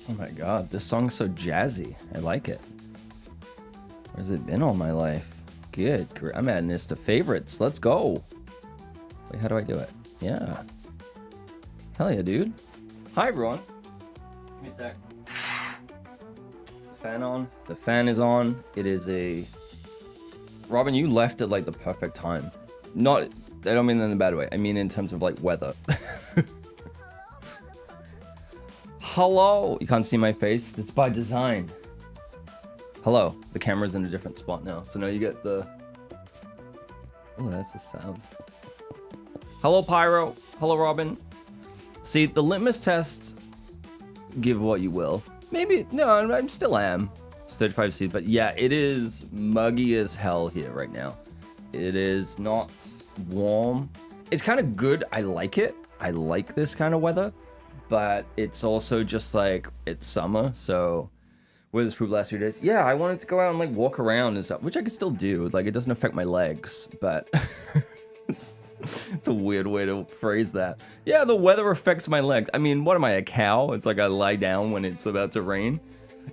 Oh my god, this song's so jazzy. I like it. Where's it been all my life? Good. I'm adding this to favorites. Let's go. Wait, how do I do it? Yeah. Hell yeah, dude. Hi, everyone. Give me a sec. Fan on. The fan is on. It is a... Robin, you left at like the perfect time. Not... I don't mean in a bad way. I mean in terms of like weather. Hello. You can't see my face. It's by design. Hello. The camera's in a different spot now. So now you get the... Oh, that's the sound. Hello, Pyro. Hello, Robin. See, the litmus test give what you will. Maybe, no, I'm still am. It's 35°C, but yeah, it is muggy as hell here right now. It is not warm. It's kind of good. I like it. I like this kind of weather, but it's also just like, it's summer, so weather's poop last few days. Yeah, I wanted to go out and like walk around and stuff, which I could still do. Like, it doesn't affect my legs, but it's a weird way to phrase that. Yeah, the weather affects my legs. I mean, what am I, a cow? It's like I lie down when it's about to rain.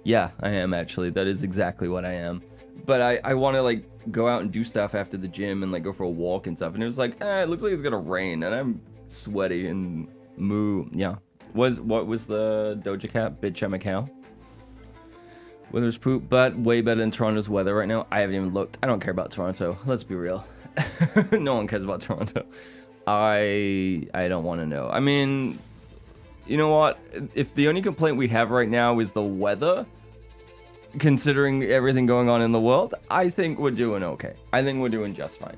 Yeah, I am actually. That is exactly what I am. But I want to like go out and do stuff after the gym and like go for a walk and stuff. And it was like, it looks like it's gonna rain, and I'm sweaty and moo. Yeah. What was the Doja Cat? Bitch, I'm a cow. Weather's poop, but way better than Toronto's weather right now. I haven't even looked. I don't care about Toronto. Let's be real. No one cares about Toronto. I don't want to know. I mean, you know what? If the only complaint we have right now is the weather, considering everything going on in the world, I think we're doing okay. I think we're doing just fine.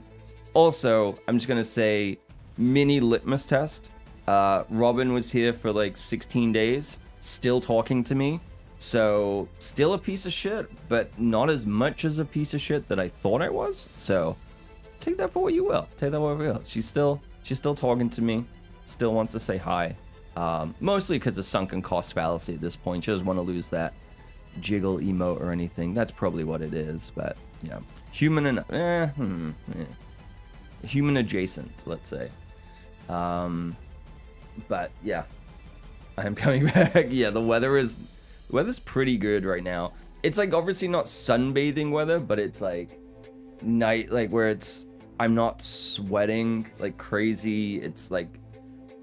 Also, I'm just gonna say, mini litmus test. Robin was here for like 16 days, still talking to me. So, still a piece of shit, but not as much as a piece of shit that I thought I was. So, take that for what you will. Take that for what you will. She's still talking to me. Still wants to say hi. Mostly because of sunken cost fallacy at this point. She doesn't want to lose that jiggle emote or anything. That's probably what it is. But yeah, human and human adjacent, let's say. But yeah, I'm coming back. Yeah, the weather's pretty good right now. It's like obviously not sunbathing weather, but it's like night, like where I'm not sweating like crazy. It's like,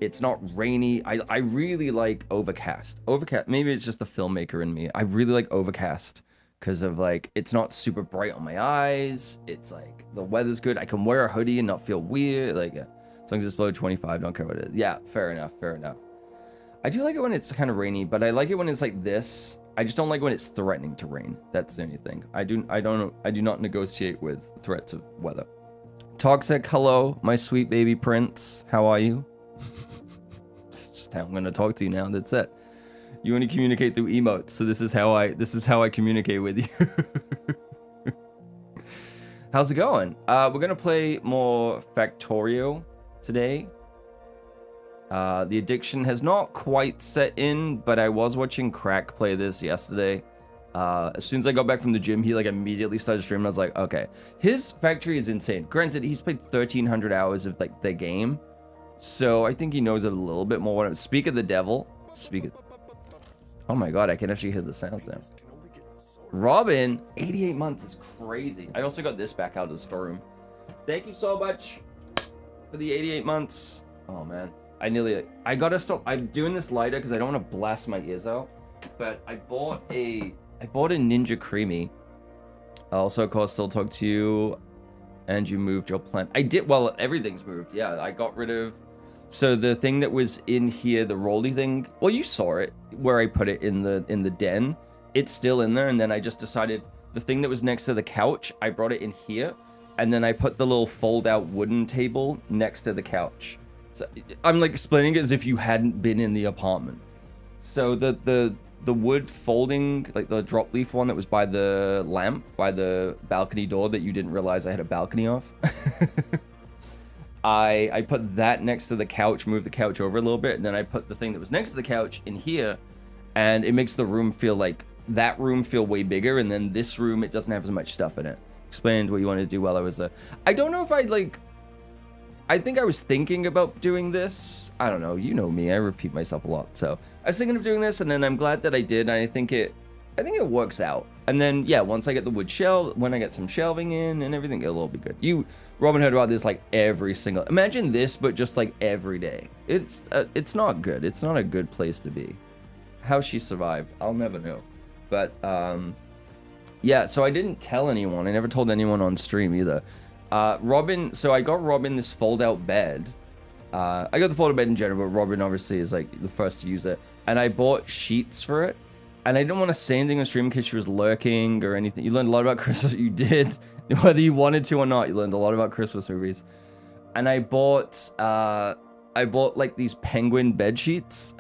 it's not rainy. I really like overcast. Maybe it's just the filmmaker in me. I really like overcast because of like, it's not super bright on my eyes. It's like, the weather's good. I can wear a hoodie and not feel weird. Like, yeah. As long as it's below 25, don't care what it is. Yeah, fair enough. I do like it when it's kind of rainy, but I like it when it's like this. I just don't like when it's threatening to rain. That's the only thing. I do not negotiate with threats of weather. Toxic, hello, my sweet baby prince. How are you? It's just how I'm gonna talk to you now. That's it. You only communicate through emotes, so this is how I communicate with you. How's it going? We're gonna play more FactoREEEEE-O today. The addiction has not quite set in, but I was watching Crack play this yesterday. As soon as I got back from the gym, he like immediately started streaming. I was like, okay, his factory is insane. Granted, he's played 1,300 hours of like the game, so I think he knows a little bit more. Speak of the devil. Oh my god, I can actually hear the sounds now. Robin, 88 months is crazy. I also got this back out of the storeroom. Thank you so much for the 88 months. Oh man, I gotta stop. I'm doing this lighter because I don't want to blast my ears out. But I bought a Ninja Creamy. Also, of course, still talk to you, and you moved your plant. I did. Well, everything's moved. Yeah, I got rid of. So the thing that was in here, the rolly thing. Well, you saw it where I put it in the den. It's still in there, and then I just decided the thing that was next to the couch, I brought it in here, and then I put the little fold-out wooden table next to the couch. So I'm like explaining it as if you hadn't been in the apartment. So the wood folding, like the drop leaf one that was by the lamp, by the balcony door that you didn't realize I had a balcony off. I put that next to the couch, moved the couch over a little bit, and then I put the thing that was next to the couch in here, and it makes the room feel like, that room feel way bigger, and then this room, it doesn't have as much stuff in it. Explained what you wanted to do while I was there. I don't know if I'd like, I think I was thinking about doing this. I don't know, you know me, I repeat myself a lot. So I was thinking of doing this, and then I'm glad that I did, and I think it works out. And then, yeah, once I get the wood shelf, when I get some shelving in and everything, it'll all be good. Robin heard about this like every single, imagine this, but just like every day. It's not good. It's not a good place to be. How she survived, I'll never know. But, yeah, so I didn't tell anyone. I never told anyone on stream either. Robin, so I got Robin this fold-out bed. I got the fold-out bed in general, but Robin obviously is like the first to use it. And I bought sheets for it. And I didn't want to say anything on stream because she was lurking or anything. You learned a lot about Christmas. You did. Whether you wanted to or not, you learned a lot about Christmas movies. And I bought I bought like these penguin bed sheets.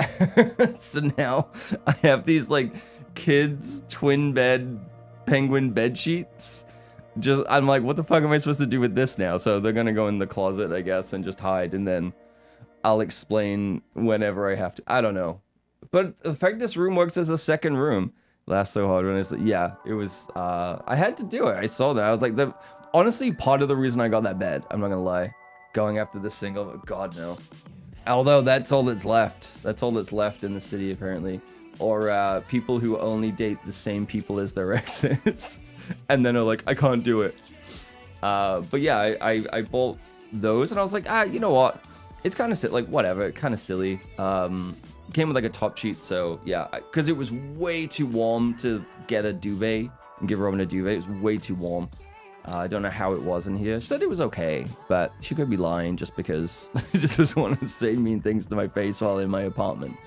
So now I have these like kids twin bed penguin bed sheets. Just I'm like, what the fuck am I supposed to do with this now? So they're gonna go in the closet, I guess, and just hide, and then I'll explain whenever I have to. I don't know. But the fact this room works as a second room. Laughed so hard when I said, yeah, it was, I had to do it. I saw that. I was like, honestly, part of the reason I got that bed, I'm not gonna lie, going after this single, but God, no. Although that's all that's left. That's all that's left in the city, apparently. Or people who only date the same people as their exes. And then are like, I can't do it. But yeah, I bought those, and I was like, you know what? It's kind of like, whatever, kind of silly. Came with like a top sheet, so yeah, because it was way too warm to get a duvet and give Robin a duvet. It was way too warm. I don't know how it was in here. She said it was okay, but she could be lying just because she just doesn't want to say mean things to my face while in my apartment.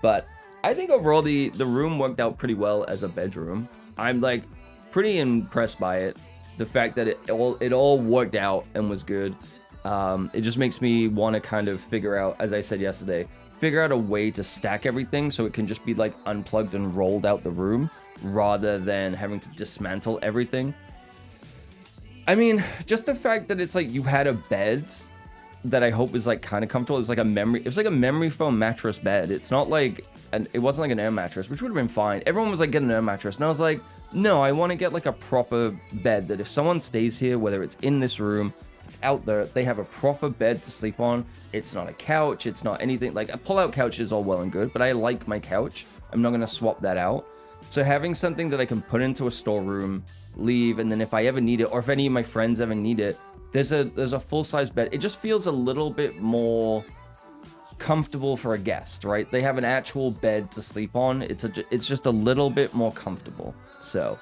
But I think overall the room worked out pretty well as a bedroom. I'm like pretty impressed by it. The fact that it all worked out and was good. It just makes me want to kind of figure out, as I said yesterday, figure out a way to stack everything so it can just be like unplugged and rolled out the room rather than having to dismantle everything. I mean, just the fact that it's like you had a bed that I hope is like kind of comfortable. It's like a memory foam mattress bed. It's not like, and it wasn't like an air mattress, which would have been fine. Everyone was like, get an air mattress. And I was like, no, I want to get like a proper bed that if someone stays here, whether it's in this room, it's out there, they have a proper bed to sleep on. It's not a couch. It's not anything like a pull-out couch is all well and good, but I like my couch. I'm not going to swap that out. So having something that I can put into a storeroom, leave, and then if I ever need it, or if any of my friends ever need it, there's a full-size bed. It just feels a little bit more comfortable for a guest, right? They have an actual bed to sleep on. It's just a little bit more comfortable. So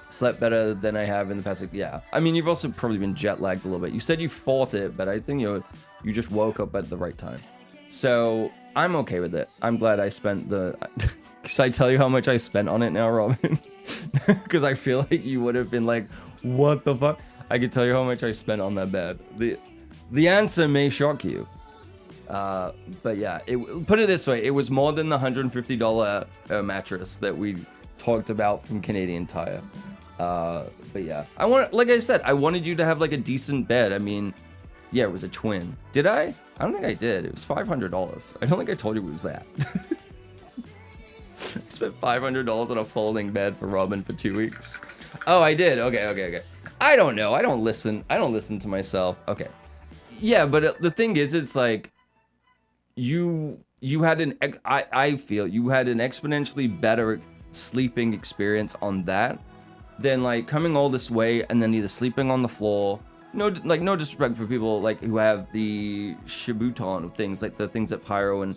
slept better than I have in the past. Like, yeah, I mean, you've also probably been jet lagged a little bit. You said you fought it, but I think you just woke up at the right time. So I'm okay with it. I'm glad I spent the. Should I tell you how much I spent on it now, Robin? Because I feel like you would have been like, what the fuck? I could tell you how much I spent on that bed. The answer may shock you. But yeah, put it this way. It was more than the $150 mattress that we talked about from Canadian Tire. But yeah, like I said, I wanted you to have like a decent bed. I mean, yeah, it was a twin. Did I? I don't think I did. It was $500. I don't think I told you it was that. I spent $500 on a folding bed for Robin for 2 weeks. Oh, I did. Okay. I don't know. I don't listen to myself. Okay. Yeah, but the thing is, it's like you had I feel you had an exponentially better sleeping experience on that than like coming all this way and then either sleeping on the floor. No disrespect for people like who have the Shibuton things, like the things that Pyro and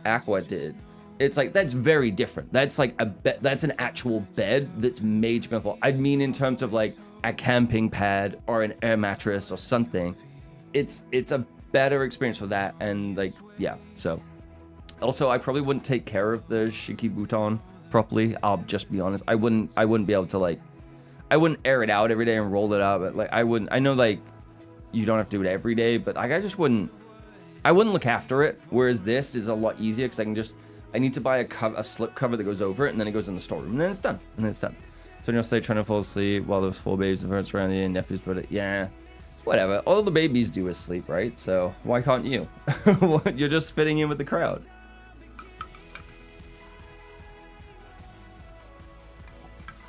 Aqua did. It's like, that's very different. That's like that's an actual bed that's made to be on the floor. I mean, in terms of like a camping pad or an air mattress or something, it's a better experience for that. And like, yeah. So also, I probably wouldn't take care of the Shikibuton properly. I'll just be honest. I wouldn't be able to like, I wouldn't air it out every day and roll it up. But like, I know like you don't have to do it every day, but like, I wouldn't look after it. Whereas this is a lot easier because I need to buy a slip cover that goes over it, and then it goes in the storeroom, and then it's done. So you'll say trying to fall asleep while there's 4 babies and parents around you and nephews, but yeah, whatever. All the babies do is sleep, right? So why can't you? You're just fitting in with the crowd.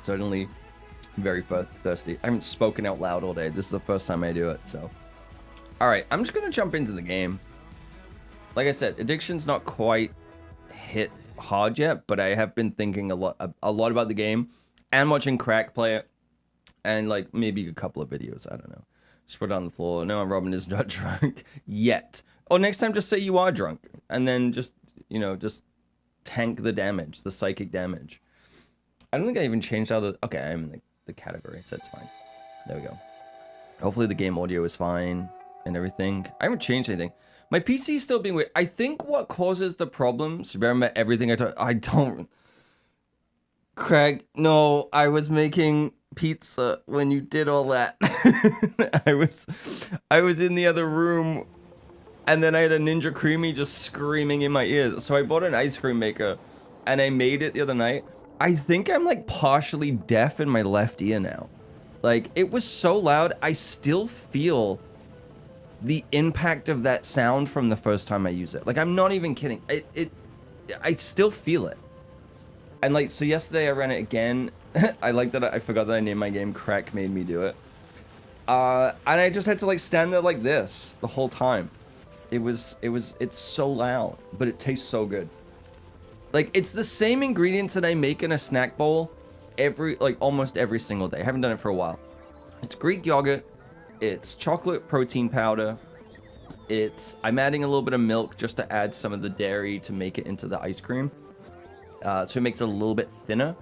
Certainly very thirsty. I haven't spoken out loud all day. This is the first time I do it, so. All right, I'm just gonna jump into the game. Like I said, addiction's not quite hit hard yet, but I have been thinking a lot about the game and watching Crack play it, and like maybe a couple of videos. I don't know. Just put it on the floor. No, Robin is not drunk yet. Or next time, just say you are drunk, and then just tank the damage, the psychic damage. I don't think I even changed out of. Okay, I'm in the category, so that's fine. There we go. Hopefully the game audio is fine and everything. I haven't changed anything. My PC is still being weird. I think what causes the problems, remember everything I don't... Craig, no, I was making pizza when you did all that. I was in the other room And then I had a Ninja Creamy just screaming in my ears. So I bought an ice cream maker and I made it the other night. I think I'm like partially deaf in my left ear now. Like, it was so loud, I still feel the impact of that sound from the first time I use it. Like, I'm not even kidding. I still feel it. And like, so yesterday I ran it again. I like that I forgot that I named my game Crack Made Me Do It. And I just had to like stand there like this the whole time. It's so loud, but it tastes so good. Like, it's the same ingredients that I make in a snack bowl almost every single day. I haven't done it for a while. It's Greek yogurt, it's chocolate protein powder, I'm adding a little bit of milk just to add some of the dairy to make it into the ice cream. So it makes it a little bit thinner.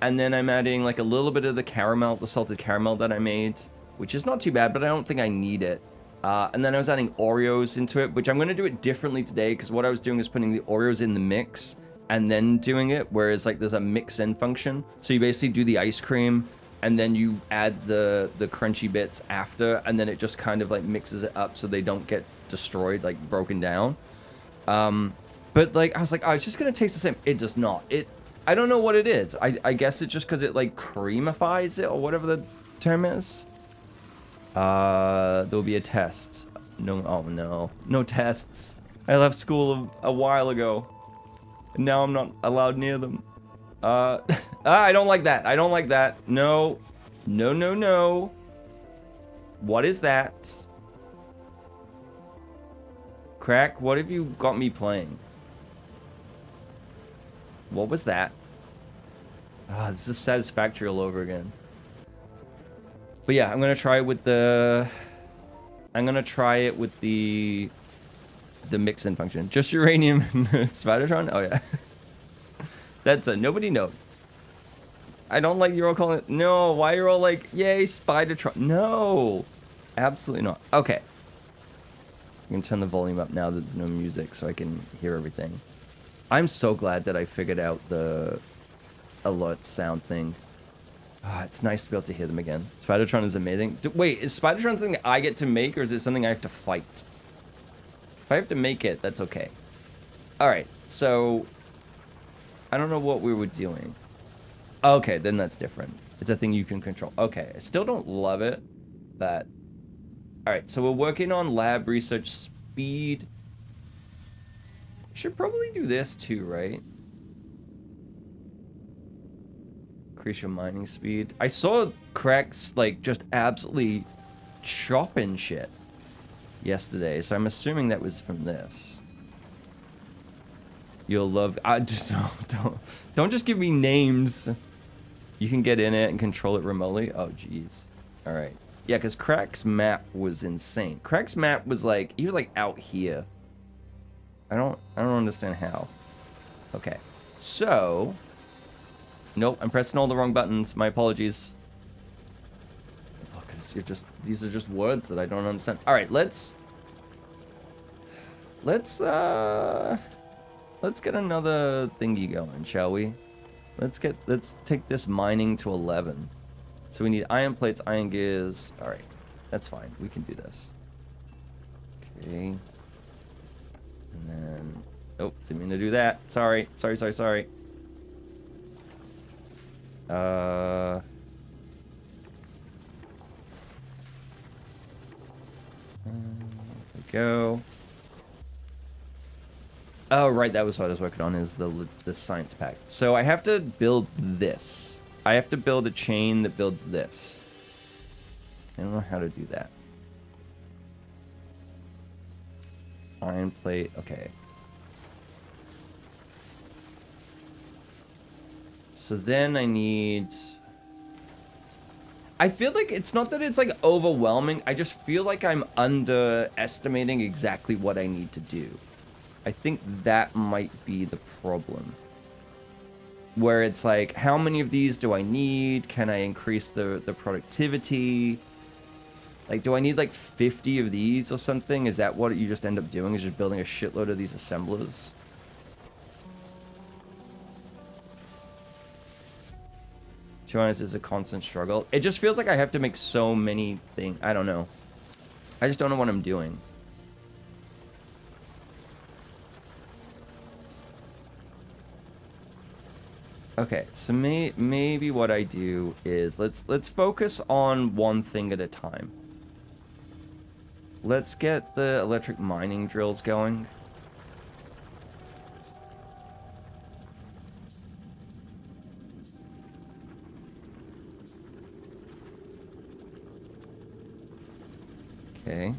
And then I'm adding like a little bit of the salted caramel that I made, which is not too bad, but I don't think I need it. And then I was adding Oreos into it, which I'm going to do it differently today, because what I was doing is putting the Oreos in the mix and then doing it, whereas like there's a mix in function. So you basically do the ice cream and then you add the crunchy bits after, and then it just kind of like mixes it up so they don't get destroyed, like broken down. But like, I was like, oh, it's just going to taste the same. It does not. I don't know what it is. I guess it's just because it like creamifies it or whatever the term is. There'll be a test. No, oh no. No tests. I left school a while ago. And now I'm not allowed near them. I don't like that. I don't like that. No. No, no, no. What is that? Crack, what have you got me playing? What was that? Ah, this is Satisfactory all over again. But yeah, I'm gonna try it with the mix-in function. Just uranium Spidertron? Oh yeah. That's a nobody note. I don't like you're all calling it. No, why you're all like, yay, Spidertron? No, absolutely not. Okay. I'm gonna turn the volume up now that there's no music so I can hear everything. I'm so glad that I figured out the alert sound thing. Oh, it's nice to be able to hear them again. Spidertron is amazing. Wait, is Spidertron something I get to make, or is it something I have to fight? If I have to make it, that's okay. Alright, so I don't know what we were doing. Okay, then that's different. It's a thing you can control. Okay, I still don't love it, but... Alright, so we're working on lab research speed. Should probably do this too, right? Increase your mining speed. I saw Cracks, like, just absolutely chopping shit yesterday, so I'm assuming that was from this. You'll love... I just don't just give me names. You can get in it and control it remotely. Oh, jeez. All right. Yeah, because Crack's map was insane. Crack's map was like... He was, like, out here. I don't understand how. Okay. So... Nope, I'm pressing all the wrong buttons. My apologies. Look, these are just words that I don't understand. All right, let's get another thingy going, shall we? Let's take this mining to 11. So we need iron plates, iron gears. All right, that's fine. We can do this. Okay. And then, oh, didn't mean to do that. Sorry. There we go. Oh, right, that was what I was working on, is the science pack. So I have to build this. I have to build a chain that builds this. I don't know how to do that. Iron plate, okay. So then I need... I feel like it's not that it's like overwhelming. I just feel like I'm underestimating exactly what I need to do. I think that might be the problem. Where it's like, how many of these do I need? Can I increase the productivity? Like, do I need like 50 of these or something? Is that what you just end up doing? Is just building a shitload of these assemblers? To be honest, it's a constant struggle. It just feels like I have to make so many things. I don't know. I just don't know what I'm doing. Okay, so maybe what I do is let's focus on one thing at a time. Let's get the electric mining drills going. Okay.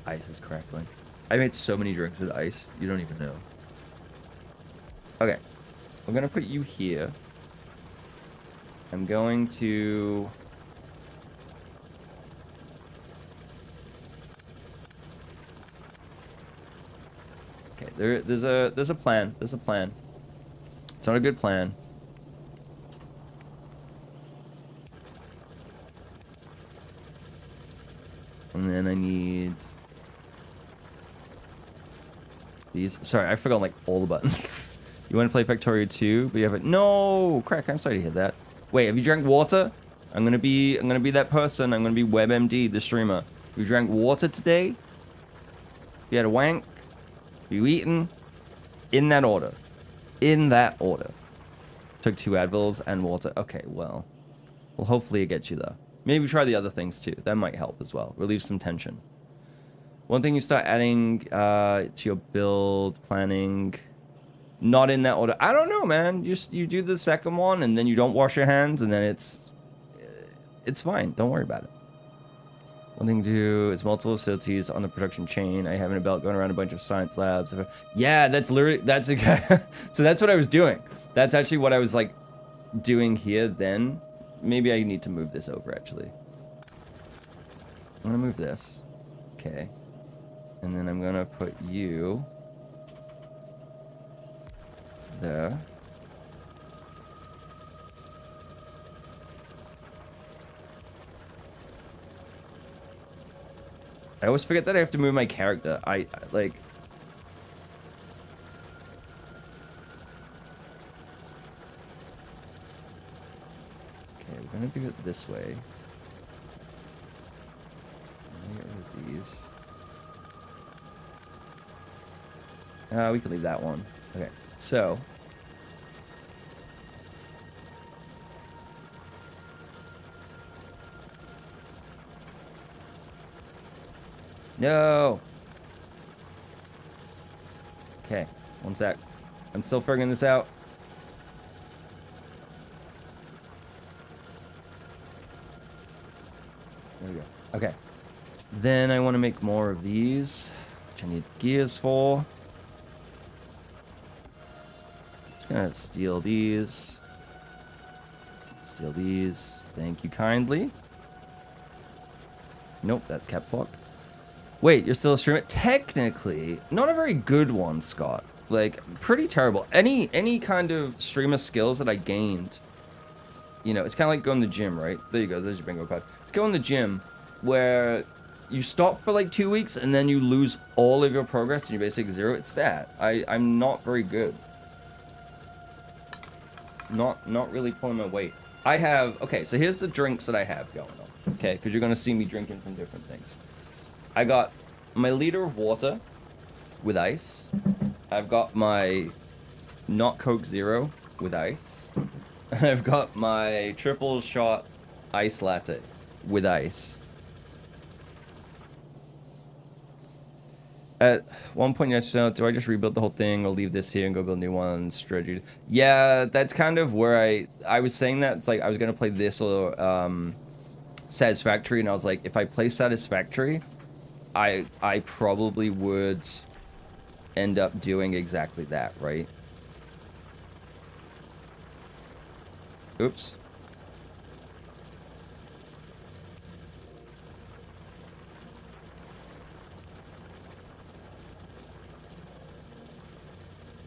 Ice is crackling. I made so many drinks with ice, you don't even know. Okay. I'm gonna put you here. I'm going to... Okay, there's a plan. There's a plan. It's not a good plan. And then I need these. Sorry, I forgot like all the buttons. You want to play FactoREEEEEE 2, but you have it. No, crack. I'm sorry to hear that. Wait, have you drank water? I'm gonna be that person. I'm gonna be WebMD, the streamer. You drank water today? You had a wank? You eaten? In that order. In that order. Took 2 Advils and water. Okay, well, hopefully it gets you there. Maybe try the other things too. That might help as well. Relieve some tension. One thing you start adding to your build planning, not in that order. I don't know, man. You do the second one and then you don't wash your hands and then it's fine. Don't worry about it. One thing to do is multiple facilities on the production chain. I have in a belt going around a bunch of science labs. Yeah, that's literally so that's what I was doing. That's actually what I was like doing here then. Maybe I need to move this over, actually. I'm gonna move this. Okay. And then I'm gonna put you there. I always forget that I have to move my character. I like... We're gonna do it this way. I'm gonna get rid of these. We can leave that one. Okay, so. No! Okay, one sec. I'm still figuring this out. There we go. Okay. Then I want to make more of these, which I need gears for. Just gonna steal these. Steal these. Thank you kindly. Nope, that's caps lock. Wait, you're still a streamer? Technically, not a very good one, Scott. Like, pretty terrible. Any kind of streamer skills that I gained, you know, it's kind of like going to the gym, right? There you go. There's your bingo card. It's going to the gym where you stop for like 2 weeks and then you lose all of your progress and you're basically zero. It's that. I'm not very good. Not really pulling my weight. I have... Okay, so here's the drinks that I have going on. Okay, because you're going to see me drinking from different things. I got my liter of water with ice. I've got my not Coke Zero with ice. And I've got my triple shot ice latte with ice. At one point yesterday, do I just rebuild the whole thing or leave this here and go build new ones? Strategy. Yeah, that's kind of where I was saying that. It's like I was going to play this or Satisfactory, and I was like, if I play Satisfactory, I probably would end up doing exactly that, right? Oops.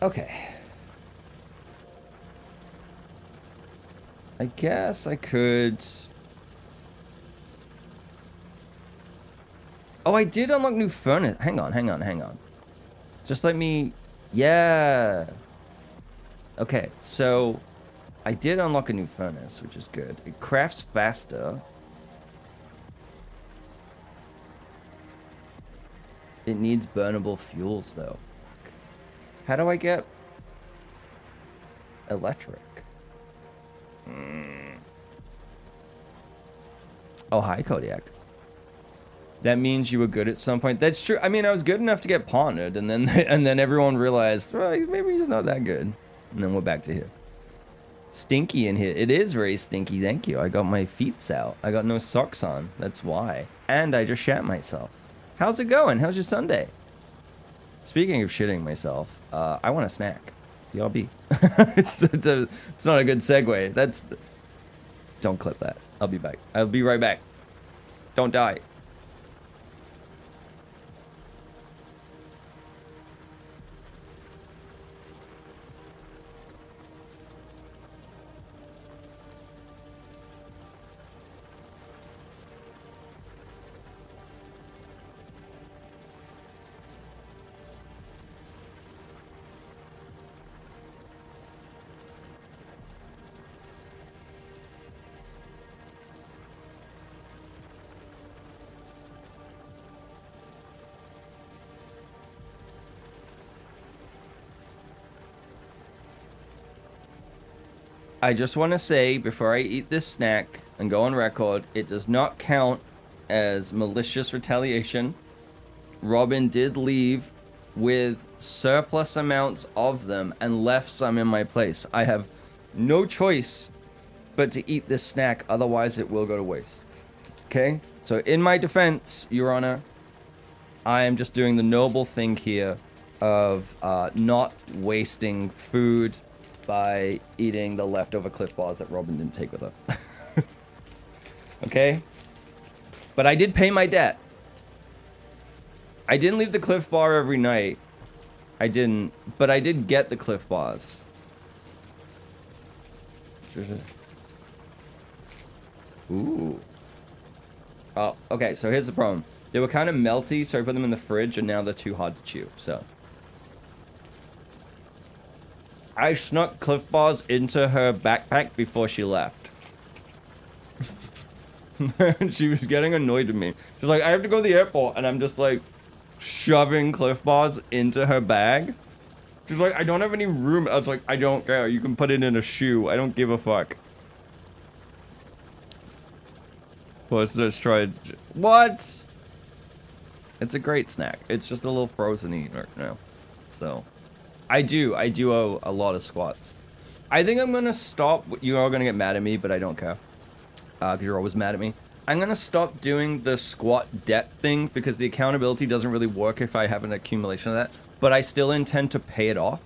Okay. I guess I could... Oh, I did unlock new furnace. Hang on. Just let me... Yeah. Okay, so... I did unlock a new furnace, which is good. It crafts faster. It needs burnable fuels, though. How do I get electric? Oh, hi, Kodiak. That means you were good at some point. That's true. I mean, I was good enough to get partnered, and then everyone realized, well, maybe he's not that good. And then we're back to here. Stinky in here. It is very stinky. Thank you. I got my feet out. I got no socks on. That's why. And I just shat myself. How's it going? How's your Sunday? Speaking of shitting myself, I want a snack. BRB. it's not a good segue. Don't clip that. I'll be back. I'll be right back. Don't die. I just want to say, before I eat this snack and go on record, it does not count as malicious retaliation. Robin did leave with surplus amounts of them and left some in my place. I have no choice but to eat this snack, otherwise it will go to waste. Okay? So in my defense, Your Honor, I am just doing the noble thing here of not wasting food by eating the leftover Cliff Bars that Robin didn't take with her. Okay? But I did pay my debt. I didn't leave the Cliff Bar every night. I didn't. But I did get the Cliff Bars. Ooh. Oh, okay, so here's the problem. They were kind of melty, so I put them in the fridge, and now they're too hard to chew, so. I snuck Cliff Bars into her backpack before she left. She was getting annoyed with me. She's like, I have to go to the airport, and I'm just like shoving Cliff Bars into her bag. She's like, I don't have any room. I was like, I don't care. You can put it in a shoe. I don't give a fuck. First, let's try. What? It's a great snack. It's just a little frozen eat right now. So. I do owe a lot of squats. I think I'm gonna stop. You are gonna get mad at me, but I don't care. Because you're always mad at me. I'm gonna stop doing the squat debt thing because the accountability doesn't really work if I have an accumulation of that. But I still intend to pay it off.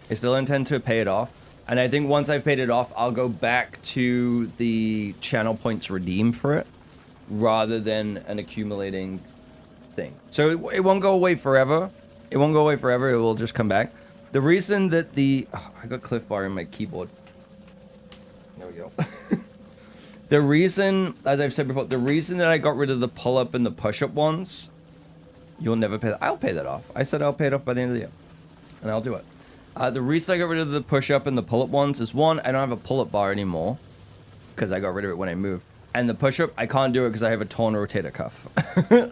I still intend to pay it off. And I think once I've paid it off, I'll go back to the channel points redeem for it rather than an accumulating thing. So it won't go away forever. It won't go away forever. It will just come back. The reason that I got Cliff Bar in my keyboard. There we go. The reason, as I've said before, the reason that I got rid of the pull-up and the push-up ones, you'll never pay that. I'll pay that off. I said I'll pay it off by the end of the year. And I'll do it. The reason I got rid of the push-up and the pull-up ones is, one, I don't have a pull-up bar anymore because I got rid of it when I moved. And the push-up, I can't do it because I have a torn rotator cuff.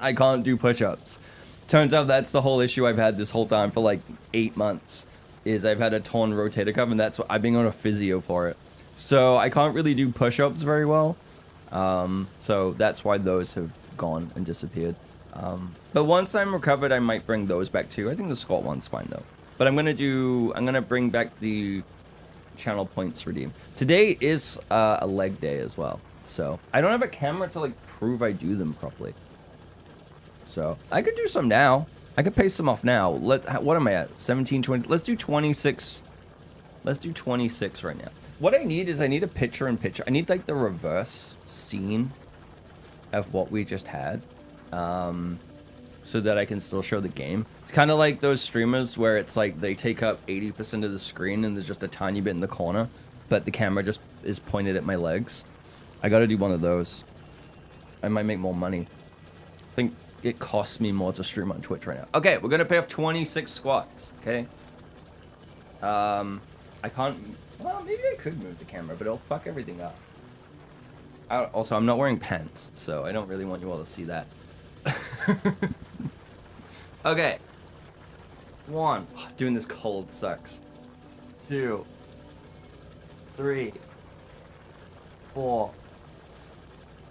I can't do push-ups. Turns out that's the whole issue I've had this whole time for like 8 months, is I've had a torn rotator cuff, and that's what I've been on a physio for it. So I can't really do push-ups very well. So that's why those have gone and disappeared. But once I'm recovered, I might bring those back too. I think the squat one's fine though. But I'm gonna bring back the channel points redeem. Today is a leg day as well. So I don't have a camera to like prove I do them properly. So I could do some now. I could pay some off now. What am I at? 17, 20. Let's do 26. Let's do 26 right now. What I need is I need a picture-in-picture. I need like the reverse scene of what we just had. So that I can still show the game. It's kind of like those streamers where it's like they take up 80% of the screen and there's just a tiny bit in the corner, but the camera just is pointed at my legs. I gotta do one of those. I might make more money. I think it costs me more to stream on Twitch right now. Okay, we're gonna pay off 26 squats, okay? I can't, well, maybe I could move the camera, but it'll fuck everything up. Also, I'm not wearing pants, so I don't really want you all to see that. Okay. 1. Oh, doing this cold sucks. 2, 3, 4,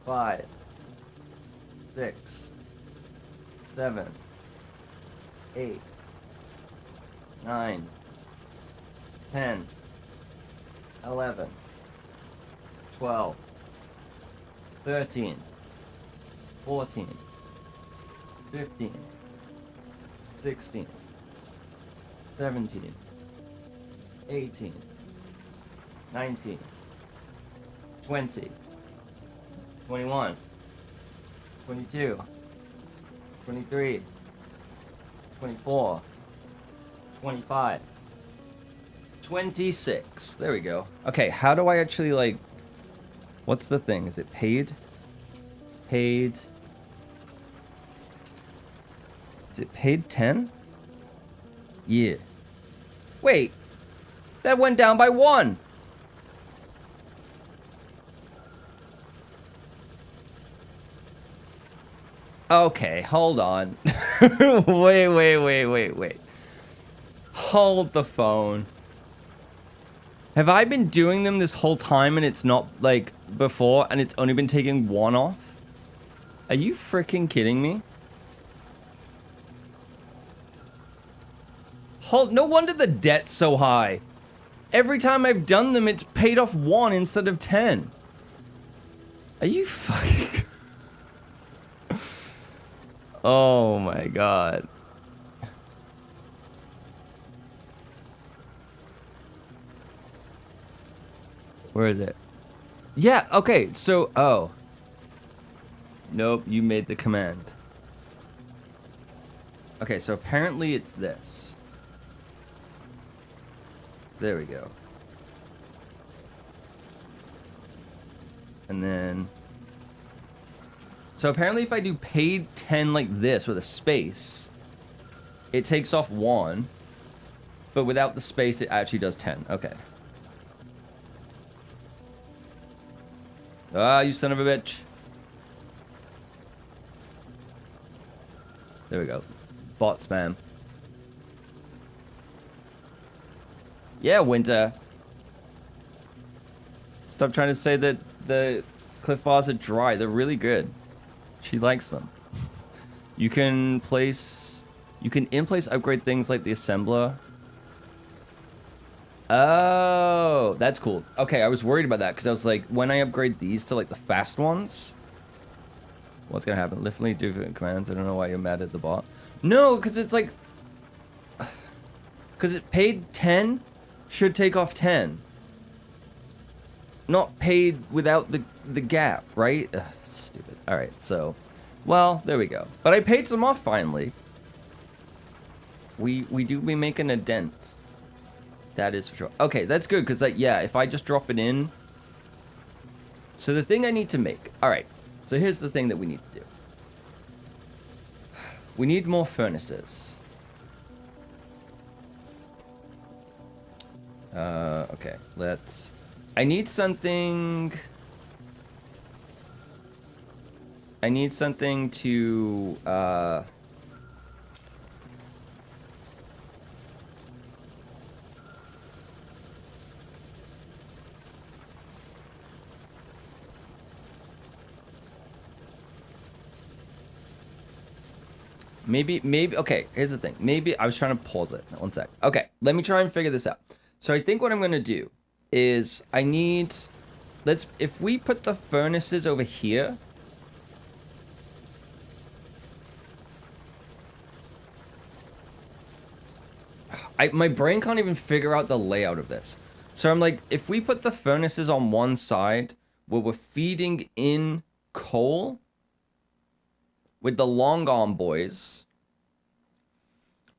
5, 6, 7, 8, 9, 10, 11, 12, 13, 14, 15, 16, 17, 18, 19, 20, 21, 22, 23, 24, 25, 26. There we go. Okay, how do I actually, like... What's the thing? Is it paid? Paid... Is it paid 10? Yeah. Wait! That went down by 1! Okay, hold on. Wait. Hold the phone. Have I been doing them this whole time and it's not, like, before, and it's only been taking 1 off? Are you freaking kidding me? No wonder the debt's so high. Every time I've done them, it's paid off 1 instead of 10. Are you fucking... Oh my god. Where is it? Yeah, okay, so... Oh. Nope, you made the command. Okay, so apparently it's this. There we go. And then... So apparently if I do paid 10 like this with a space, it takes off 1. But without the space, it actually does 10. Okay. Ah, you son of a bitch. There we go. Bot spam. Yeah, Winter. Stop trying to say that the Cliff Bars are dry. They're really good. She likes them. You can in-place upgrade things like the assembler. Oh, that's cool. Okay, I was worried about that because I was like, when I upgrade these to like the fast ones, what's gonna happen? Liftly do commands. I don't know why you're mad at the bot. No, because it's like, because it paid 10 should take off 10. Not paid without the gap, right? Ugh, stupid. All right, so, well, there we go. But I paid some off finally. We do be making a dent. That is for sure. Okay, that's good because that, yeah, if I just drop it in. So the thing I need to make. All right. So here's the thing that we need to do. We need more furnaces. Okay, let's... I need something to, maybe, okay, here's the thing. Maybe, I was trying to pause it. One sec. Okay, let me try and figure this out. So I think what I'm going to do is I need, if we put the furnaces over here. My brain can't even figure out the layout of this. So I'm like, if we put the furnaces on one side where we're feeding in coal with the long arm boys,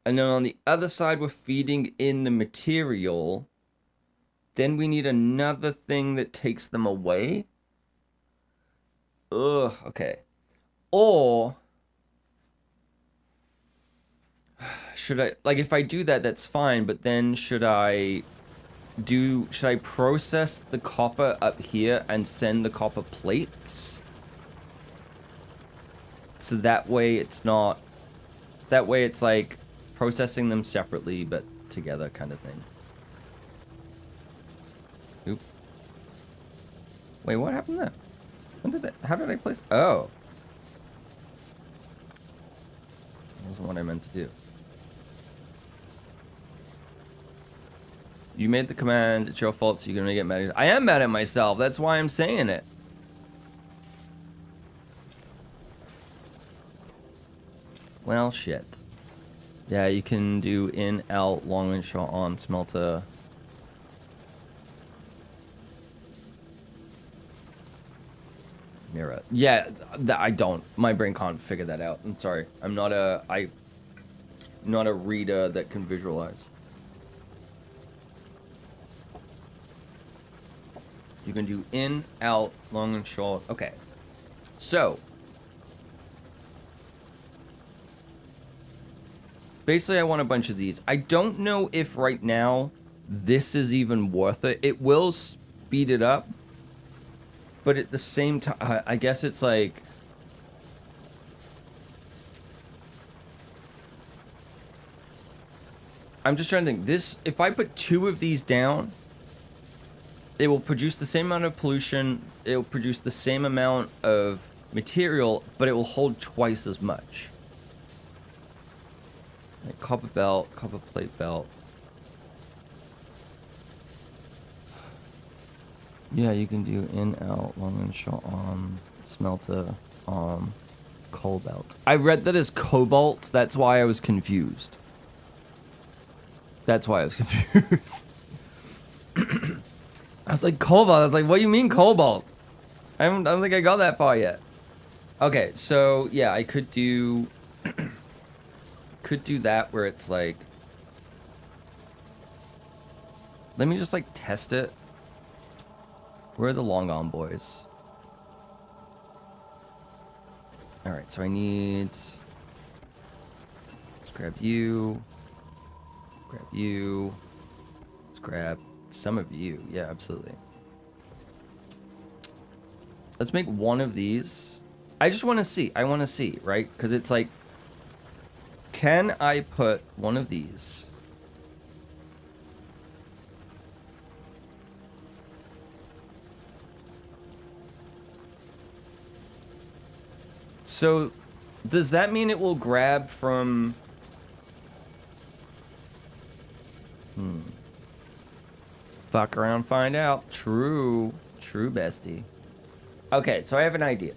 and then on the other side we're feeding in the material, then we need another thing that takes them away. Ugh, okay. Or should I, like, if I do that, that's fine, but then should I process the copper up here and send the copper plates So that way it's not... That way it's like processing them separately, but together kind of thing. Oop. Wait, what happened there? When did that... How did I place... Oh. That wasn't what I meant to do. You made the command. It's your fault, so you're gonna get mad at... I am mad at myself. That's why I'm saying it. Well, shit. Yeah, you can do in, out, long and short on, smelter. Mirror. Yeah, I don't. My brain can't figure that out. I'm sorry. I'm not a reader that can visualize. You can do in, out, long and short. Okay. So. Basically, I want a bunch of these. I don't know if right now this is even worth it. It will speed it up. But at the same time, I guess it's like... I'm just trying to think. This, if I put 2 of these down, it will produce the same amount of pollution. It will produce the same amount of material, but it will hold twice as much. Like copper belt, copper plate belt. Yeah, you can do in, out, long and short arm, smelter, cobalt. I read that as cobalt. That's why I was confused. That's why I was confused. I was like, cobalt. I was like, what do you mean cobalt? I don't think I got that far yet. Okay, so yeah, I could do... could do that where it's like... Let me just like test it. Where are the long arm boys? Alright, so I need... Let's grab you. Grab you. Let's grab some of you. Yeah, absolutely. Let's make one of these. I just want to see. I want to see, right? Because it's like... Can I put one of these? So, does that mean it will grab from... Fuck around, find out. True. True, bestie. Okay, so I have an idea.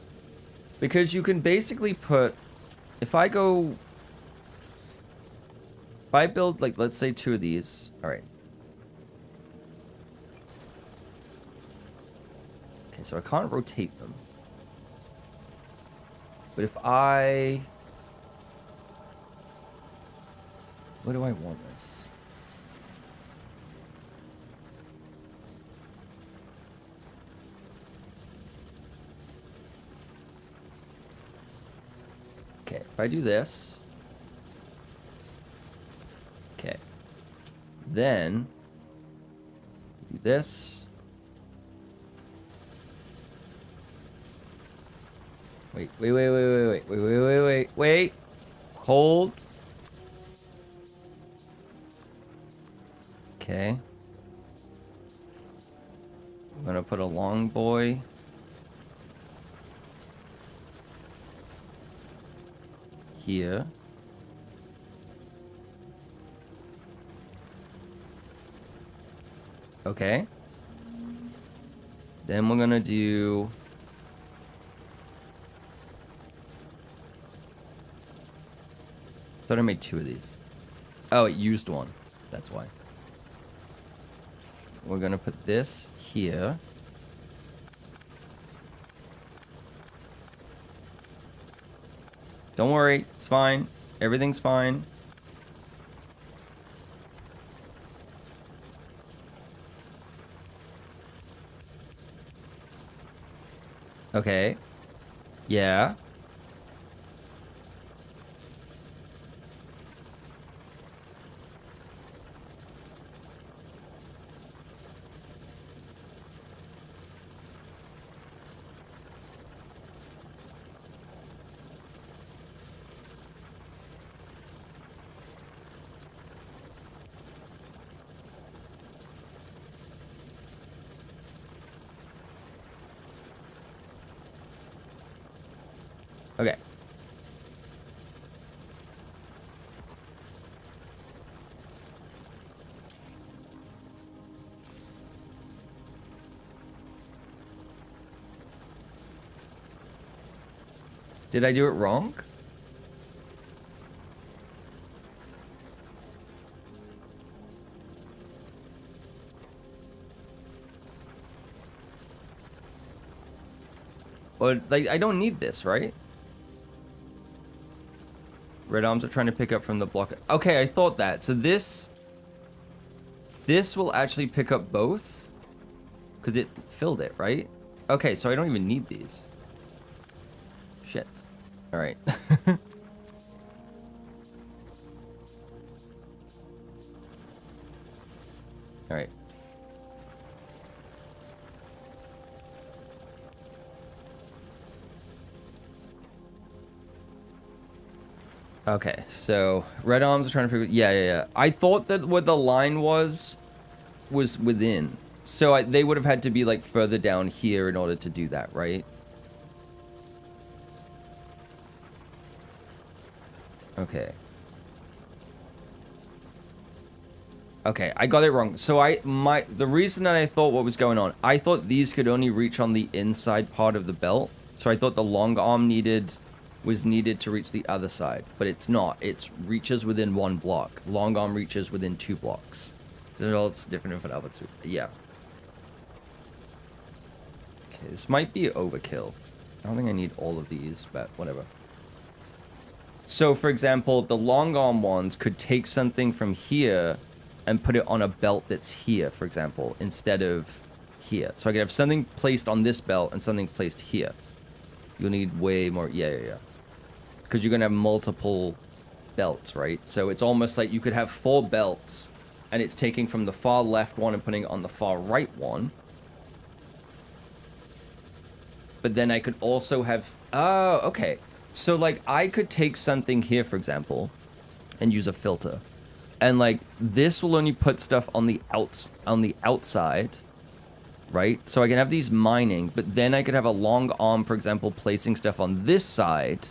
Because you can basically put... If I go... If I build, like, let's say 2 of these. Alright. Okay, so I can't rotate them. But if I... What do I want this? Okay, if I do this... Okay. Then... Do this... Wait. Hold. Okay. I'm gonna put a long boy. Here. Okay. Then we're gonna do... I thought I made 2 of these. Oh, it used one. That's why. We're gonna put this here. Don't worry, it's fine. Everything's fine. Okay. Yeah. Okay. Did I do it wrong? Or, like, I don't need this, right? Red arms are trying to pick up from the block. Okay, I thought that. So this will actually pick up both? Because it filled it, right? Okay, so I don't even need these. Shit. All right. All right. Okay, so red arms are trying to pick. Yeah. I thought that what the line was within. So they would have had to be like further down here in order to do that, right? Okay. Okay, I got it wrong. So the reason that I thought what was going on, I thought these could only reach on the inside part of the belt. So I thought the long arm was needed to reach the other side, but it's not. It reaches within 1 block. Long arm reaches within 2 blocks. So it's different for other suits. Yeah. Okay, this might be overkill. I don't think I need all of these, but whatever. So for example, the long arm ones could take something from here and put it on a belt that's here, for example, instead of here. So I could have something placed on this belt and something placed here. You'll need way more. Yeah. Because you're going to have multiple belts, right? So it's almost like you could have 4 belts and it's taking from the far left one and putting it on the far right one. But then I could also have... Oh, okay. So, like, I could take something here, for example, and use a filter. And, like, this will only put stuff on the outside, right? So I can have these mining, but then I could have a long arm, for example, placing stuff on this side.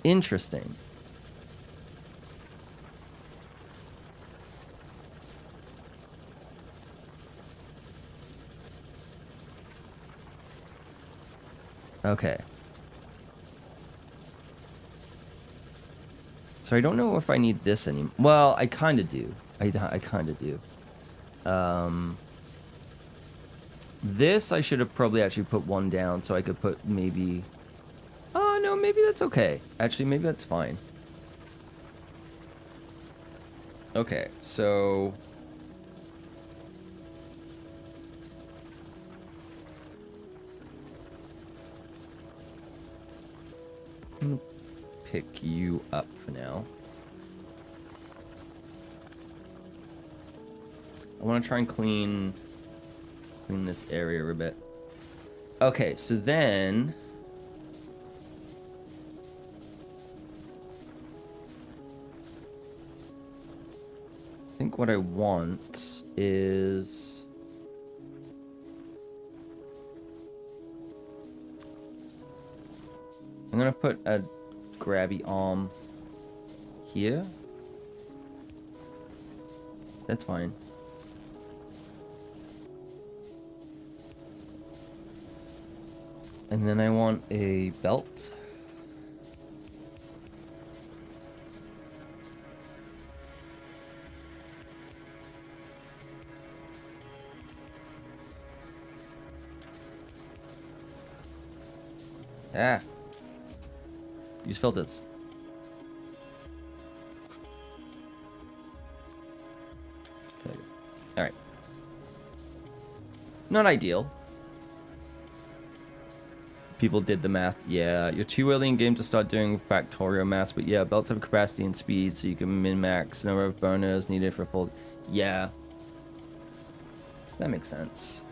Interesting. Okay. So I don't know if I need this anymore. Well, I kind of do. I kind of do. This I should have probably actually put one down so I could put maybe... Oh, no, maybe that's okay. Actually, maybe that's fine. Okay, so... I'm gonna pick you up for now. I want to try and clean this area a bit. Okay, so then... I think what I want is... I'm gonna put a grabby arm here. That's fine. And then I want a belt. Ah. Use filters. Alright. Not ideal. People did the math. Yeah, you're too early in game to start doing factorial maths, but yeah, belts have capacity and speed, so you can min-max number of burners needed for full... Yeah. That makes sense.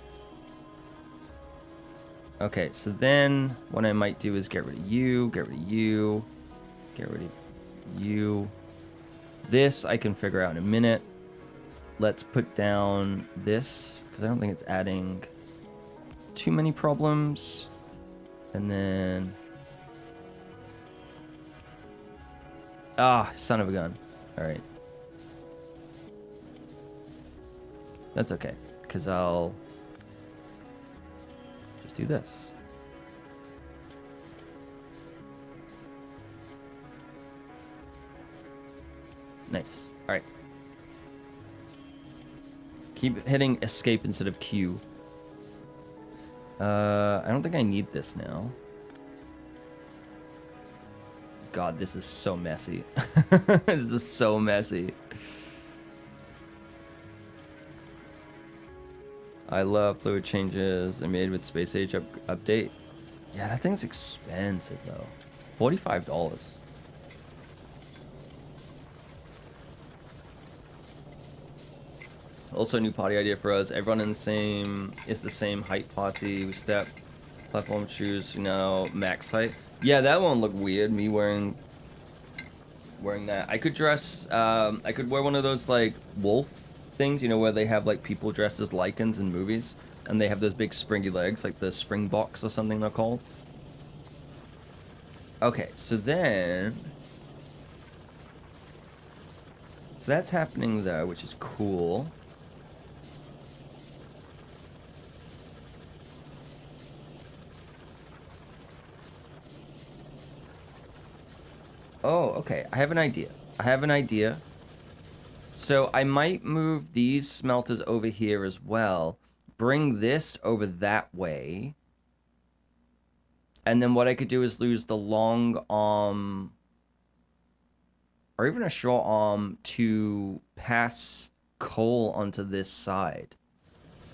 Okay, so then what I might do is get rid of you, get rid of you, get rid of you. This I can figure out in a minute. Let's put down this, because I don't think it's adding too many problems. And then... Ah, son of a gun. Alright. That's okay, because I'll just do this. Nice. Alright. Keep hitting escape instead of Q. I don't think I need this now. God, this is so messy. This is so messy. I love fluid changes. They're made with space age update. Yeah, that thing's expensive though. $45. Also, new party idea for us. Everyone in the same height party. We step, platform shoes. You know, max height. Yeah, that won't look weird. Me wearing that. I could dress. I could wear one of those like wolf things. You know, where they have like people dressed as lichens in movies, and they have those big springy legs, like the springboks or something they're called. Okay, so that's happening though, which is cool. Oh, okay. I have an idea. So I might move these smelters over here as well. Bring this over that way. And then what I could do is lose the long arm, or even a short arm, to pass coal onto this side.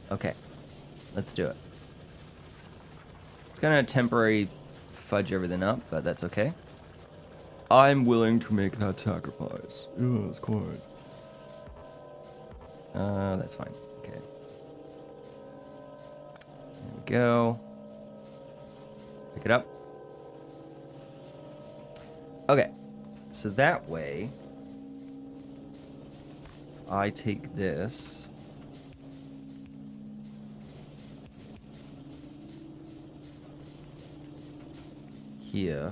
Okay. Let's do it. It's gonna temporarily fudge everything up, but that's okay. I'm willing to make that sacrifice. Yes, quite. That's fine. Okay. There we go. Pick it up. Okay. So that way, if I take this, here,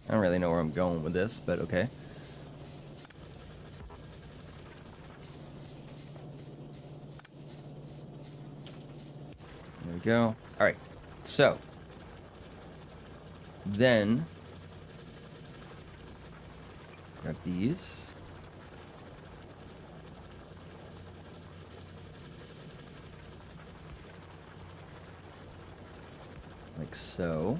I don't really know where I'm going with this, but okay. There we go. All right. So then grab these. Like so.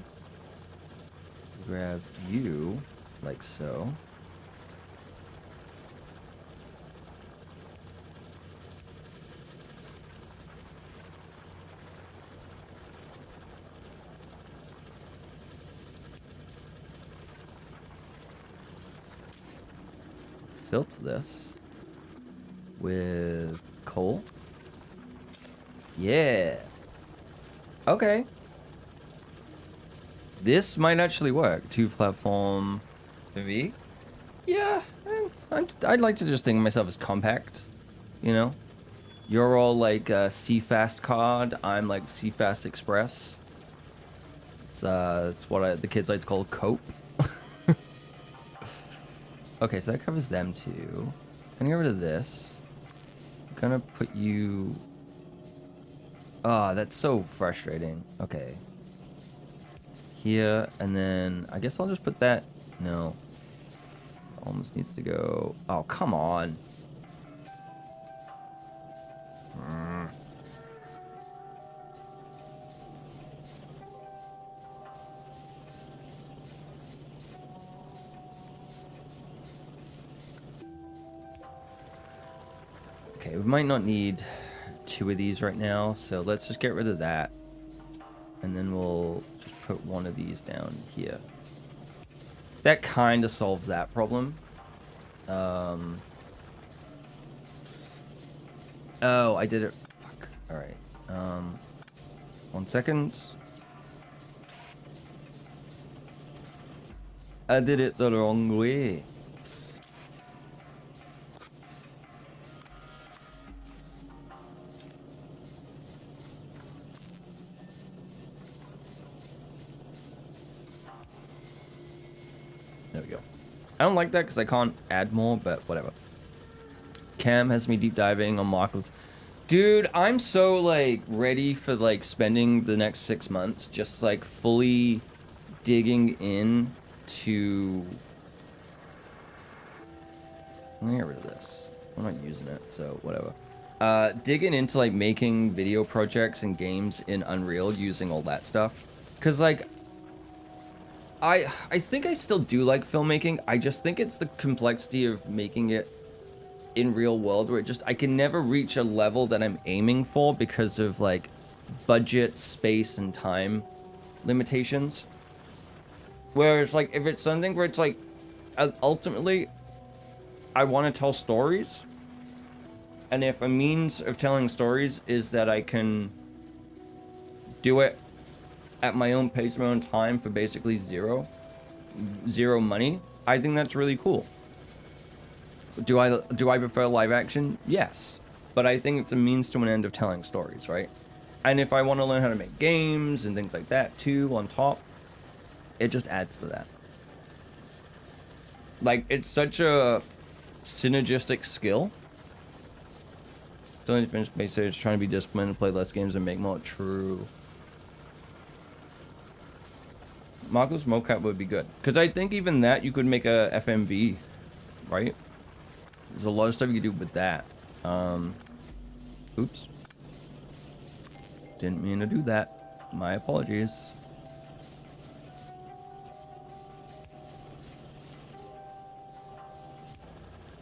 Grab you, like so. Filter this with coal. Yeah. Okay. This might actually work. 2 platform V. Yeah, I'd like to just think of myself as compact. You know, you're all like C-Fast card. I'm like C-Fast Express. It's what the kids like to call cope. Okay, so that covers them too. Gonna get rid of this. I'm gonna put you. Ah, that's so frustrating. Okay. Here, and then I guess I'll just put that. No. Almost needs to go. Oh, come on. Okay, we might not need 2 of these right now, so let's just get rid of that. And then we'll just put 1 of these down here. That kind of solves that problem. Oh, I did it. Fuck. All right. 1 second. I did it the wrong way. There we go. I don't like that because I can't add more, but whatever. Cam has me deep diving on Marcus. Dude, I'm so like ready for like spending the next 6 months just like fully digging in to... I'm gonna get rid of this. I'm not using it, so whatever. Digging into like making video projects and games in Unreal using all that stuff. Cause like I think I still do like filmmaking. I just think it's the complexity of making it in real world where it just, I can never reach a level that I'm aiming for because of like budget, space, and time limitations. Whereas like if it's something where it's like ultimately I want to tell stories, and if a means of telling stories is that I can do it at my own pace, my own time for basically zero money, I think that's really cool. Do I prefer live action? Yes. But I think it's a means to an end of telling stories, right? And if I want to learn how to make games and things like that too on top, it just adds to that. Like, it's such a synergistic skill. Still need to finish message, trying to be disciplined and play less games and make more. True. Marco's mocap would be good. Because I think even that, you could make a FMV, right? There's a lot of stuff you can do with that. Oops. Didn't mean to do that. My apologies.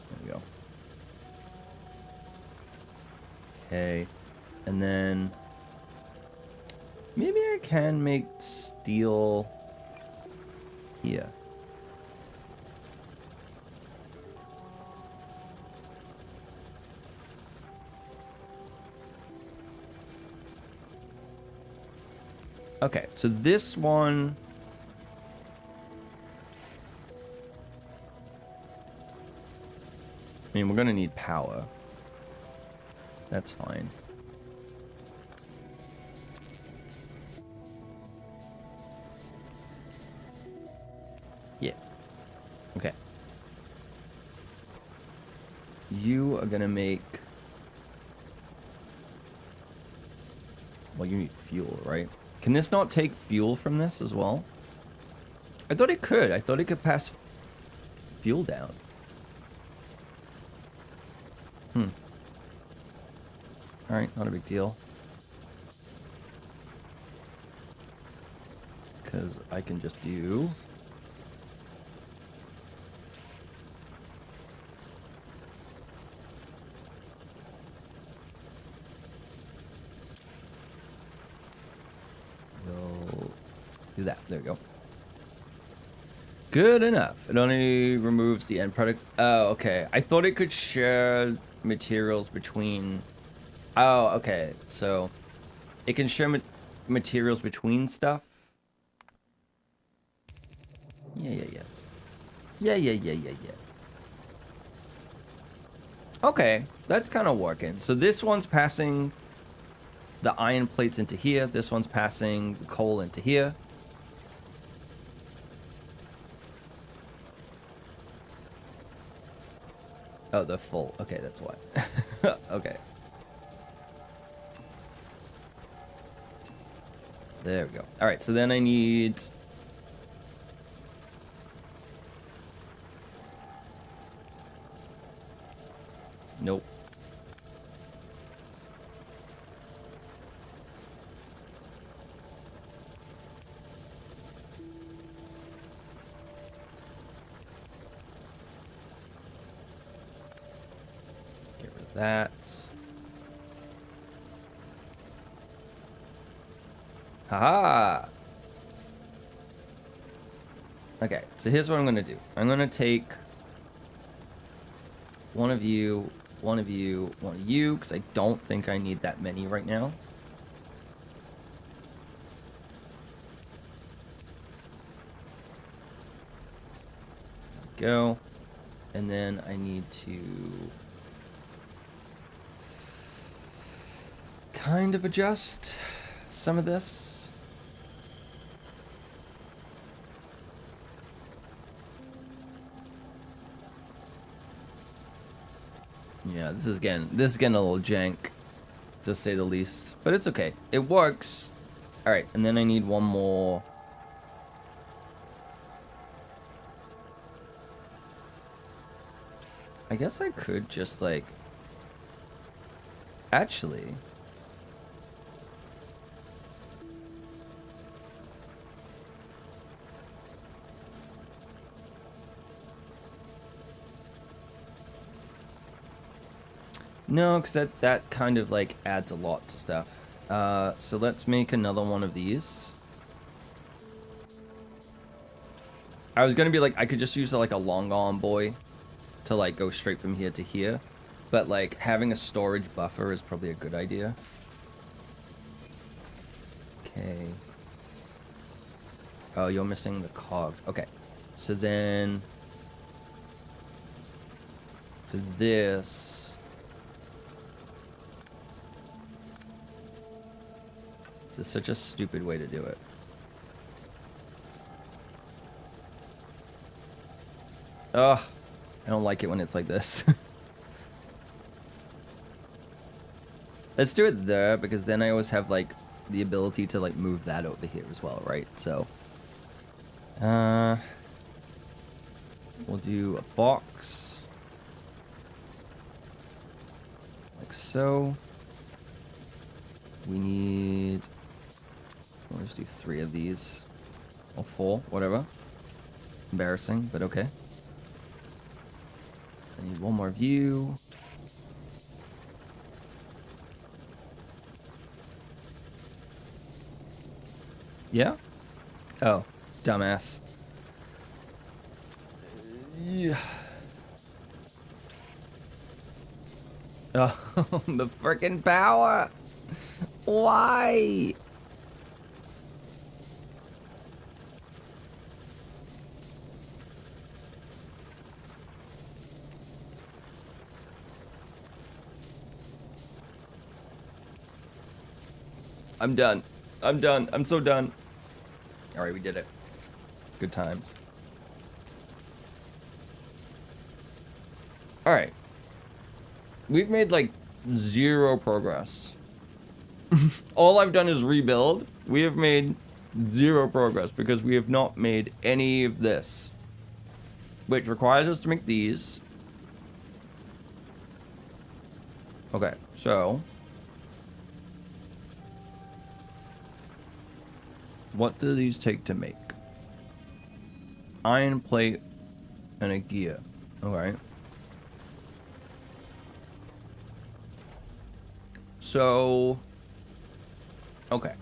There we go. Okay. And then... maybe I can make steel here. Okay, so this one... I mean, we're gonna need power. That's fine. Yeah. Okay. You are gonna make... well, you need fuel, right? Can this not take fuel from this as well? I thought it could. I thought it could pass fuel down. Alright, not a big deal. Because I can just do... we'll do that. There we go. Good enough. It only removes the end products. Oh, okay. I thought it could share materials between... oh, okay. So it can share materials between stuff. Yeah. Okay, that's kind of working. So this one's passing the iron plates into here. This one's passing coal into here. Oh, they're full. Okay, that's why. Okay. There we go. All right, so then I need... nope. Get rid of that. Haha! Okay, so here's what I'm gonna do. I'm gonna take one of you, one of you, one of you, because I don't think I need that many right now. go. And then I need to kind of adjust some of this. Yeah, this is getting a little jank, to say the least, but it's okay. It works. All right, and then I need one more. I guess I could just like, actually, no, because that kind of like adds a lot to stuff. So let's make another one of these. I was gonna be like, I could just use like a long arm boy to like go straight from here to here, but like having a storage buffer is probably a good idea. Okay. Oh, you're missing the cogs. Okay. So then for this, this is such a stupid way to do it. Ugh. I don't like it when it's like this. Let's do it there, because then I always have like the ability to like move that over here as well, right? So we'll do a box like so. We need, we'll just do 3 of these, or 4, whatever. Embarrassing, but okay. I need one more view. Yeah? Oh, dumbass. Yeah. Oh, the frickin' power! Why? I'm done. I'm done. I'm so done. All right, we did it. Good times. All right. We've made like 0 progress. All I've done is rebuild. We have made 0 progress because we have not made any of this, which requires us to make these. Okay, so what do these take to make? Iron plate and a gear. Alright. So, okay.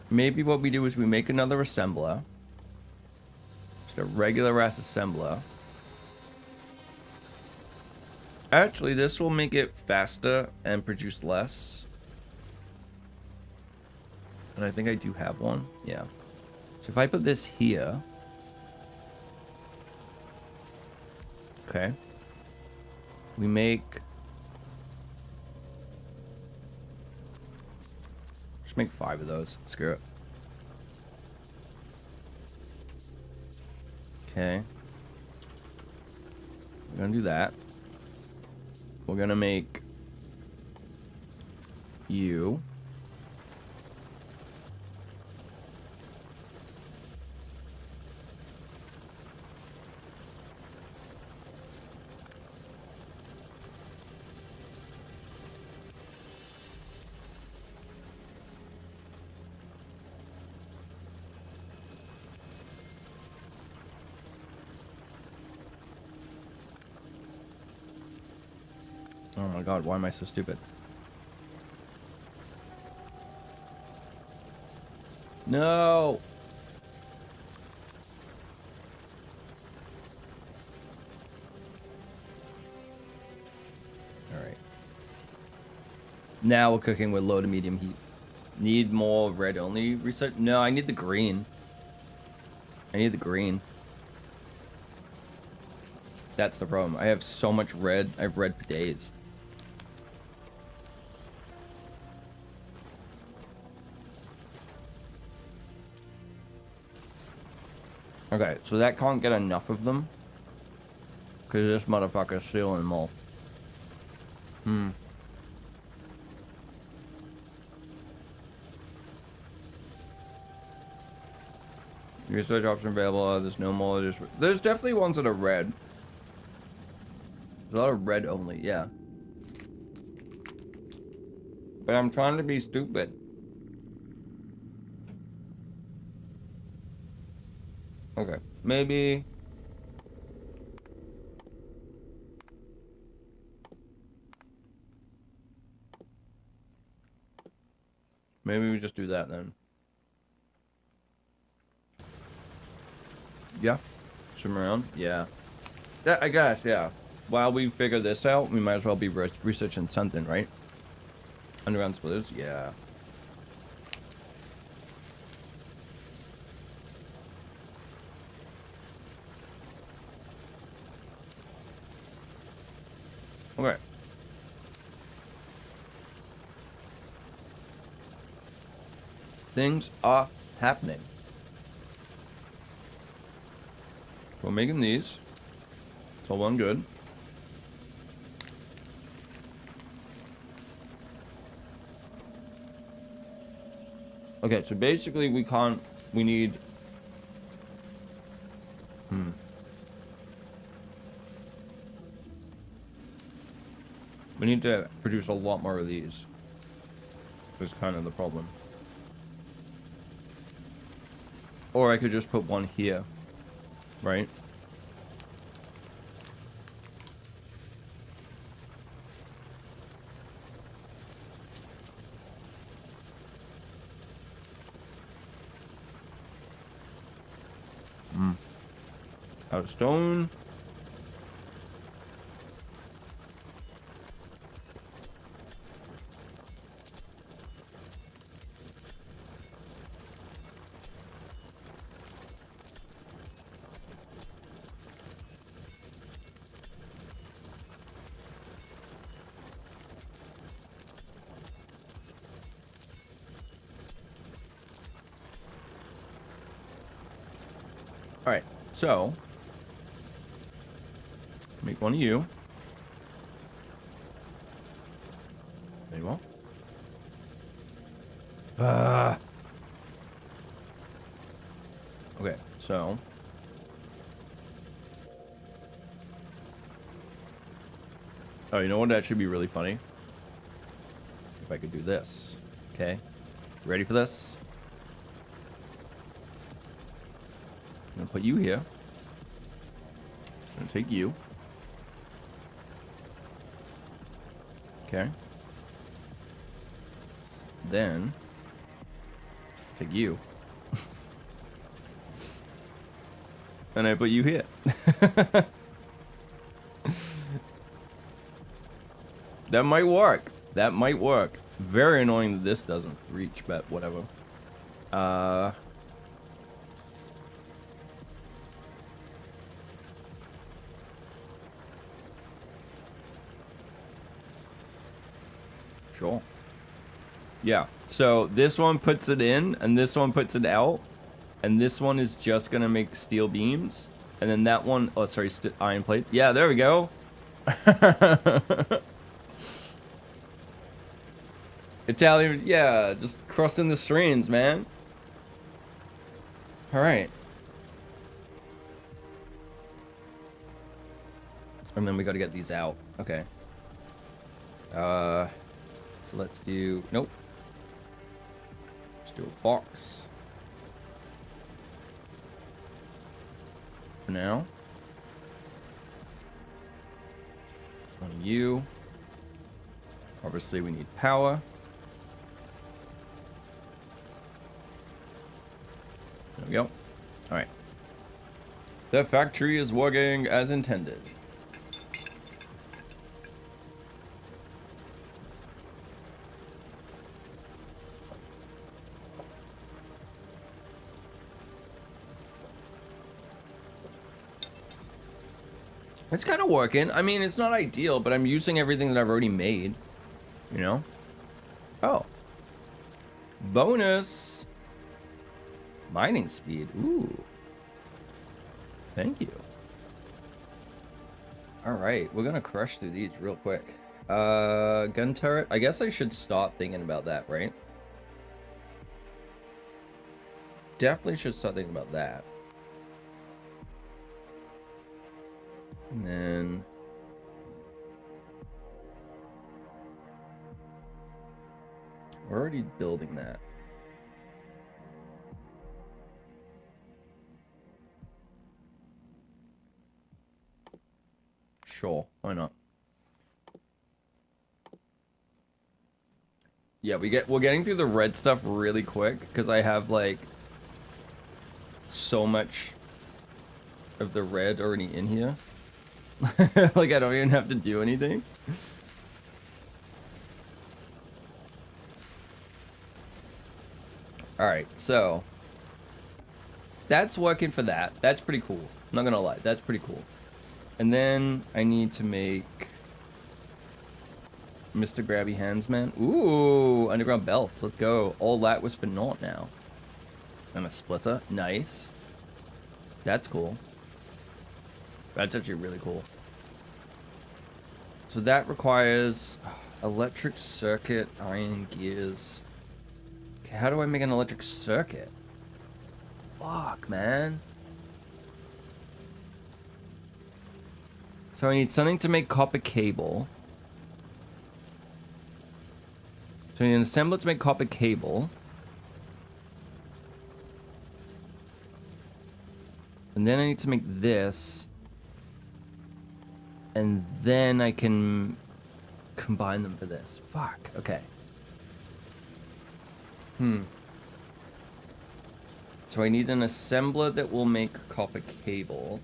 Maybe what we do is we make another assembler. Just a regular ass assembler. Actually, this will make it faster and produce less. And I think I do have one. Yeah. So if I put this here. Okay. We make. Just make 5 of those. Screw it. Okay. We're gonna do that. We're gonna make you. Oh my god, why am I so stupid? No! Alright. Now we're cooking with low to medium heat. Need more red only reset? No, I need the green. I need the green. That's the problem. I have so much red. I've read for days. Okay, so that can't get enough of them. Because this motherfucker's stealing them all. Research option available. There's no more. There's definitely ones that are red. There's a lot of red only, yeah. But I'm trying to be stupid. Okay, maybe... Maybe we just do that then. Yeah. Swim around? Yeah. Yeah, I guess, yeah. While we figure this out, we might as well be researching something, right? Underground splitters? Yeah. Okay. Things are happening. We're making these. It's all well and good. Okay, so basically we need... We need to produce a lot more of these. That's kind of the problem. Or I could just put one here. Right? Out of stone. Alright, so make one of you. There you go. Okay, so oh, you know what? That should be really funny. If I could do this. Okay. Ready for this? I'm gonna put you here. I'm gonna take you. Okay. Then take you. And I put you here. That might work. That might work. Very annoying that this doesn't reach, but whatever. Sure. Yeah. So this one puts it in, and this one puts it out. And this one is just gonna make steel beams. And then that one, oh, sorry, iron plate. Yeah, there we go. Italian, yeah, just crossing the streams, man. All right. And then we got to get these out. Okay. So let's do, nope. Let's do a box. For now. One of you. Obviously we need power. There we go. Alright. The factory is working as intended. It's kind of working. I mean, it's not ideal, but I'm using everything that I've already made, you know? Oh. Bonus. Mining speed. Ooh. Thank you. All right, we're gonna crush through these real quick. Gun turret. I guess I should start thinking about that, right? Definitely should start thinking about that. And then we're already building that. Sure, why not? Yeah, we're getting through the red stuff really quick because I have like so much of the red already in here. Like I don't even have to do anything. All right, so that's working for that. That's pretty cool. I'm not gonna lie, that's pretty cool. And then I need to make Mr. Grabby Hands Man. Ooh, underground belts. Let's go. All that was for naught now. And a splitter. Nice. That's cool. That's actually really cool. So that requires electric circuit, iron gears. Okay, how do I make an electric circuit? Fuck, man. So I need something to make copper cable. So I need an assembler to make copper cable. And then I need to make this. And then I can combine them for this. Fuck, okay. So I need an assembler that will make copper cable.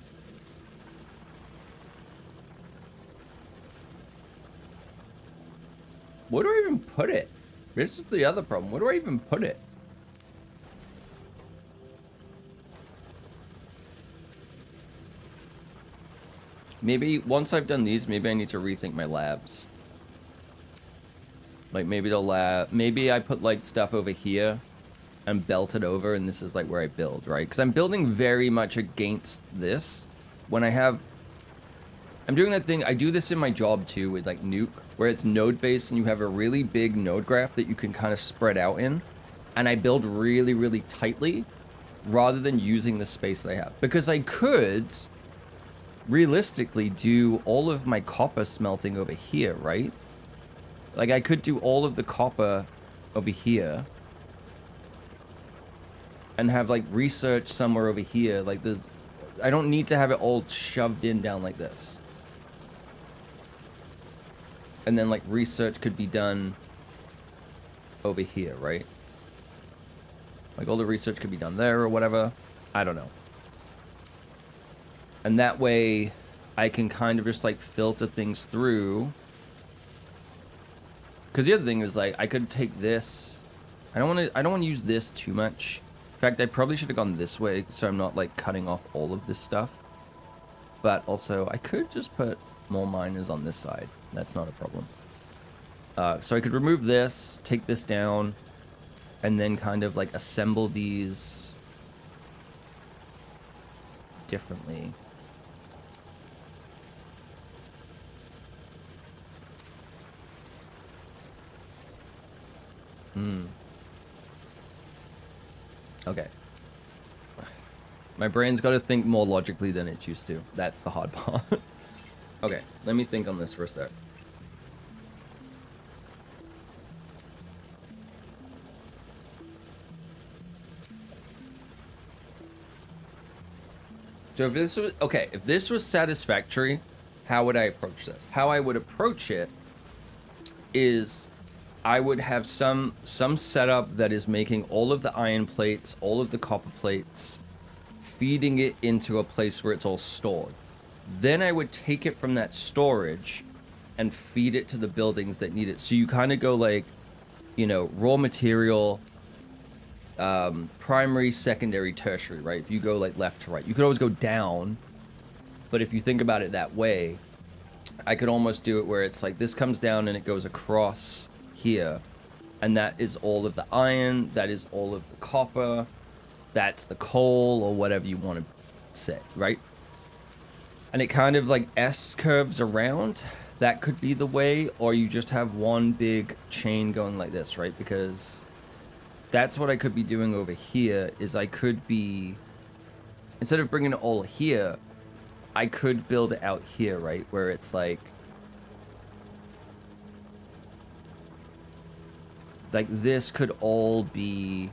Where do I even put it? This is the other problem. Where do I even put it? Maybe once I've done these, maybe I need to rethink my labs. Like maybe the lab, maybe I put like stuff over here and belt it over, and this is like where I build, right? Because I'm building very much against this. When I'm doing that thing, I do this in my job too with like Nuke, where it's node based and you have a really big node graph that you can kind of spread out in. And I build really, really tightly rather than using the space that I have. Because I could realistically do all of my copper smelting over here, right? Like I could do all of the copper over here and have like research somewhere over here. Like I don't need to have it all shoved in down like this. And then like research could be done over here, right? Like all the research could be done there or whatever. I don't know. And that way I can kind of just like filter things through. Because the other thing is like I could take this. I don't want to use this too much. In fact, I probably should have gone this way so I'm not like cutting off all of this stuff. But also I could just put more miners on this side. That's not a problem. So I could remove this, take this down, and then kind of like assemble these differently. Okay. My brain's got to think more logically than it used to. That's the hard part. Okay, let me think on this for a sec. So if this was, okay, if this was satisfactory, how would I approach this? How I would approach it is I would have some setup that is making all of the iron plates, all of the copper plates, feeding it into a place where it's all stored. Then I would take it from that storage and feed it to the buildings that need it. So you kind of go like, you know, raw material, primary, secondary, tertiary, right? If you go like left to right, you could always go down But if you think about it that way, I could almost do it where it's like this comes down and it goes across here. And that is all of the iron, that is all of the copper, that's the coal, or whatever you want to say, right? And it kind of like S curves around. That could be the way, or you just have one big chain going like this, right? Because that's what I could be doing over here, is I could be, instead of bringing it all here, I could build it out here, right? Where it's like this could all be,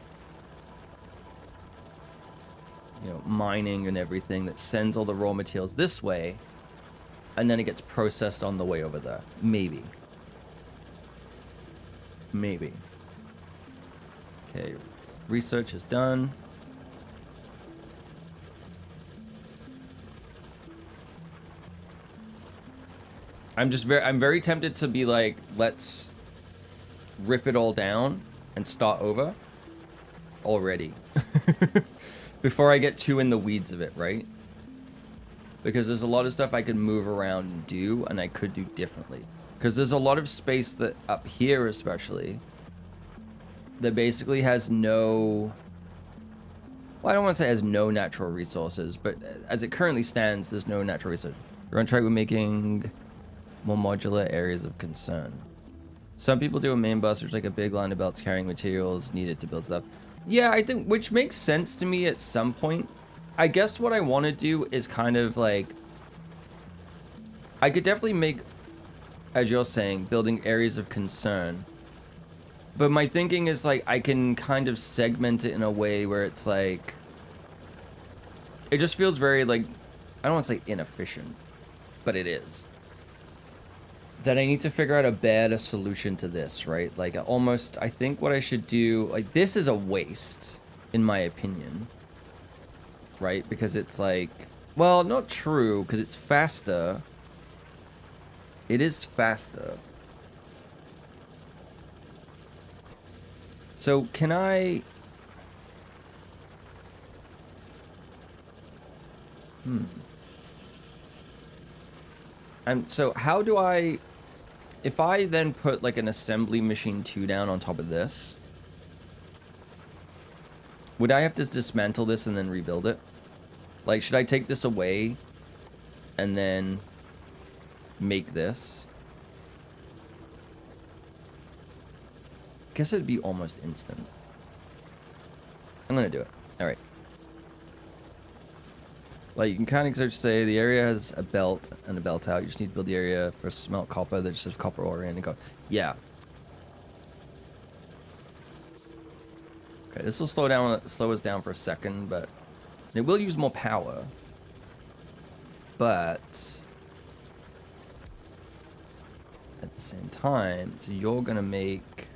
you know, mining and everything that sends all the raw materials this way, and then it gets processed on the way over there. Maybe. Maybe. Okay, research is done. I'm very tempted to be like, let's rip it all down and start over already. Before I get too in the weeds of it, right? Because there's a lot of stuff I could move around and do, and I could do differently. Because there's a lot of space that up here especially that basically has no, well, I don't want to say has no natural resources, but as it currently stands, there's no natural resources. We're on track with making more modular areas of concern. Some people do a main bus, which is like a big line of belts carrying materials needed to build stuff. Yeah, I think, which makes sense to me at some point. I guess what I want to do is kind of like, I could definitely make, as you're saying, building areas of concern. But my thinking is like, I can kind of segment it in a way where it's like, it just feels very like, I don't want to say inefficient, but it is. That I need to figure out a better solution to this, right? Like almost, I think what I should do, like this is a waste, in my opinion. Right? Because it's like, well, not true, because it's faster. It is faster. So can I... So how do I... If I then put like an assembly machine 2 down on top of this, would I have to dismantle this and then rebuild it? Like, should I take this away and then make this? I guess it'd be almost instant. I'm gonna do it. All right. Like, you can kind of say the area has a belt and a belt out. You just need to build the area for smelt copper that just has copper ore in and go. Yeah. Okay, this will slow us down for a second, but it will use more power. But at the same time, so you're gonna make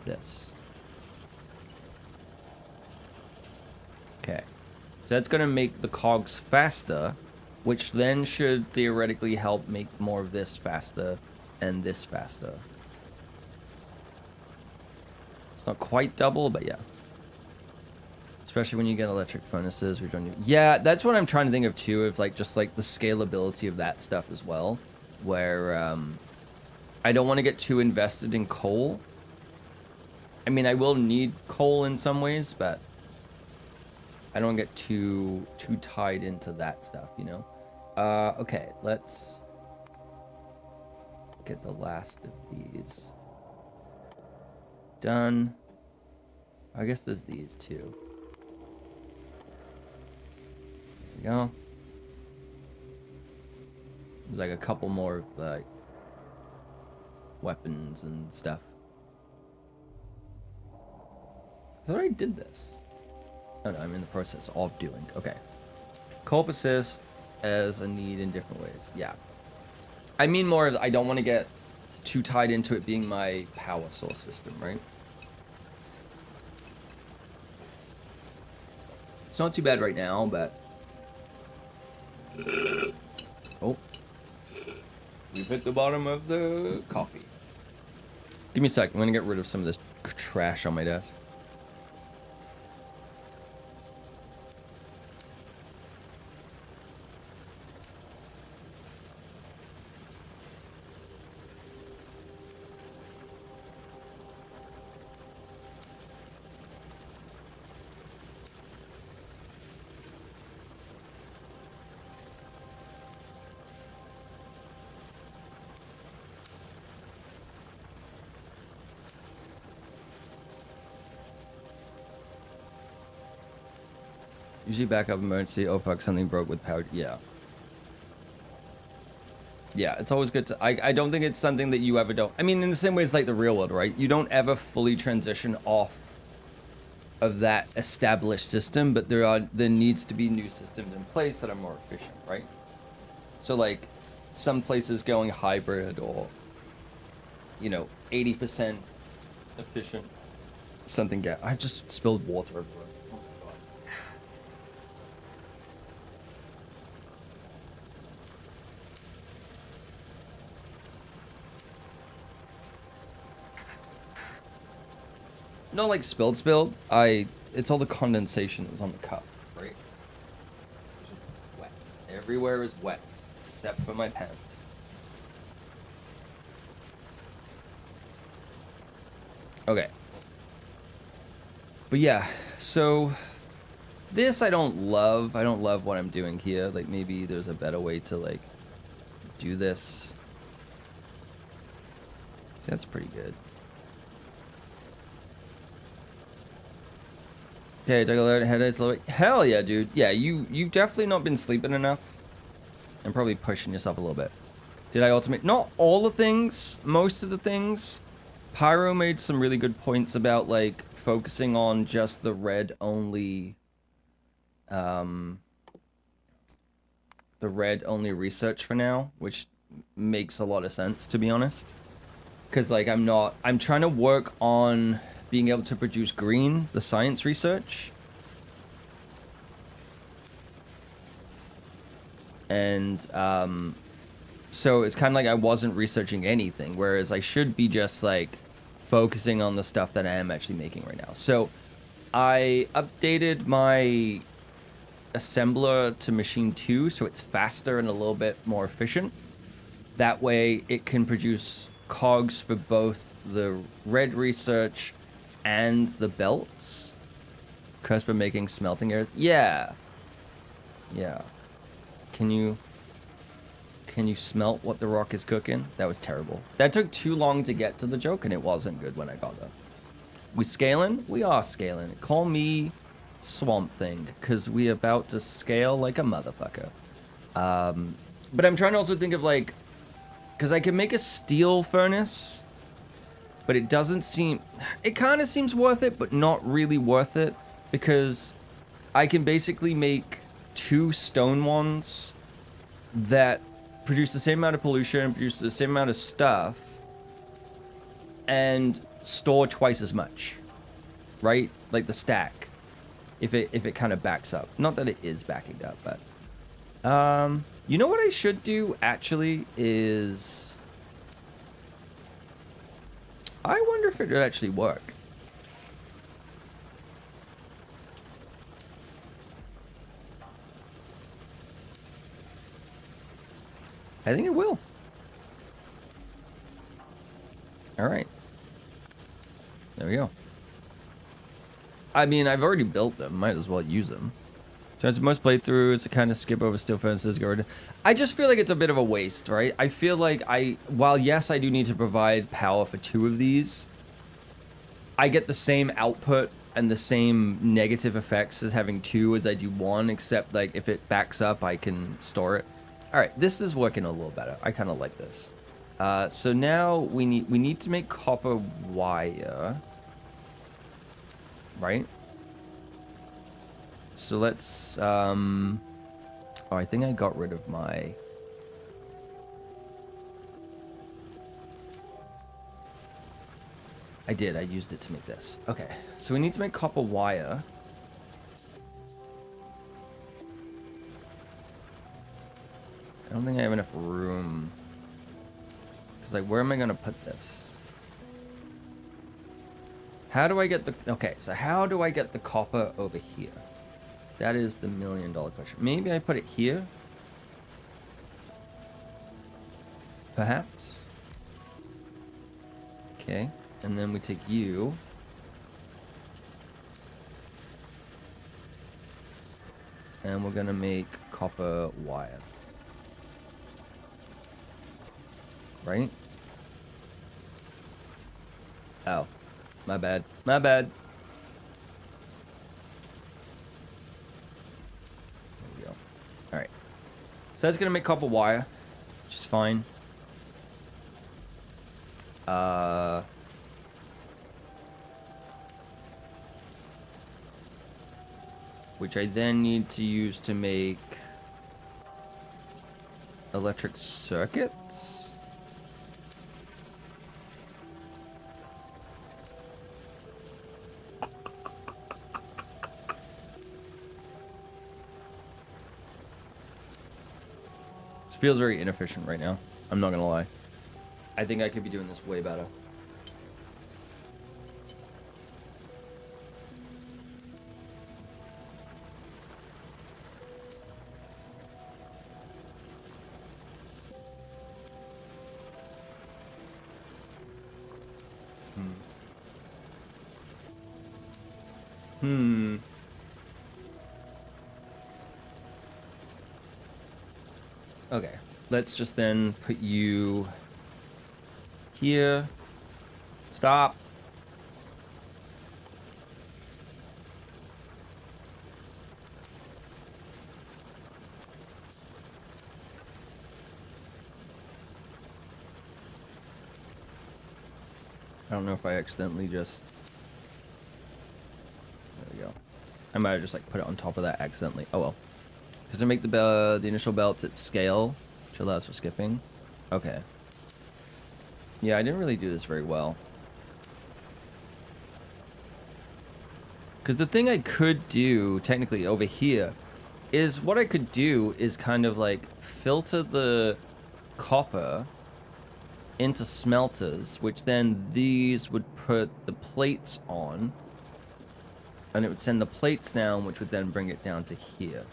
this. Okay. So that's gonna make the cogs faster, which then should theoretically help make more of this faster and this faster. It's not quite double, but yeah. Especially when you get electric furnaces, which don't. Yeah, that's what I'm trying to think of too, of like just like the scalability of that stuff as well, where I don't want to get too invested in coal. I mean, I will need coal in some ways, but I don't get too tied into that stuff, you know? Okay, let's get the last of these done. I guess there's these too. There we go. There's like a couple more of like weapons and stuff. I thought I did this. Oh no, I'm in the process of doing. Okay. Coal persist as a need in different ways. Yeah. I mean more of, I don't want to get too tied into it being my power source system, right? It's not too bad right now, but... Oh. We've hit the bottom of the coffee. Give me a sec. I'm going to get rid of some of this trash on my desk. Usually backup emergency. Oh fuck, something broke with power. Yeah. Yeah, it's always good to... I don't think it's something that you ever don't... I mean, in the same way as like the real world, right? You don't ever fully transition off of that established system, but there needs to be new systems in place that are more efficient, right? So like some places going hybrid or, you know, 80% efficient. Something get... I've just spilled water everywhere. Oh my God. No, like spilled. It's all the condensation that was on the cup, right? It's just wet. Everywhere is wet, except for my pants. Okay. But yeah, so this I don't love. I don't love what I'm doing here. Like maybe there's a better way to like do this. See, that's pretty good. Okay, take a look. Headaches. Hell yeah, dude. Yeah, you've definitely not been sleeping enough, and probably pushing yourself a little bit. Did I ultimate? Not all the things. Most of the things. Pyro made some really good points about like focusing on just the red only. The red only research for now, which makes a lot of sense to be honest. Because like I'm trying to work on being able to produce green, the science research. And so it's kind of like I wasn't researching anything, whereas I should be just like focusing on the stuff that I am actually making right now. So I updated my assembler to machine 2 so it's faster and a little bit more efficient. That way it can produce cogs for both the red research and the belts. Cursed by making smelting errors. Yeah. Can you smelt what the rock is cooking? That was terrible. That took too long to get to the joke, and it wasn't good when I got there. We scaling? We are scaling. Call me Swamp Thing, because we about to scale like a motherfucker. But I'm trying to also think of like, because I can make a steel furnace, but it doesn't seem... It kind of seems worth it, but not really worth it, because I can basically make 2 stone ones that produce the same amount of pollution, produce the same amount of stuff, and store twice as much, right? Like the stack, if it kind of backs up. Not that it is backing up, but you know what I should do actually is, I wonder if it would actually work. I think it will. All right. There we go. I mean, I've already built them. Might as well use them. Turns most playthroughs to kind of skip over steel furnaces. Get rid of... I just feel like it's a bit of a waste, right? I feel like while yes, I do need to provide power for 2 of these, I get the same output and the same negative effects as having 2 as I do 1, except like if it backs up, I can store it. All right, this is working a little better. I kind of like this. So now we need to make copper wire, right? So let's oh, I think I got rid of my... I did. I used it to make this. Okay, so we need to make copper wire. I don't think I have enough room. Because, like, where am I going to put this? How do I get the... Okay, so how do I get the copper over here? That is the $1 million question. Maybe I put it here? Perhaps? Okay, and then we take you. And we're going to make copper wire. Right? Oh, my bad. My bad. All right. So that's gonna make copper wire, which is fine. Which I then need to use to make electric circuits. This feels very inefficient right now. I'm not gonna lie. I think I could be doing this way better. Okay, let's just then put you here. Stop. I don't know if I accidentally just... There we go. I might have just like put it on top of that accidentally. Oh well. Because I make the initial belts at scale, which allows for skipping. Okay. Yeah, I didn't really do this very well. Because the thing I could do, technically, over here, is what I could do is kind of like filter the copper into smelters, which then these would put the plates on, and it would send the plates down, which would then bring it down to here.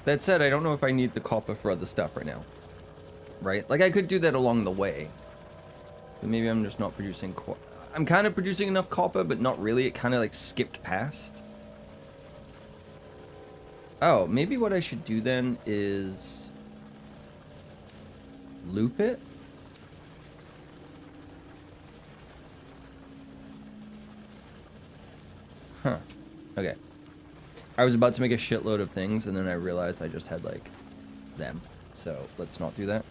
That said, I don't know if I need the copper for other stuff right now. Right? Like, I could do that along the way. But maybe I'm just not producing... I'm kind of producing enough copper, but not really. It kind of, like, skipped past. Oh, maybe what I should do then is... loop it? Huh. Okay. I was about to make a shitload of things, and then I realized I just had, like, them. So, let's not do that.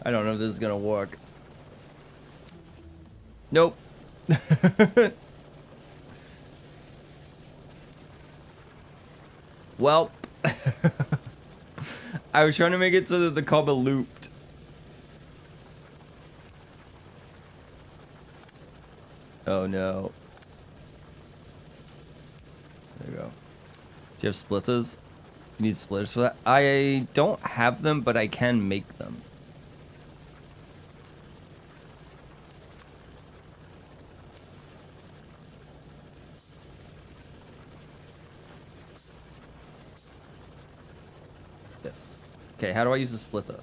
I don't know if this is gonna work. Nope. Well, I was trying to make it so that the copper looped. Oh no. There you go. Do you have splitters? You need splitters for that? I don't have them, but I can make them. This. Okay, how do I use the splitter?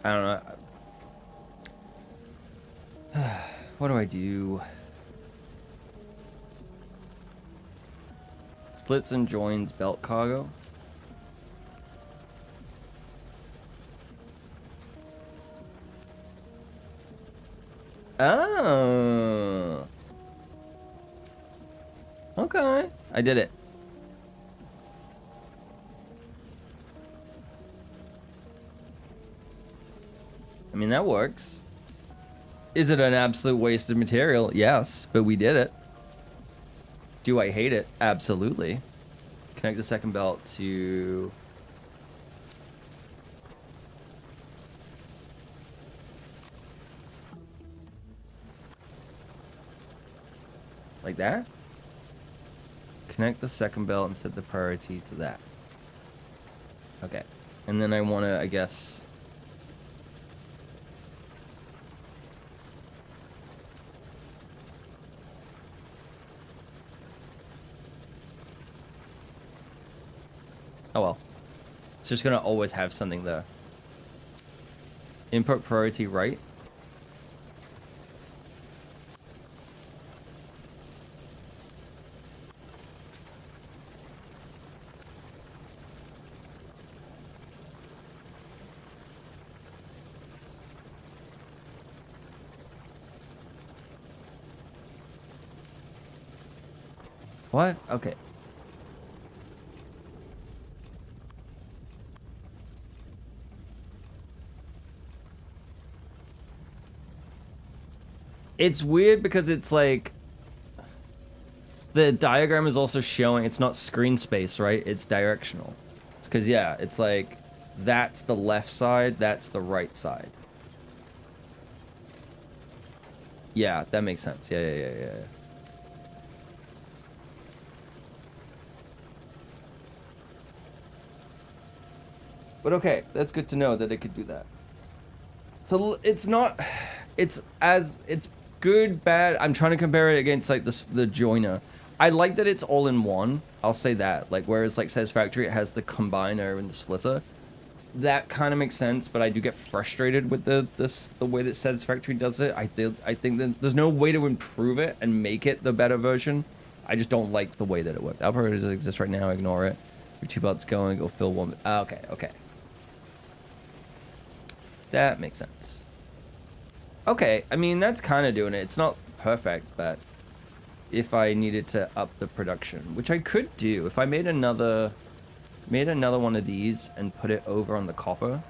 I don't know. What do I do? Splits and joins belt cargo. Oh. Okay. I did it. I mean, that works. Is it an absolute waste of material? Yes, but we did it. Do I hate it? Absolutely. Connect the second belt to... like that? Connect the second belt and set the priority to that. Okay. And then I want to, I guess... oh well. It's just gonna always have something there. Input priority right. What? Okay. It's weird because it's like the diagram is also showing it's not screen space, right? It's directional. It's because, yeah, it's like that's the left side, that's the right side. Yeah, that makes sense. Yeah. But okay, that's good to know that it could do that. So it's not, it's good, bad. I'm trying to compare it against like the joiner. I like that it's all in one. I'll say that. Like whereas like Satisfactory, it has the combiner and the splitter. That kind of makes sense, but I do get frustrated with the way that Satisfactory does it. I think that there's no way to improve it and make it the better version. I just don't like the way that it works. Alpha doesn't exist right now. Ignore it. Your 2 belts going. Go fill one. Okay. That makes sense. Okay, I mean, that's kind of doing it. It's not perfect, but if I needed to up the production, which I could do, if I made another one of these and put it over on the copper.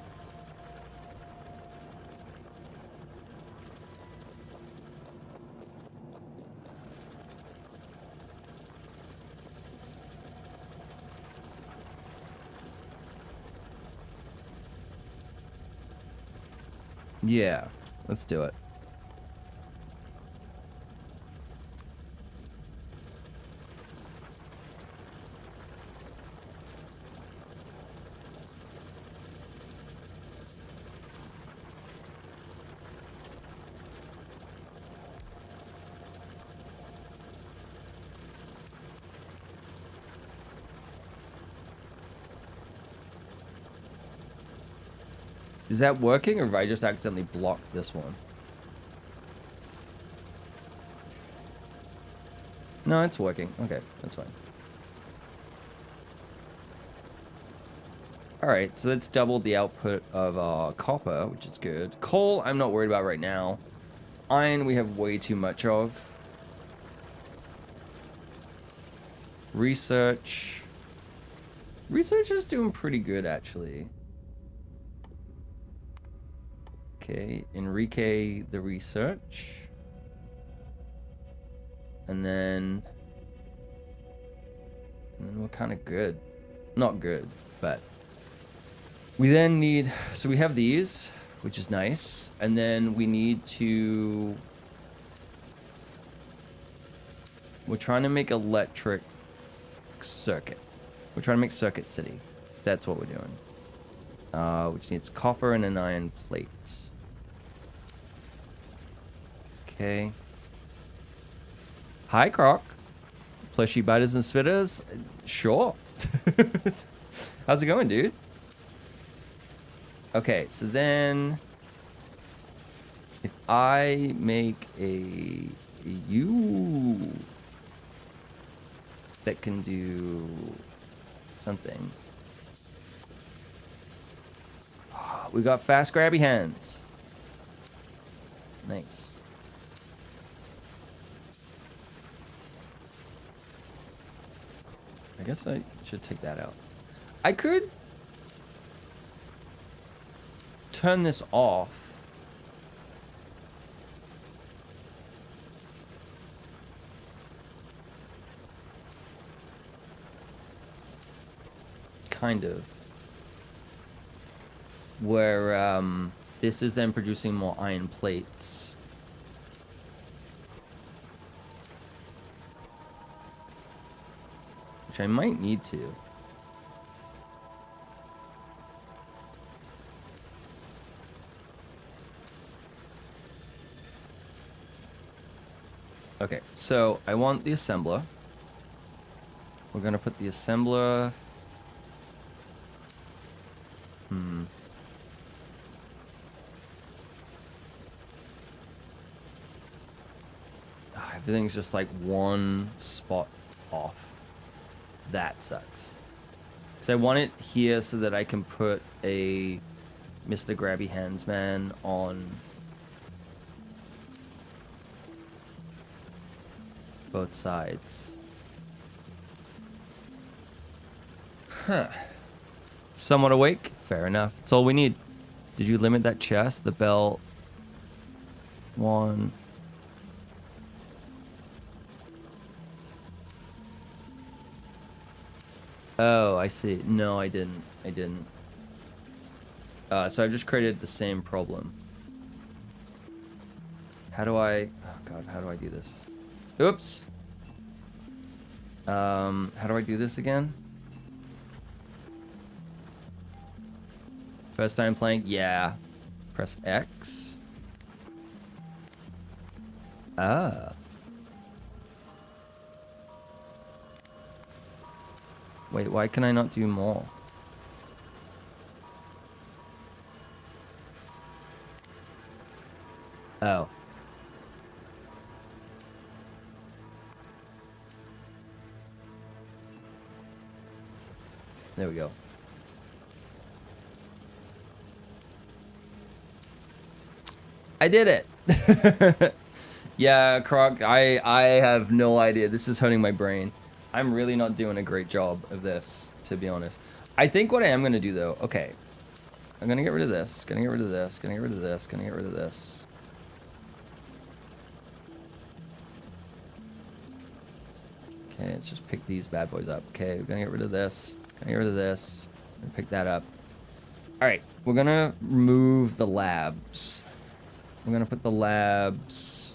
Yeah, let's do it. Is that working, or have I just accidentally blocked this one? No, it's working. Okay, that's fine. Alright, so that's doubled the output of copper, which is good. Coal, I'm not worried about right now. Iron, we have way too much of. Research. Research is doing pretty good, actually. Okay, Enrique the research. And then we're kind of good. Not good, but we then need, so we have these, which is nice. And then we need to, we're trying to make electric circuit. We're trying to make Circuit City. That's what we're doing. Which needs copper and an iron plate. Okay. Hi, Croc. Plushy biters and spitters. Sure. How's it going, dude? Okay, so then if I make a U that can do something. Oh, we got fast grabby hands. Nice. I guess I should take that out. I could turn this off. Kind of. Where this is then producing more iron plates. Which I might need to. Okay, so I want the assembler. We're gonna put the assembler Hmm. Everything's just like one spot off. That sucks. Because I want it here so that I can put a Mr. Grabby Hands Man on both sides. Huh. Somewhat awake? Fair enough. That's all we need. Did you limit that chest? The bell... One... Oh, I see. No, I didn't. I didn't. So I've just created the same problem. How do I... Oh, God. How do I do this? Oops. How do I do this again? First time playing? Yeah. Press X. Ah. Wait, why can I not do more? Oh. There we go. I did it! Yeah, Croc, I have no idea. This is hurting my brain. I'm really not doing a great job of this, to be honest. I think what I am going to do, though... Okay. I'm going to get rid of this. Going to get rid of this. Going to get rid of this. Going to get rid of this. Okay, let's just pick these bad boys up. Okay, we're going to get rid of this. Going to get rid of this. Gonna pick that up. Alright, we're going to remove the labs. We're going to put the labs...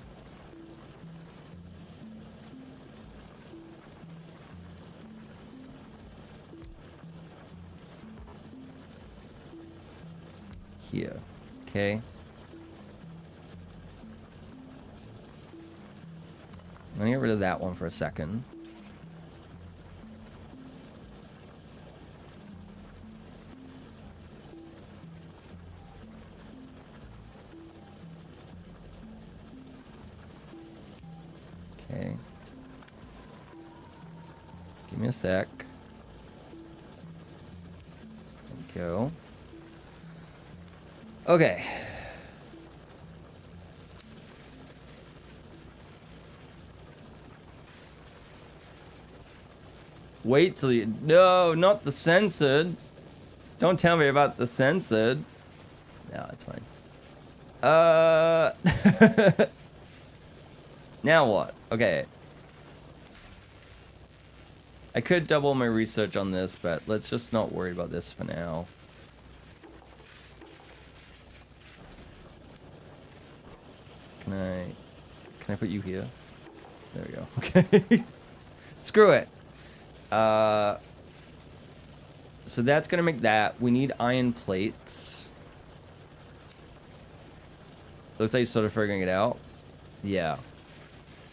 here. Okay. I'm gonna get rid of that one for a second. Okay. Give me a sec. There we go. Okay. Wait till you... No, not the censored. Don't tell me about the censored. No, it's fine. Now what? Okay. I could double my research on this, but let's just not worry about this for now. Can I put you here? There we go. Okay. Screw it. So that's gonna make that. We need iron plates. Looks like you're sort of figuring it out. Yeah.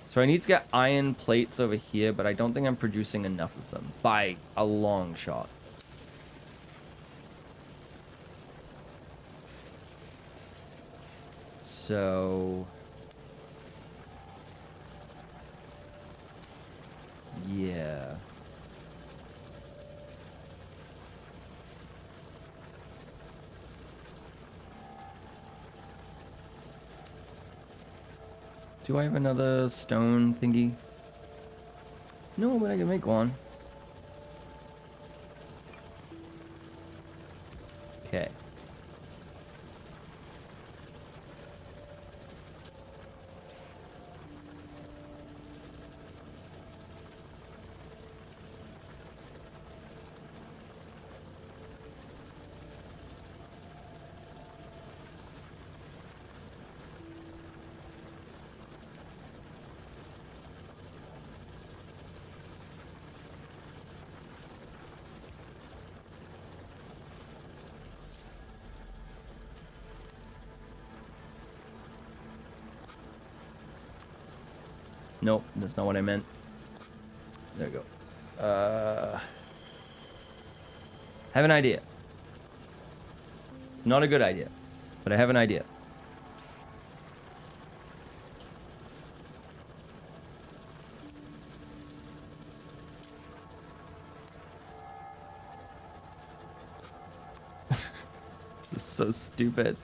So I need to get iron plates over here, but I don't think I'm producing enough of them by a long shot. So... yeah. Do I have another stone thingy? No, but I can make one. Okay. Nope, that's not what I meant. There we go. Have an idea. It's not a good idea, but I have an idea. This is so stupid.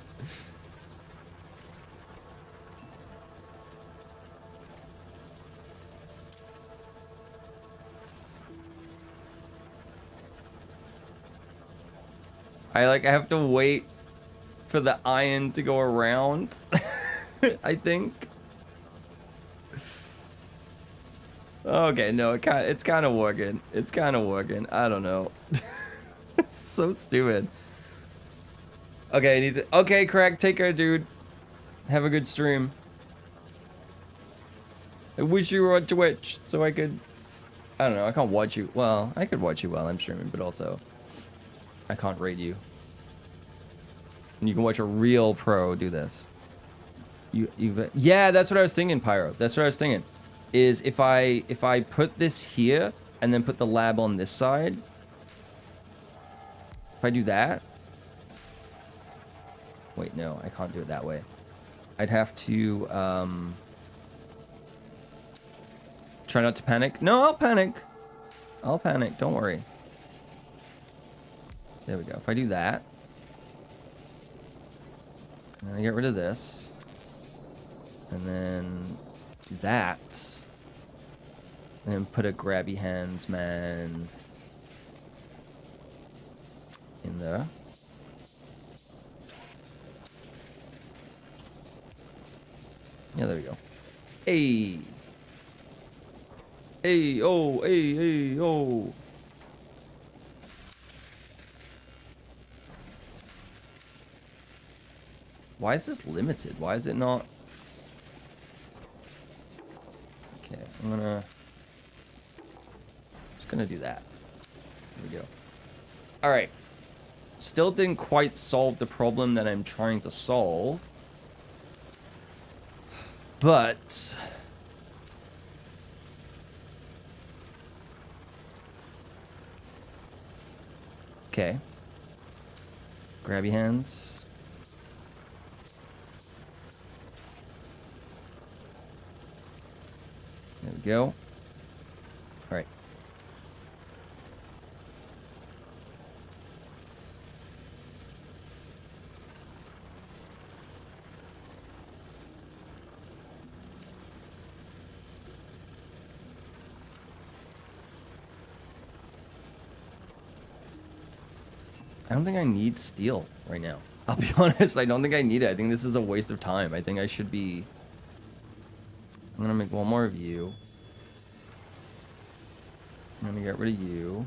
I have to wait for the iron to go around. I think. Okay, no, it's kind of working. It's kind of working. I don't know. It's so stupid. Okay, okay, Craig, take care, dude. Have a good stream. I wish you were on Twitch so I could. I don't know. I can't watch you. Well, I could watch you while I'm streaming, but also I can't raid you. And you can watch a real pro do this. Yeah, that's what I was thinking, Pyro. That's what I was thinking. Is if I put this here and then put the lab on this side. If I do that. Wait, no, I can't do it that way. I'd have to try not to panic. No, I'll panic. I'll panic. Don't worry. There we go. If I do that. And then I get rid of this. And then do that. And then put a grabby hands man in there. Yeah, there we go. Hey. Hey, oh, hey, oh. Why is this limited? Why is it not? Okay, just gonna do that. There we go. All right. Still didn't quite solve the problem that I'm trying to solve. But okay. Grabby hands. There we go. All right. I don't think I need steel right now. I'll be honest, I don't think I need it. I think this is a waste of time. I think I should be... I'm gonna make one more of you. I'm gonna get rid of you.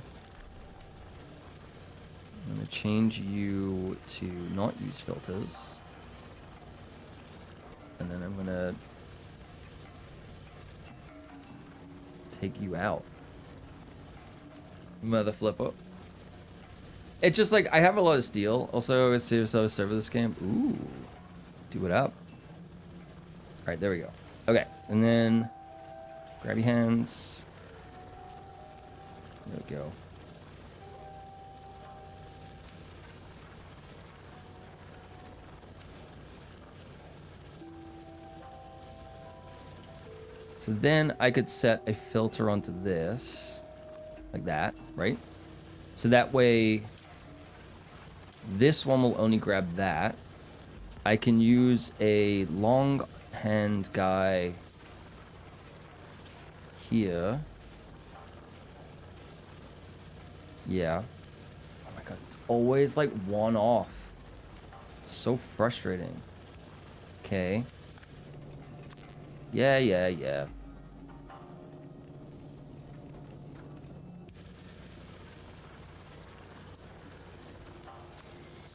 I'm gonna change you to not use filters. And then I'm gonna take you out. Mother flipper. It's just like, I have a lot of steel. Also, it's server this game. Ooh. Do it up. Alright, there we go. Okay, and then grab your hands. There we go. So then I could set a filter onto this, like that, right? So that way, this one will only grab that. I can use a long hand guy here. Yeah. Oh my god, it's always like one off. It's so frustrating. Okay. Yeah.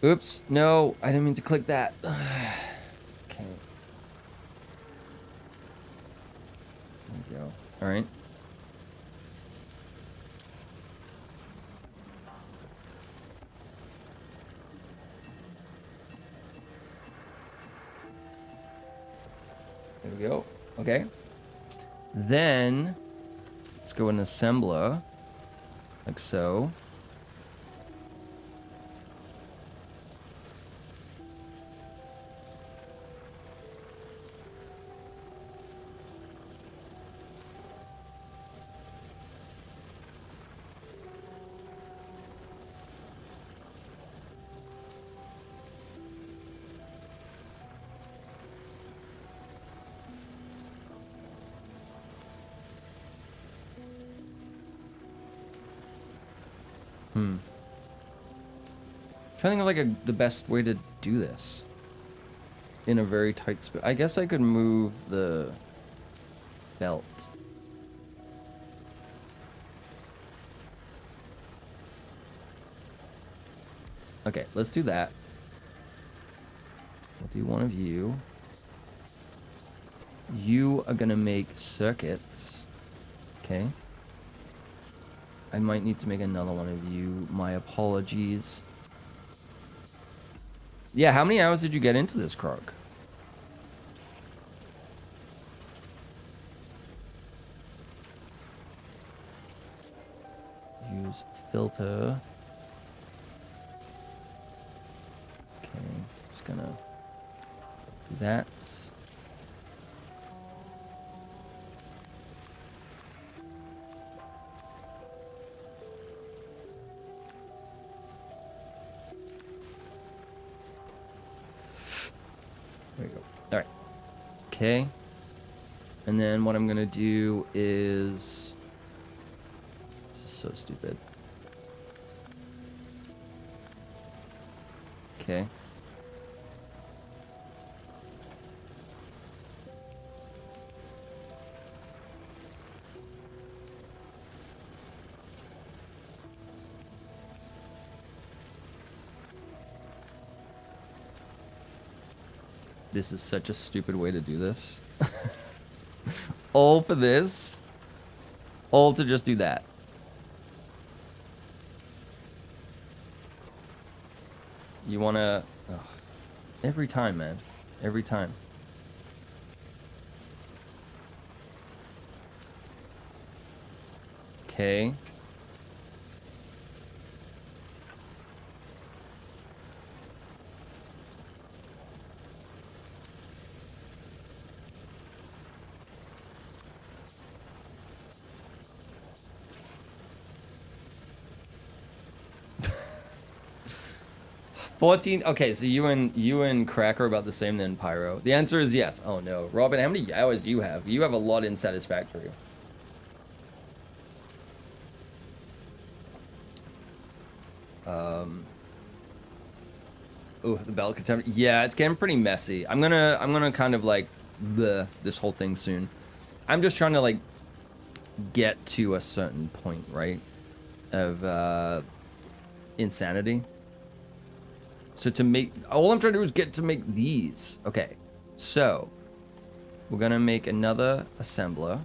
Oops, no, I didn't mean to click that. Okay. There we go. All right. There we go. Okay. Then let's go in assembler, like so. Trying to think of like the best way to do this in a very tight space. I guess I could move the belt. Okay, let's do that. We'll do one of you. You are gonna make circuits. Okay. I might need to make another one of you. My apologies. Yeah, how many hours did you get into this, Krog? Use filter. Okay, just gonna do that. There we go. All right. Okay. And then what I'm going to do is... This is so stupid. Okay. This is such a stupid way to do this. All for this. All to just do that. You wanna... Ugh. Every time, man. Every time. Okay. Okay, so you and Crack are about the same then, Pyro. The answer is yes. Oh no. Robin, how many hours do you have? You have a lot in Satisfactory. Oh, the belt contempt. Yeah, it's getting pretty messy. I'm gonna kind of like this whole thing soon. I'm just trying to like get to a certain point, right? Of insanity. So to make, all I'm trying to do is get to make these. Okay, so we're gonna make another assembler.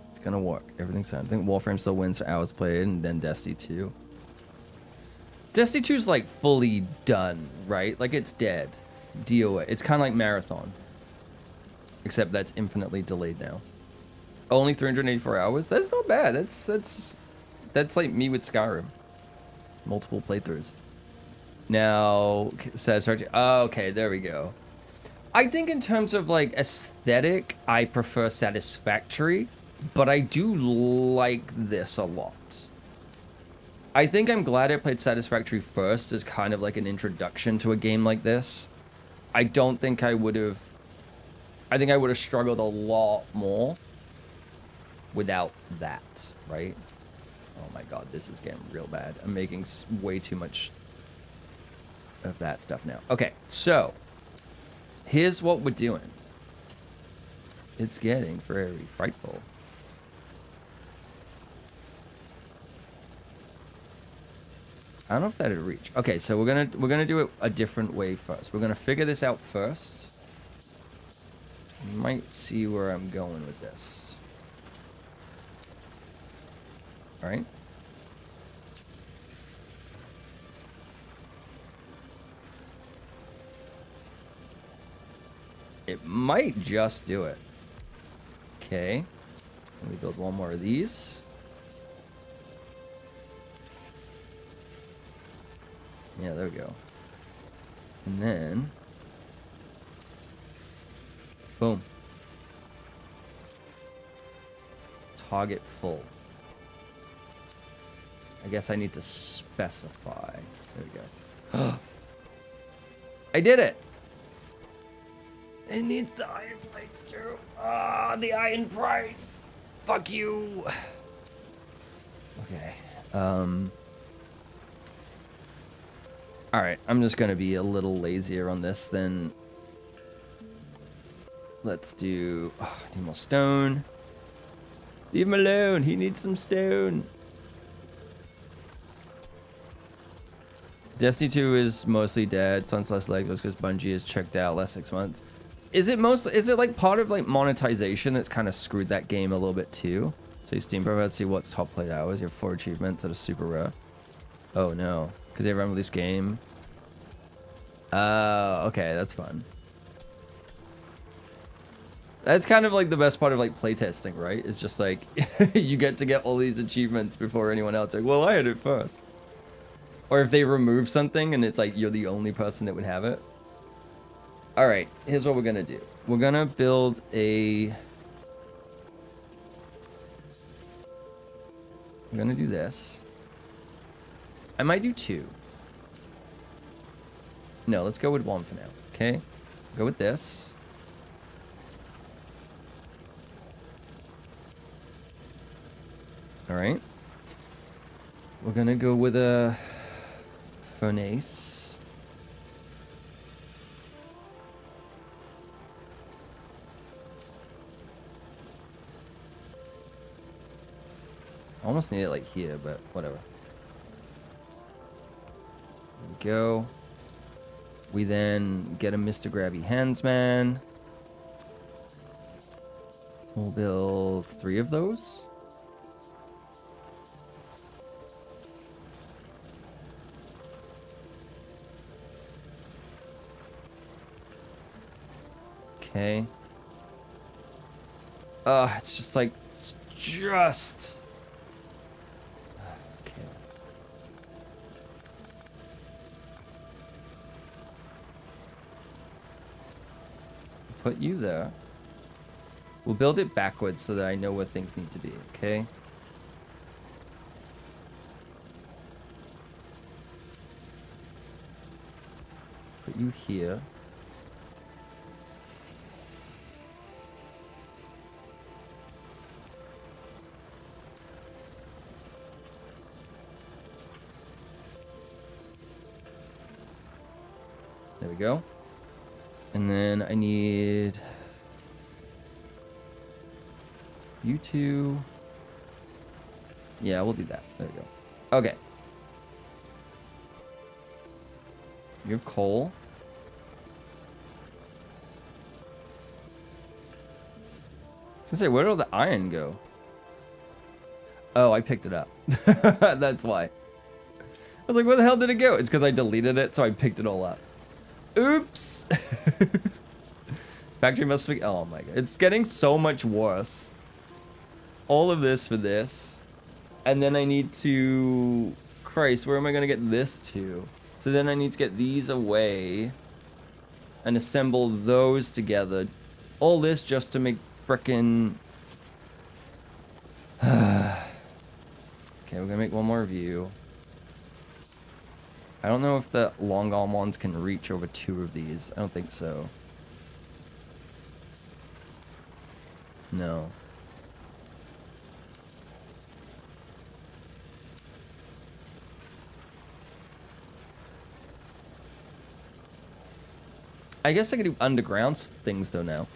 It's gonna work. Everything's fine. I think Warframe still wins for hours played, and then Destiny 2. Destiny 2 is like fully done, right? Like it's dead. DOA. It's kind of like Marathon, except that's infinitely delayed now. Only 384 hours. That's not bad. That's like me with Skyrim. Multiple playthroughs. Now, Satisfactory. Oh, okay, there we go. I think in terms of like aesthetic, I prefer Satisfactory, but I do like this a lot. I think I'm glad I played Satisfactory first as kind of like an introduction to a game like this. I don't think I would have... I think I would have struggled a lot more without that, right? Oh my god, this is getting real bad. I'm making way too much of that stuff now. Okay, so here's what we're doing. It's getting very frightful. I don't know if that'd reach. Okay, so we're gonna do it a different way first. We're gonna figure this out first. You might see where I'm going with this. All right. It might just do it. Okay. Let me build one more of these. Yeah, there we go. And then... boom. Target full. I guess I need to specify. There we go. I did it! It needs the iron plates too. Ah, the iron price. Fuck you. Okay. All right, I'm just gonna be a little lazier on this then. Let's do, need more stone. Leave him alone, he needs some stone. Destiny 2 is mostly dead. Sun's less Legos because Bungie has checked out last 6 months. Is it like part of like monetization that's kind of screwed that game a little bit too? So you Steam Pro, let's see what's top played hours. You have 4 achievements that are super rare. Oh no, because they have release game. Okay, that's fun. That's kind of like the best part of like playtesting, right? It's just like you get to get all these achievements before anyone else. Like, well, I had it first. Or if they remove something and it's like you're the only person that would have it. All right, here's what we're gonna do. We're gonna build a... I'm gonna do this. I might do 2. No, let's go with 1 for now, okay? Go with this. All right. We're gonna go with a furnace. I almost need it like here, but whatever. There we go. We then get a Mr. Grabby Hands Man. We'll build 3 of those. Okay. It's just like, it's just... Okay. Put you there. We'll build it backwards so that I know where things need to be, okay? Put you here. There we go. And then I need you 2. Yeah, we'll do that. There we go. Okay. You have coal. I was gonna say, where did all the iron go? Oh, I picked it up. That's why. I was like, where the hell did it go? It's because I deleted it, so I picked it all up. Oops. Factory must be... Oh my god. It's getting so much worse. All of this for this. And then I need to... Christ, where am I going to get this to? So then I need to get these away. And assemble those together. All this just to make frickin'... Okay, we're going to make one more of you. I don't know if the long arm ones can reach over 2 of these. I don't think so. No. I guess I could do underground things though now.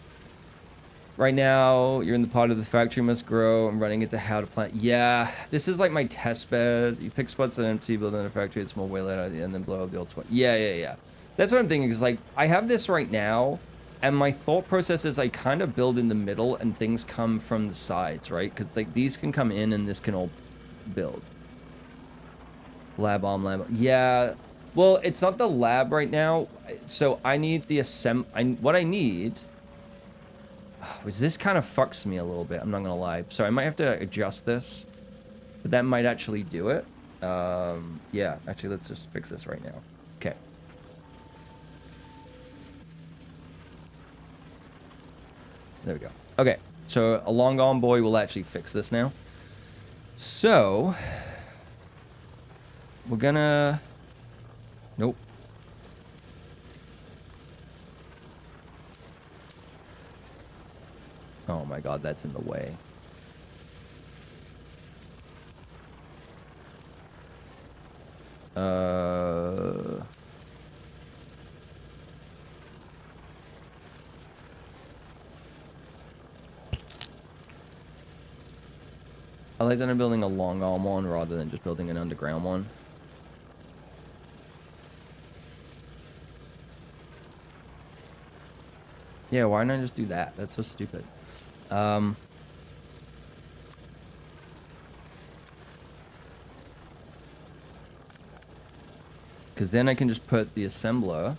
Right now, you're in the part of the factory must grow. I'm running into how to plant. Yeah, this is like my test bed. You pick spots that are empty, build in a factory, it's more way later, and then blow up the old spot. Yeah. That's what I'm thinking, is like, I have this right now, and my thought process is I kind of build in the middle, and things come from the sides, right? Because like these can come in, and this can all build. Lab on. Yeah, well, it's not the lab right now, so I need the what I need... This kind of fucks me a little bit, I'm not gonna lie. So I might have to adjust this, but that might actually do it. Yeah, actually, let's just fix this right now. Okay. There we go. Okay, so a long arm boy will actually fix this now. So we're gonna... Nope. Oh my god, that's in the way. Uh... I like that I'm building a long arm one rather than just building an underground one. Yeah, why not just do that? That's so stupid. Because then I can just put the assembler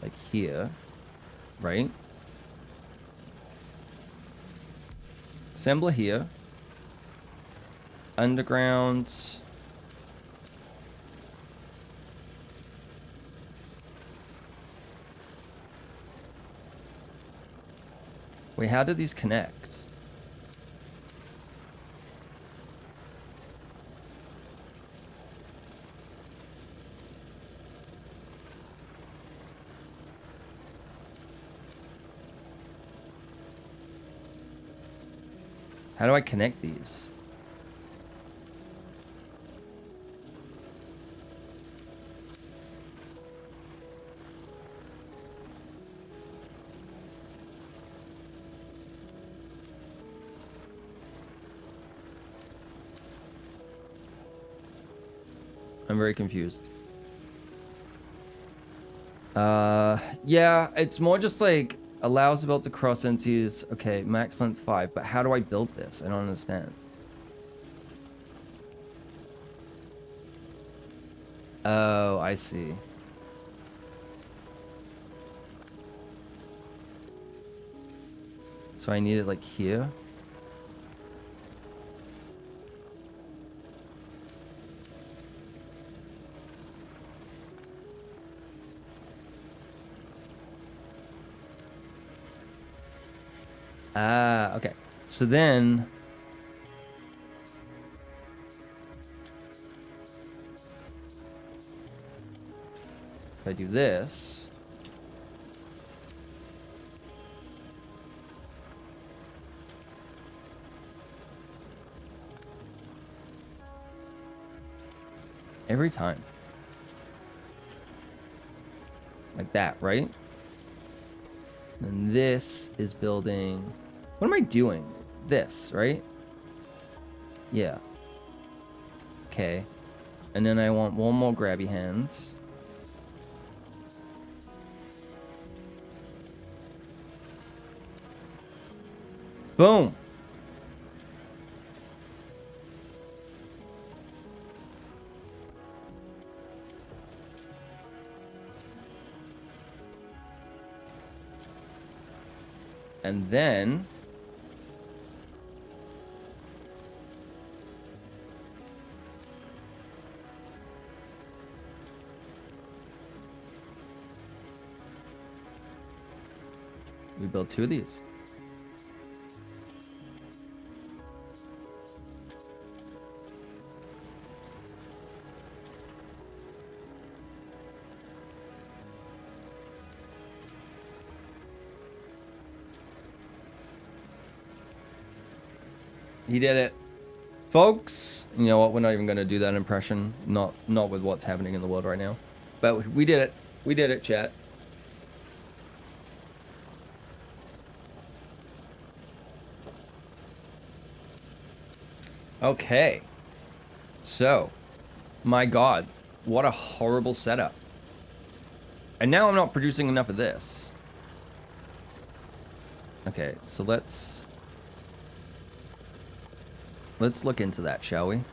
like here, right? Assembler here. Underground. Wait, how do these connect? How do I connect these? I'm very confused. Yeah, it's more just like allows the belt to cross into his, okay, max length 5, but how do I build this? I don't understand. Oh, I see. So I need it like here. Ah, okay. So then if I do this, every time. Like that, right? And this is building... What am I doing? This, right? Yeah. Okay. And then I want one more grabby hands. Boom! And then... we build 2 of these. He did it. Folks, you know what? We're not even going to do that impression. Not with what's happening in the world right now. But we did it. We did it, chat. Okay. So, my God, what a horrible setup. And now I'm not producing enough of this. Okay, so let's look into that, shall we? I'm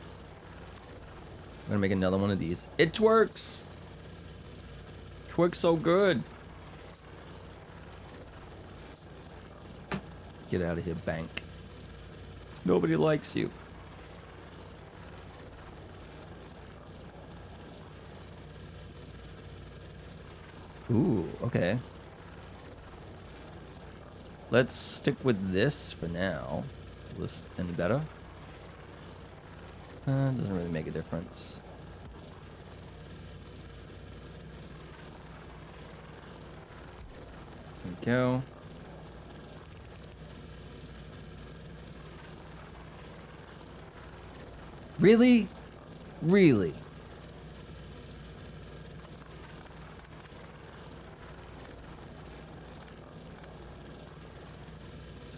gonna make another one of these. It twerks! Twerks so good! Get out of here, bank. Nobody likes you. Ooh, okay. Let's stick with this for now. This any better? Doesn't really make a difference. There we go. Really? Really?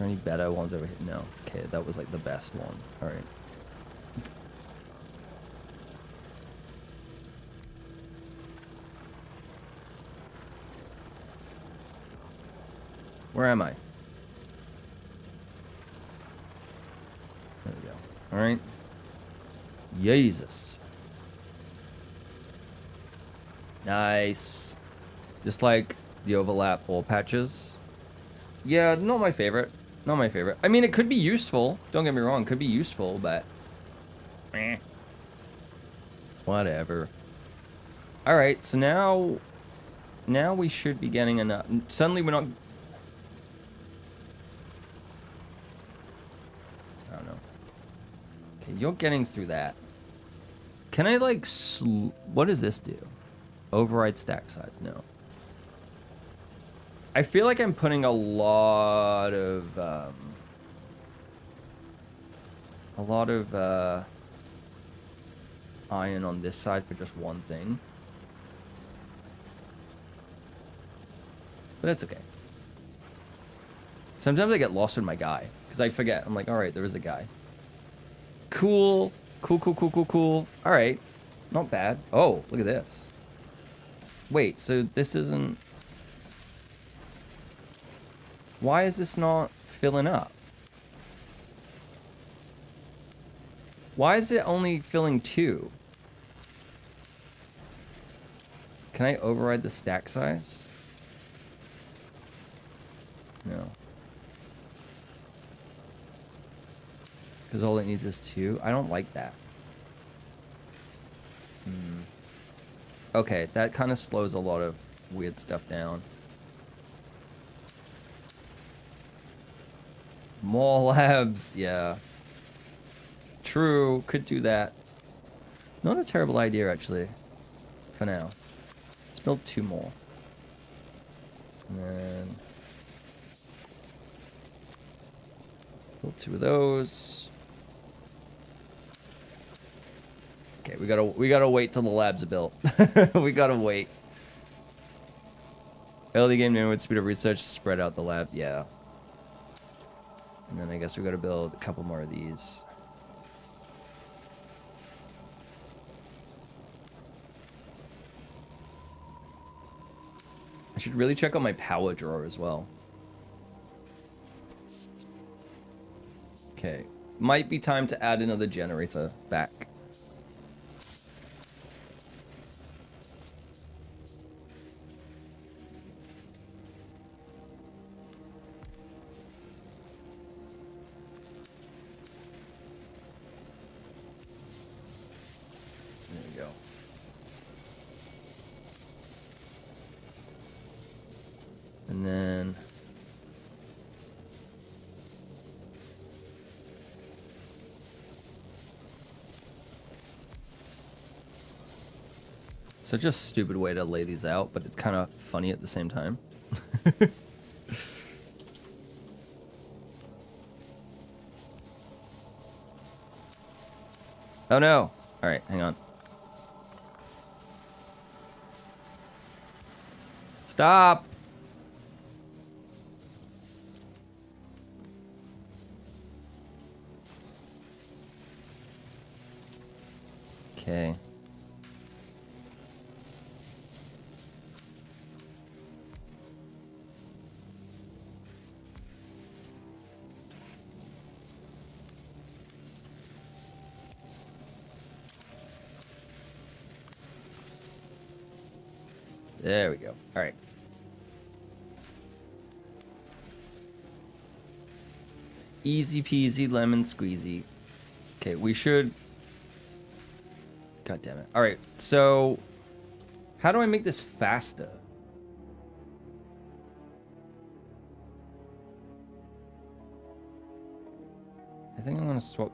there any better ones over here? No. Okay, that was like the best one. All right. Where am I? There we go. All right. Jesus. Nice. Just like the overlap ore patches. Yeah, not my favorite. Not my favorite. I mean, it could be useful. Don't get me wrong. It could be useful, but... Whatever. Alright, so now... Now we should be getting enough... Suddenly we're not... I don't know. Okay, you're getting through that. Can I, like, what does this do? Override stack size? No. I feel like I'm putting a lot of iron on this side for just one thing. But that's okay. Sometimes I get lost in my guy, because I forget. I'm like, alright, there is a guy. Cool. Cool, cool, cool, cool, cool. Alright. Not bad. Oh, look at this. Wait, so this isn't... Why is this not filling up? Why is it only filling 2? Can I override the stack size? No. Because all it needs is 2? I don't like that. Okay, that kind of slows a lot of weird stuff down. More labs, yeah. True, could do that. Not a terrible idea, actually. For now. Let's build 2 more. And then... build 2 of those. Okay, we gotta wait till the labs are built. We gotta wait. Early game neighborhood speed of research, spread out the lab, yeah. And then I guess we gotta build a couple more of these. I should really check out my power drawer as well. Okay. Might be time to add another generator back. And then... such a stupid way to lay these out, but it's kind of funny at the same time. Oh no! Alright, hang on. Stop! Okay. There we go. All right. Easy peasy lemon squeezy. Okay, we should... God damn it. All right, so how do I make this faster? I think I'm gonna swap.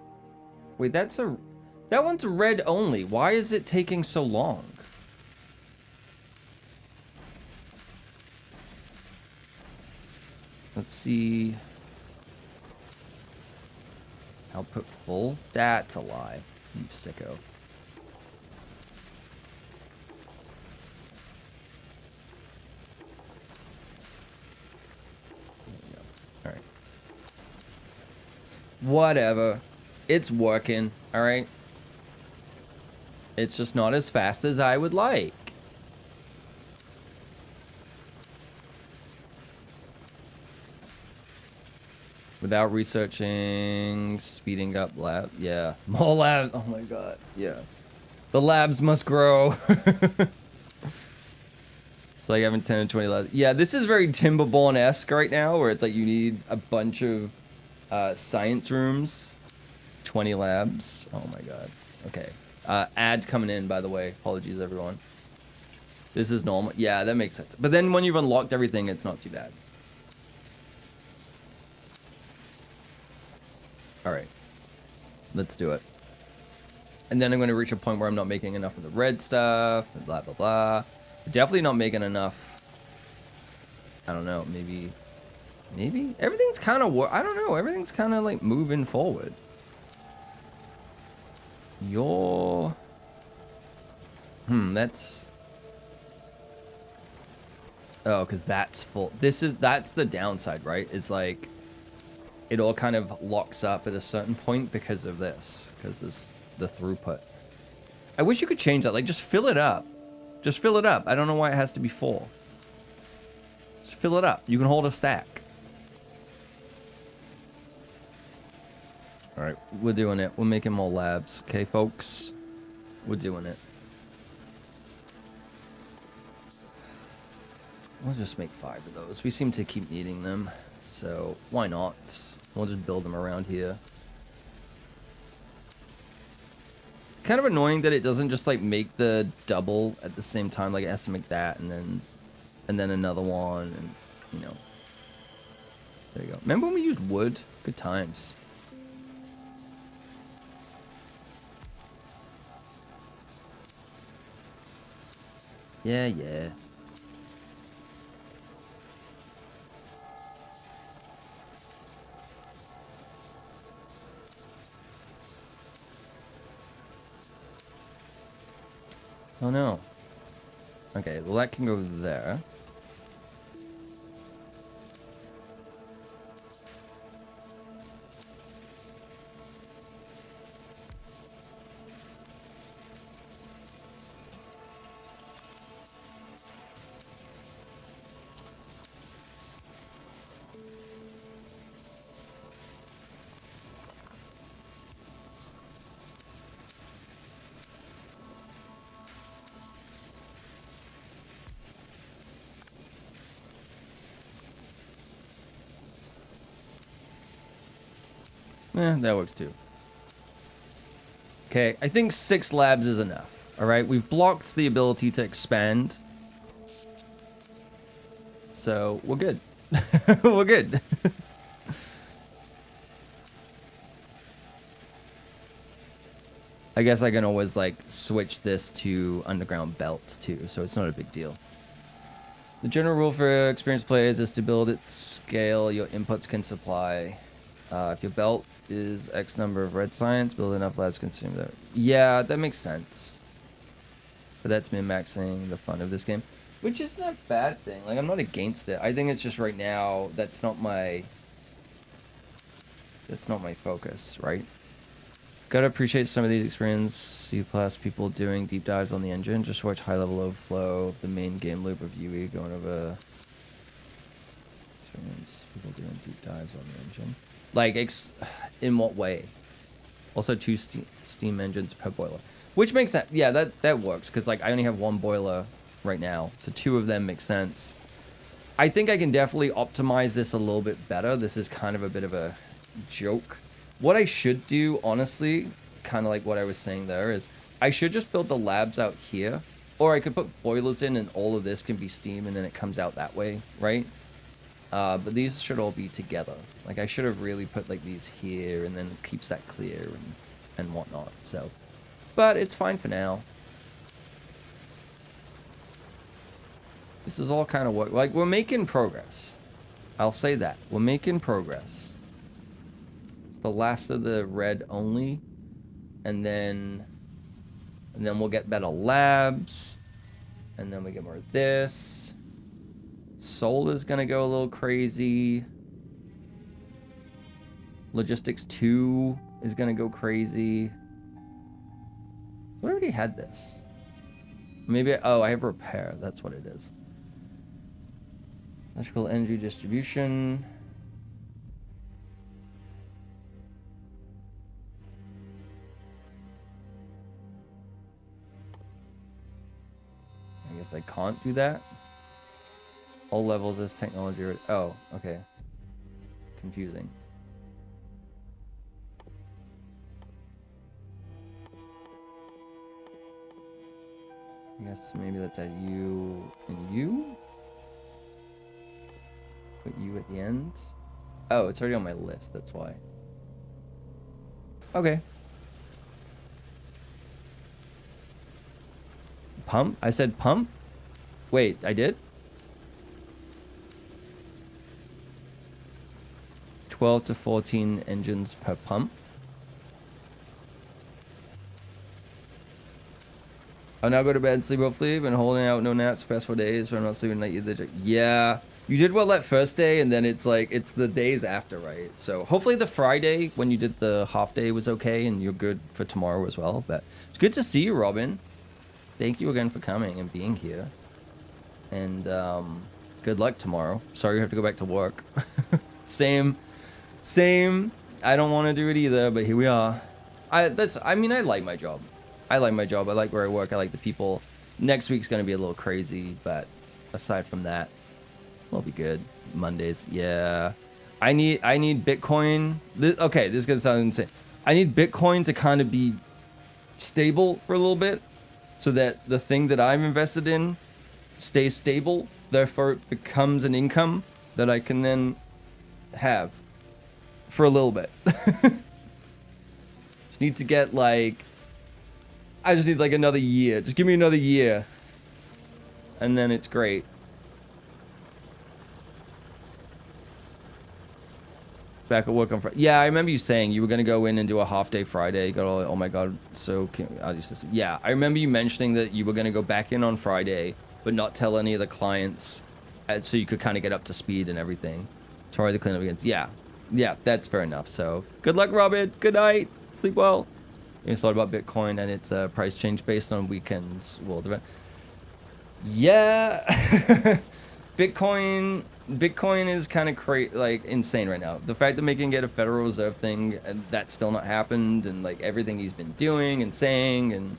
Wait, that one's red only. Why is it taking so long? Let's see. Output full? That's a lie. You sicko. Alright. Whatever. It's working, all right? It's just not as fast as I would like. Without researching, speeding up lab. Yeah, more labs. Oh my god. Yeah. The labs must grow. It's like having 10 or 20 labs. Yeah, this is very Timberborn-esque right now, where it's like you need a bunch of science rooms, 20 labs. Oh my god. Okay. Ad coming in, by the way. Apologies, everyone. This is normal. Yeah, that makes sense. But then when you've unlocked everything, it's not too bad. All right. Let's do it. And then I'm going to reach a point where I'm not making enough of the red stuff, and blah, blah, blah. Definitely not making enough. I don't know. Maybe everything's kind of, I don't know. Everything's kind of like moving forward. That's, oh, because that's full. That's the downside, right? It's like, it all kind of locks up at a certain point because of this, because this, the throughput. I wish you could change that. Like, just fill it up. Just fill it up. I don't know why it has to be full. Just fill it up. You can hold a stack. All right, we're doing it. We're making more labs. Okay, folks? We're doing it. We'll just make 5 of those. We seem to keep needing them, so why not? We'll just build them around here. It's kind of annoying that it doesn't just like make the double at the same time. Like it has to make that and then another one, and you know. There you go. Remember when we used wood? Good times. Yeah, yeah. Oh no. Okay, well that can go there. That works too. Okay, I think 6 labs is enough. All right, we've blocked the ability to expand. So, we're good. We're good. I guess I can always, like, switch this to underground belts, too, so it's not a big deal. The general rule for experienced players is to build at scale your inputs can supply. If your belt is X number of red science, build enough labs consume that. Yeah, that makes sense. But that's min-maxing the fun of this game. Which isn't a bad thing. Like, I'm not against it. I think it's just right now, that's not my focus, right? Gotta appreciate some of these experienced C+ people doing deep dives on the engine. Just watch high level overflow of the main game loop of UE going over experienced people doing deep dives on the engine. Like, in what way? Also 2 steam engines per boiler. Which makes sense. Yeah, that works. Because, like, I only have 1 boiler right now. So 2 of them make sense. I think I can definitely optimize this a little bit better. This is kind of a bit of a joke. What I should do, honestly, kind of like what I was saying there, is I should just build the labs out here. Or I could put boilers in and all of this can be steam and then it comes out that way, right? But these should all be together. Like, I should have really put, like, these here, and then it keeps that clear and whatnot, so. But it's fine for now. This is all kind of work. Like, we're making progress. I'll say that. We're making progress. It's the last of the red only. And then we'll get better labs. And then we get more of this. Solar's gonna go a little crazy. Logistics 2 is gonna go crazy. I already had this. Maybe, oh, I have repair. That's what it is. Electrical energy distribution. I guess I can't do that. All levels is technology. Oh, okay. Confusing. I guess maybe let's add you and you. Put you at the end. Oh, it's already on my list. That's why. Okay. Pump? I said pump? Wait, I did? 12 to 14 engines per pump. I'll now go to bed and sleep hopefully. Been holding out no naps the past 4 days, so I'm not sleeping at night either. Yeah. You did well that first day, and then it's like, it's the days after, right? So hopefully the Friday, when you did the half day, was okay, and you're good for tomorrow as well. But it's good to see you, Robin. Thank you again for coming and being here. And good luck tomorrow. Sorry you have to go back to work. Same. I don't want to do it either, but here we are. I mean, I like my job. I like my job. I like where I work. I like the people. Next week's going to be a little crazy, but aside from that, we'll be good. Mondays, yeah. I need Bitcoin. Okay, this is going to sound insane. I need Bitcoin to kind of be stable for a little bit so that the thing that I'm invested in stays stable. Therefore, it becomes an income that I can then have for a little bit. Just need to get like... I just need like another year. Just give me another year. And then it's great. Back at work on Friday. Yeah, I remember you saying you were going to go in and do a half day Friday. Got all, oh my God. So I'll use this. Yeah, I remember you mentioning that you were going to go back in on Friday, but not tell any of the clients so you could kind of get up to speed and everything. Tomorrow the cleanup begins. Yeah, that's fair enough. So good luck, Robin. Good night. Sleep well. You thought about Bitcoin and its price change based on weekends world event? Yeah, Bitcoin is kind of like insane right now. The fact that making it a Federal Reserve thing and that's still not happened, and like everything he's been doing and saying, and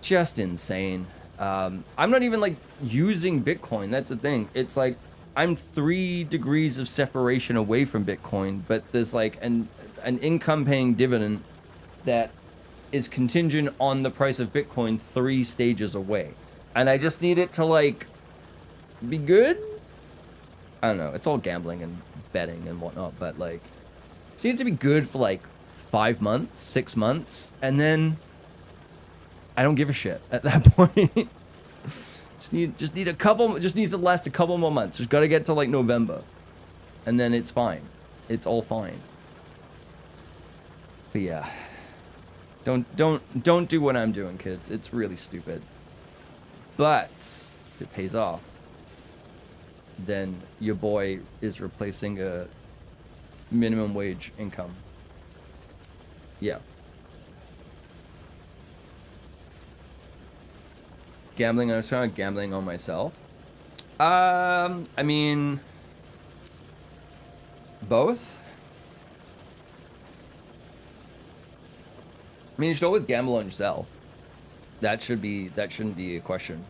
just insane. I'm not even like using Bitcoin. That's the thing. It's like I'm 3 degrees of separation away from Bitcoin, but there's like an income paying dividend that is contingent on the price of Bitcoin 3 stages away. And I just need it to like be good. I don't know. It's all gambling and betting and whatnot, but like just need it to be good for like 5 months, 6 months, and then I don't give a shit at that point. just needs to last a couple more months. Just got to get to like November, and then it's fine. It's all fine. But yeah. Don't do what I'm doing, kids. It's really stupid. But if it pays off, then your boy is replacing a minimum wage income. Yeah. Gambling, I'm sorry, gambling on myself. I mean, both. I mean, you should always gamble on yourself. That shouldn't be a question.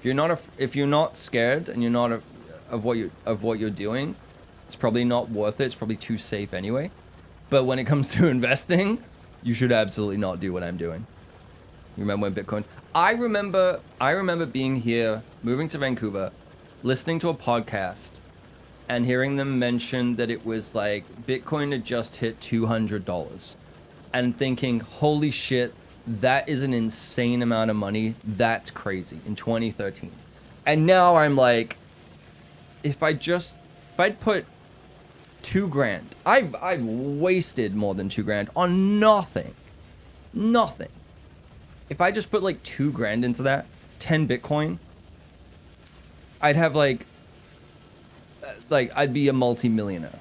If you're not scared and you're not of what you're doing, it's probably not worth it. It's probably too safe anyway. But when it comes to investing, you should absolutely not do what I'm doing. You remember when Bitcoin? I remember being here, moving to Vancouver, listening to a podcast, and hearing them mention that it was like Bitcoin had just hit $200. And thinking, holy shit, that is an insane amount of money. That's crazy in 2013. And now I'm like, if I'd put $2,000, I've wasted more than $2,000 on nothing. If I just put like $2,000 into that, 10 Bitcoin, I'd have like I'd be a multi-millionaire.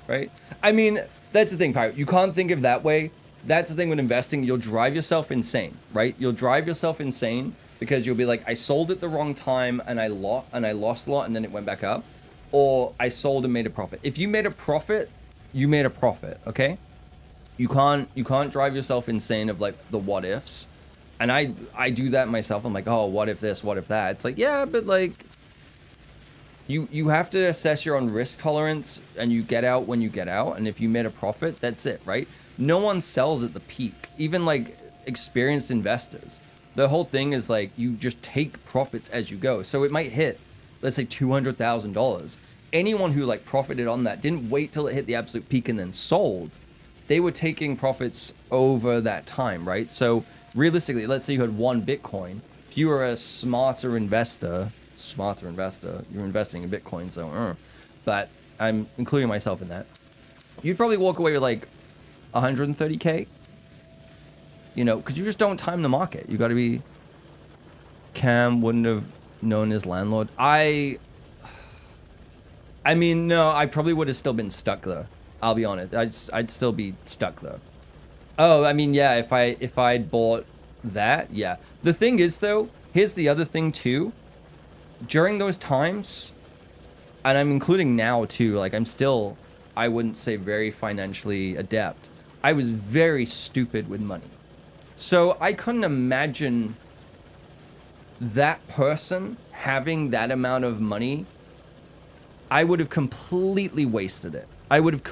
Right? I mean, that's the thing, Pirate. You can't think of that way. That's the thing with investing. You'll drive yourself insane, right? You'll drive yourself insane because you'll be like, I sold at the wrong time and I lost a lot and then it went back up. Or I sold and made a profit. If you made a profit, you made a profit, okay? You can't drive yourself insane of like the what ifs. And I do that myself. I'm like, oh, what if this, what if that? It's like, yeah, but like you have to assess your own risk tolerance and you get out when you get out. And if you made a profit, that's it, right? No one sells at the peak, even like experienced investors. The whole thing is like you just take profits as you go. So it might hit, let's say $200,000. Anyone who like profited on that didn't wait till it hit the absolute peak and then sold. They were taking profits over that time, right? So realistically, let's say you had one Bitcoin. If you were a smarter investor, you're investing in Bitcoin, so, but I'm including myself in that. You'd probably walk away with like 130K, you know, because you just don't time the market. You got to be. Cam wouldn't have known his landlord. I mean, no, I probably would have still been stuck though. I'll be honest. I'd still be stuck though. Oh, I mean, yeah, if I'd bought that, yeah. The thing is though, here's the other thing too. During those times, and I'm including now too, like I'm still, I wouldn't say very financially adept. I was very stupid with money. So I couldn't imagine that person having that amount of money. I would have completely wasted it. I wouldn't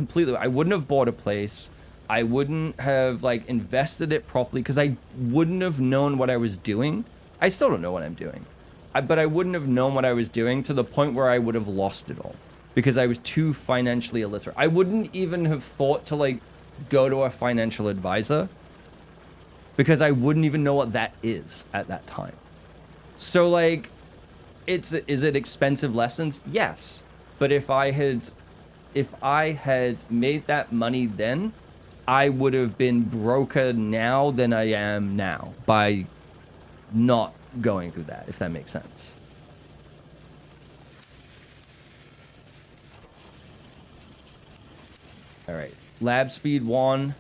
have bought a place. I wouldn't have like invested it properly because I wouldn't have known what I was doing. I still don't know what I'm doing. But I wouldn't have known what I was doing to the point where I would have lost it all because I was too financially illiterate. I wouldn't even have thought to like go to a financial advisor because I wouldn't even know what that is at that time. So like, is it expensive lessons? Yes. But if I had made that money then, I would have been broker now than I am now by not going through that, if that makes sense. All right, lab speed 1,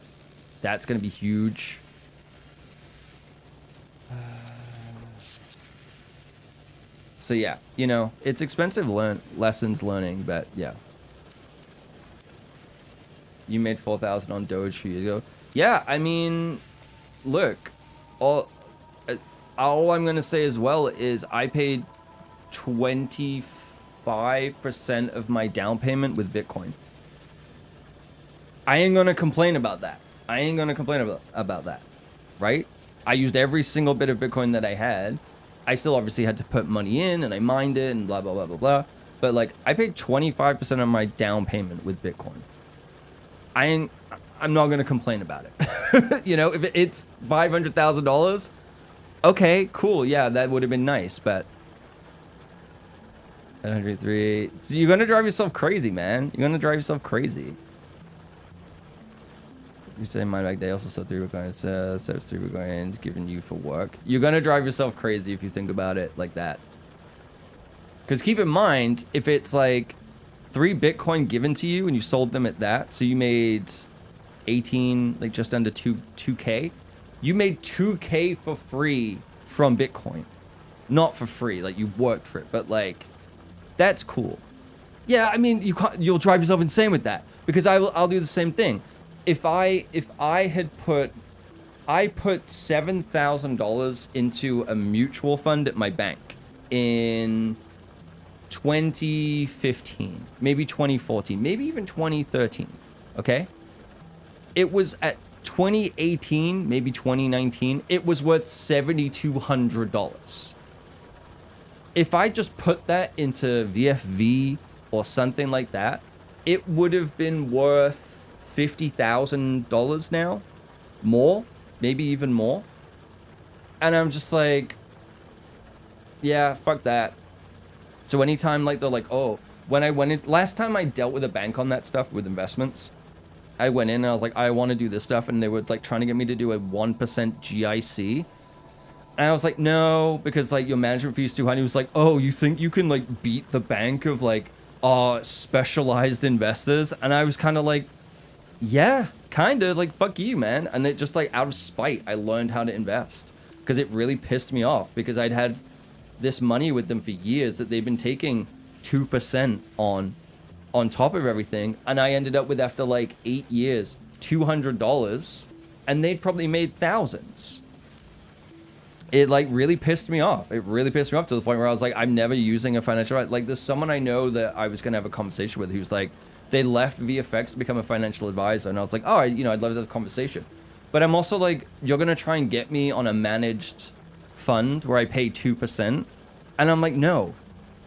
that's gonna be huge. So yeah, you know, it's expensive lessons learning, but yeah. You made 4,000 on Doge a few years ago. Yeah, I mean, look, all I'm gonna say as well is I paid 25% of my down payment with Bitcoin. I ain't gonna complain about that. About that, right? I used every single bit of Bitcoin that I had. I still obviously had to put money in and I mined it and blah, blah, blah, blah, blah. But like I paid 25% of my down payment with Bitcoin. I'm not going to complain about it. You know, if it's $500,000, okay, cool. Yeah, that would have been nice, but 103. So you're going to drive yourself crazy, man. You're going to drive yourself crazy. You say mine back day also said 3 Bitcoin. Says 3 Bitcoin given you for work. You're going to drive yourself crazy if you think about it like that. Because keep in mind, if it's like 3 Bitcoin given to you and you sold them at that, so you made 18, like just under 2K. You made 2K for free from Bitcoin. Not for free, like you worked for it, but like, that's cool. Yeah, I mean, you'll drive yourself insane with that because I'll do the same thing. If I put $7,000 into a mutual fund at my bank in 2015, maybe 2014, maybe even 2013, okay? It was at 2018, maybe 2019, it was worth $7,200. If I just put that into VFV or something like that, it would have been worth $50,000 now, more, maybe even more. And I'm just like, yeah, fuck that. So anytime like they're like, oh, when I went in, last time I dealt with a bank on that stuff with investments, I went in and I was like, I want to do this stuff. And they were like trying to get me to do a 1% GIC. And I was like, no, because like your management fee is too high. And he was like, oh, you think you can like beat the bank of like are specialized investors. And I was kind of like, yeah, kind of like, fuck you, man. And it just like out of spite, I learned how to invest because it really pissed me off because I'd had this money with them for years that they've been taking 2% on top of everything. And I ended up with, after like 8 years, $200, and they'd probably made thousands. It like really pissed me off. It really pissed me off to the point where I was like, I'm never using a financial advisor. Like, there's someone I know that I was going to have a conversation with who's like, they left VFX to become a financial advisor. And I was like, oh, I'd love to have a conversation. But I'm also like, you're going to try and get me on a managed fund where I pay 2%. And I'm like, no,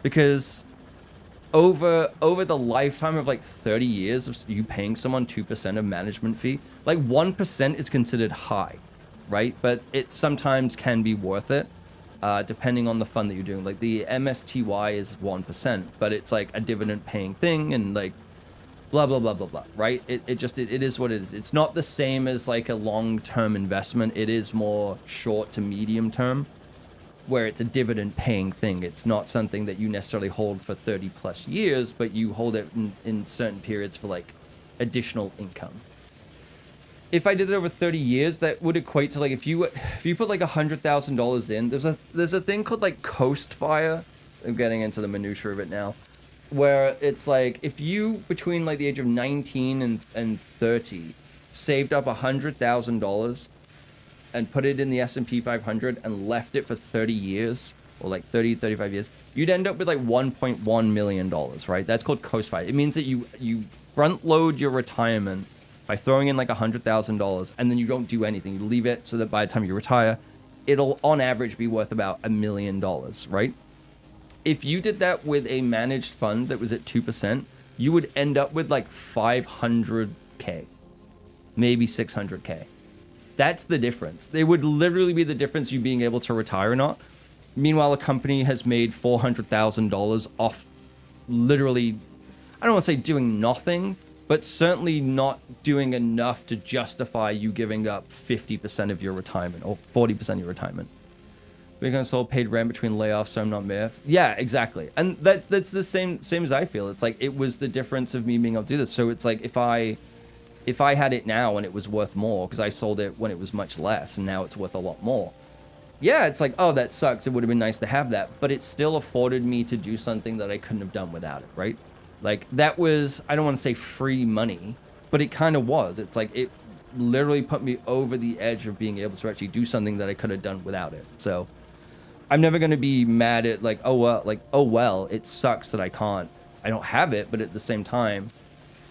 because over the lifetime of like 30 years of you paying someone 2% of management fee, like 1% is considered high, right? But it sometimes can be worth it, depending on the fund that you're doing. Like the MSTY is 1%, but it's like a dividend paying thing and like blah, blah, blah, blah, blah, right? It is what it is. It's not the same as like a long-term investment. It is more short to medium term, where it's a dividend paying thing. It's not something that you necessarily hold for 30 plus years, but you hold it in certain periods for like additional income. If I did it over 30 years, that would equate to like, if you put like $100,000 in, there's a thing called like Coast Fire. I'm getting into the minutia of it now, where it's like, if you between like the age of 19 and 30 saved up $100,000 and put it in the S&P 500 and left it for 30 years or like 30, 35 years, you'd end up with like $1.1 million, right? That's called Coast Fire. It means that you front load your retirement by throwing in like $100,000 and then you don't do anything. You leave it so that by the time you retire, it'll on average be worth about $1 million, right? If you did that with a managed fund that was at 2%, you would end up with like 500K, maybe 600K. That's the difference. They would literally be the difference you being able to retire or not. Meanwhile, a company has made $400,000 off literally, I don't want to say doing nothing, but certainly not doing enough to justify you giving up 50% of your retirement or 40% of your retirement. Because sold paid rent between layoffs, so I'm not miffed. Yeah, exactly. And that's the same as I feel. It's like, it was the difference of me being able to do this. So it's like, if I had it now and it was worth more because I sold it when it was much less and now it's worth a lot more. Yeah, it's like, oh, that sucks. It would have been nice to have that, but it still afforded me to do something that I couldn't have done without it, right? Like, that was, I don't want to say free money, but it kind of was. It's like, it literally put me over the edge of being able to actually do something that I could have done without it. So I'm never going to be mad at like, oh, well, it sucks that I don't have it, but at the same time,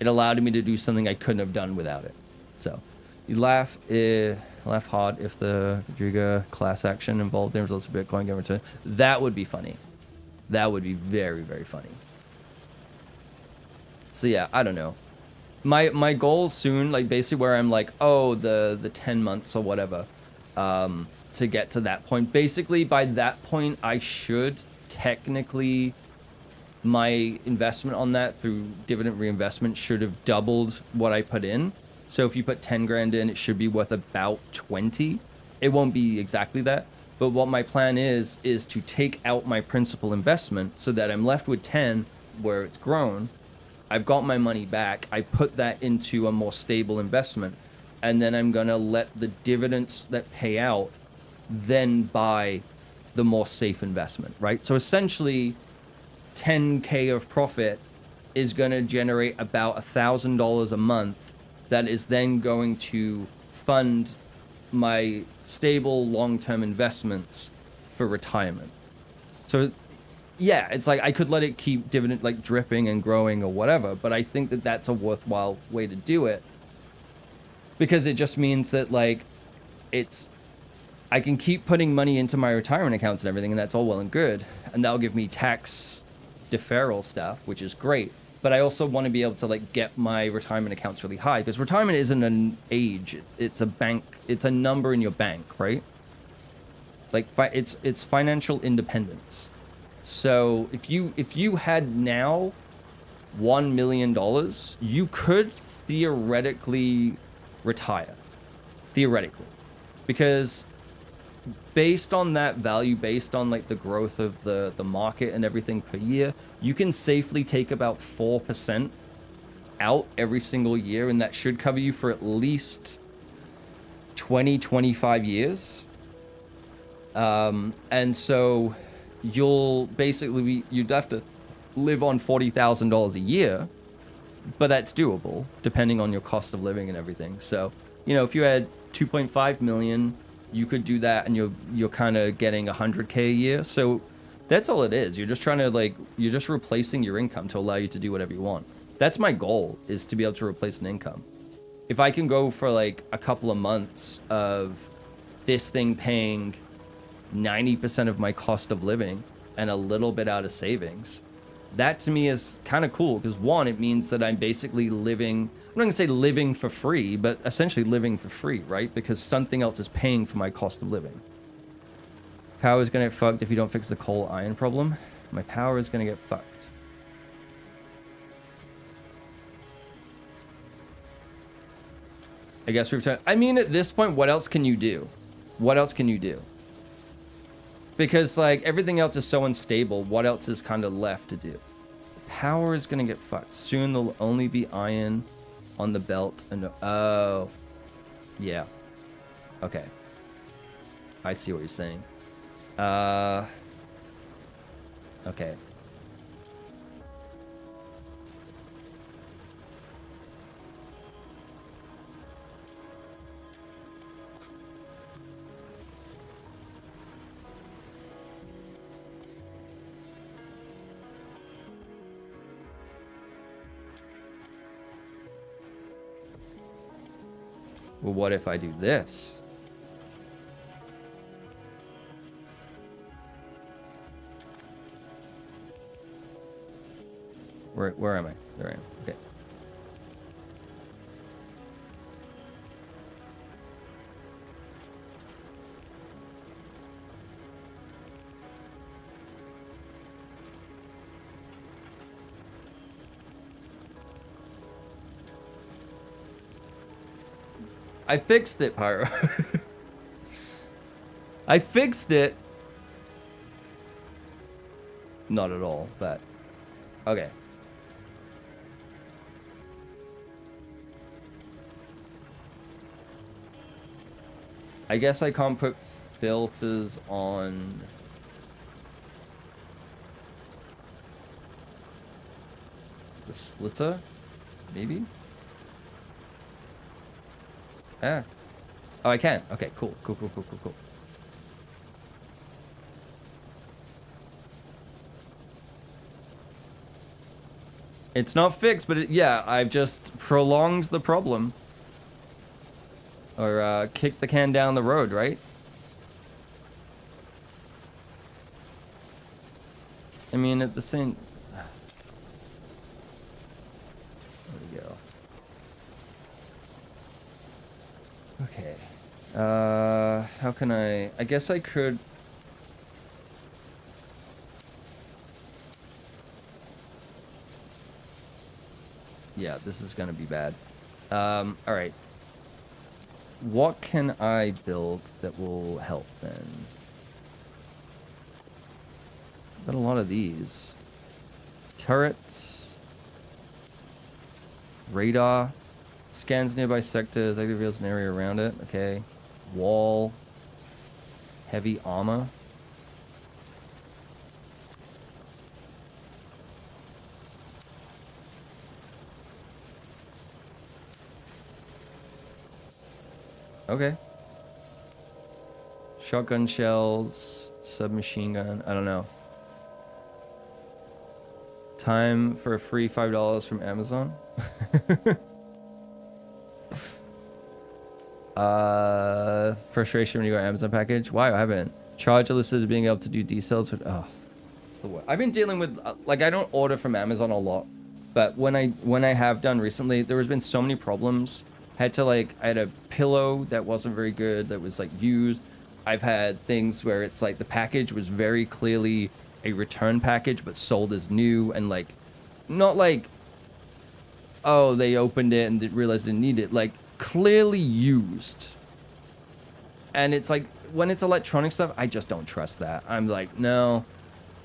it allowed me to do something I couldn't have done without it. So you laugh hard if the Rodrigo class action involved in results of Bitcoin get returned. That would be funny. That would be very, very funny. So yeah, I don't know. My goal soon, like basically where I'm like, oh, the 10 months or whatever, to get to that point. Basically by that point, I should technically, my investment on that through dividend reinvestment should have doubled what I put in. So if you put 10 grand in, it should be worth about 20. It won't be exactly that. But what my plan is to take out my principal investment so that I'm left with 10 where it's grown. I've got my money back. I put that into a more stable investment. And then I'm going to let the dividends that pay out then buy the more safe investment, right? So essentially, 10K of profit is going to generate about $1,000 a month that is then going to fund my stable long-term investments for retirement. So yeah, it's like I could let it keep dividend like dripping and growing or whatever, but I think that that's a worthwhile way to do it because it just means that like I can keep putting money into my retirement accounts and everything, and that's all well and good, and that'll give me tax deferral stuff, which is great. But I also want to be able to like get my retirement accounts really high because retirement isn't an age; it's a bank. It's a number in your bank, right? Like it's financial independence. So if you had now $1 million, you could theoretically retire, theoretically, because based on that value, based on like the growth of the market and everything per year, you can safely take about 4% out every single year, and that should cover you for at least 20-25 years. And so you'll basically you'd have to live on $40,000 a year, but that's doable depending on your cost of living and everything. So, you know, if you had 2.5 million, you could do that, and you're kind of getting 100K a year. So that's all it is. You're just trying to you're just replacing your income to allow you to do whatever you want. That's my goal, is to be able to replace an income. If I can go for like a couple of months of this thing paying 90% of my cost of living and a little bit out of savings, that to me is kind of cool, because one, it means that I'm basically living, I'm not gonna say living for free, but essentially living for free, right? Because something else is paying for my cost of living. Power is gonna get fucked if you don't fix the coal iron problem. My power is gonna get fucked. I guess we've tried. I mean, at this point, what else can you do? What else can you do? Because like everything else is so unstable, what else is kind of left to do? Power is gonna get fucked. Soon there'll only be iron on the belt, and oh, yeah. Okay. I see what you're saying. Okay. Well, what if I do this? Where am I? There I am. Okay. I fixed it, Pyro. I fixed it. Not at all, but okay. I guess I can't put filters on the splitter, maybe? Ah. Oh, I can. Okay, cool. Cool. It's not fixed, but yeah, I've just prolonged the problem. Or kicked the can down the road, right? I mean, at the same... There we go. Okay. How can I guess I could... Yeah, this is gonna be bad. Alright. What can I build that will help then? Got a lot of these. Turrets. Radar. Scans nearby sectors, actively reveals an area around it. Okay. Wall. Heavy armor. Okay. Shotgun shells, submachine gun, I don't know. Time for a free $5 from Amazon. Frustration when you go Amazon package. Why I haven't. Charge listed as being able to do decels. Oh, it's the worst. I've been dealing with like I don't order from Amazon a lot, but when I have done recently, there has been so many problems. I had a pillow that wasn't very good, that was like used. I've had things where it's like the package was very clearly a return package, but sold as new, and like, not like, oh, they opened it and didn't realize they didn't need it. Like, clearly used. And it's like, when it's electronic stuff, I just don't trust that. I'm like, no.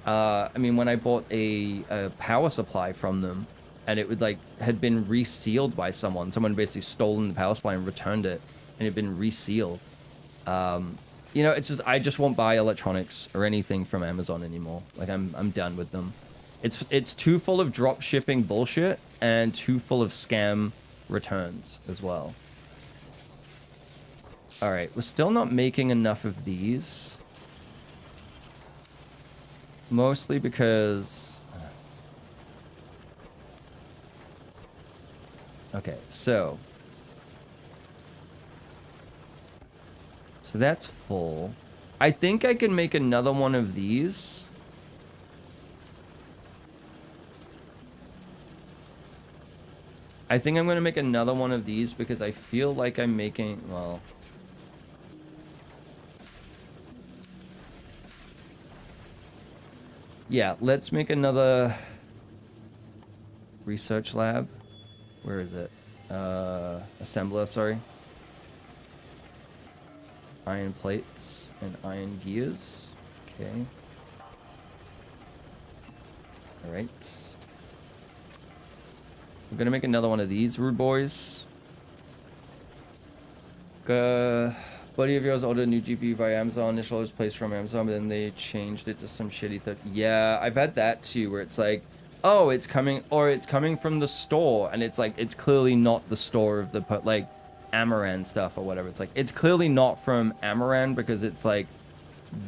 I mean, when I bought a power supply from them, and it would like had been resealed by someone basically stolen the power supply and returned it, and it had been resealed. You know, it's just, I just won't buy electronics or anything from Amazon anymore. Like, I'm done with them. It's too full of drop shipping bullshit and too full of scam returns as well. All right, we're still not making enough of these. Mostly because... Okay, so that's full. I think I can make another one of these. I think I'm going to make another one of these because I feel like I'm making, well... Yeah, let's make another research lab. Where is it? Assembler, sorry. Iron plates and iron gears. Okay. Alright. We're gonna make another one of these rude boys. Buddy of yours ordered a new GPU via Amazon. Initial was placed from Amazon, but then they changed it to some shitty thing. Yeah, I've had that too, where it's like, oh, it's coming, or it's coming from the store, and it's like, it's clearly not the store of the, like, Amaran stuff or whatever. It's like, it's clearly not from Amaran because it's like,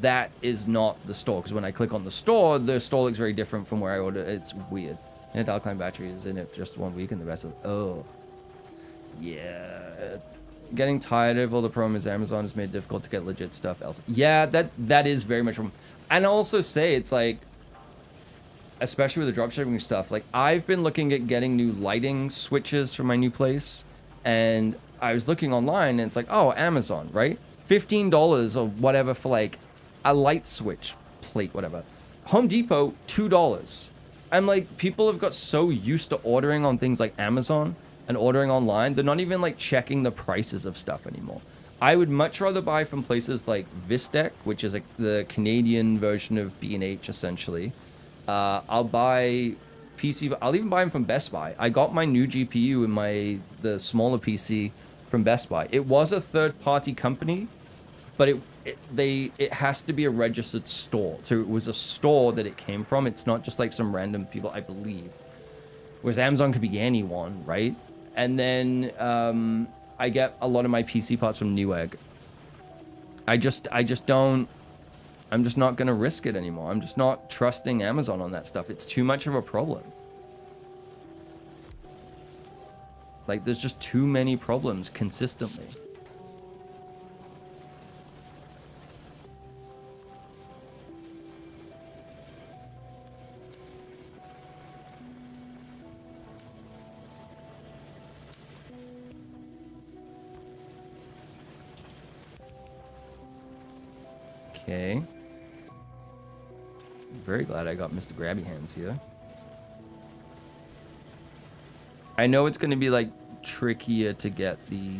that is not the store. Because when I click on the store looks very different from where I ordered. It's weird. Yeah, Darkline battery is in it for just 1 week and the rest of, oh. Yeah. Getting tired of all the problems Amazon has made it difficult to get legit stuff else. Yeah, that is very much from, and I'll also say it's like, especially with the dropshipping stuff, like I've been looking at getting new lighting switches for my new place, and I was looking online and it's like, oh, Amazon, right? $15 or whatever for like a light switch plate, whatever. Home Depot, $2. I'm like, people have got so used to ordering on things like Amazon and ordering online, they're not even like checking the prices of stuff anymore. I would much rather buy from places like Vistec, which is like the Canadian version of B&H essentially. I'll buy PC, I'll even buy them from Best Buy. I got my new GPU in the smaller PC from Best Buy. It was a third-party company, but it has to be a registered store. So it was a store that it came from. It's not just like some random people, I believe. Whereas Amazon could be anyone, right? And then I get a lot of my PC parts from Newegg. I just don't. I'm just not gonna risk it anymore. I'm just not trusting Amazon on that stuff. It's too much of a problem. Like, there's just too many problems consistently. Okay. Very glad I got Mr. Grabby Hands here. I know it's going to be like trickier to get the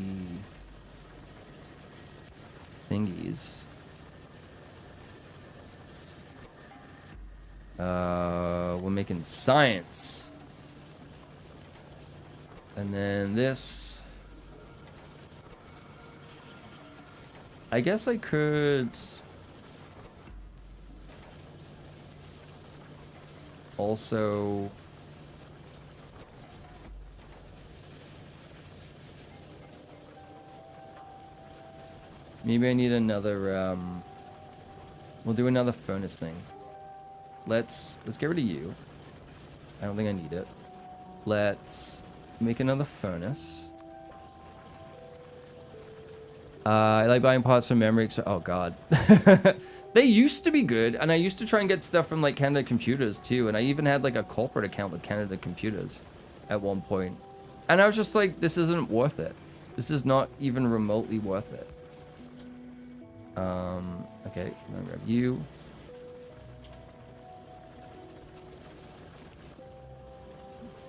thingies. We're making science. And then this. I guess I could also maybe I need another we'll do another furnace thing. Let's get rid of you. I don't think I need it. Let's make another furnace. I like buying parts from memory. Oh god. They used to be good, and I used to try and get stuff from like Canada Computers too, and I even had like a corporate account with Canada Computers at one point. And I was just like, this isn't worth it. This is not even remotely worth it. Okay, I'm gonna grab you.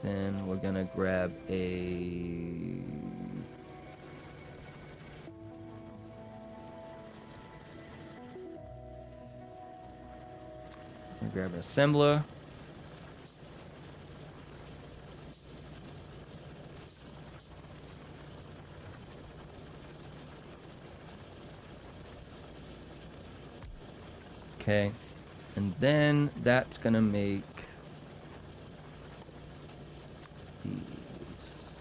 Then we're gonna grab a me grab an assembler. Okay, and then that's gonna make these.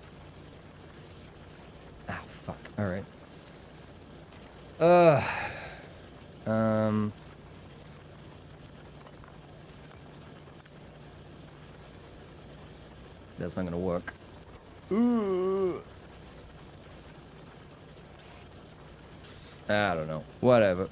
Ah, fuck. All right. That's not gonna work. I don't know. Whatever.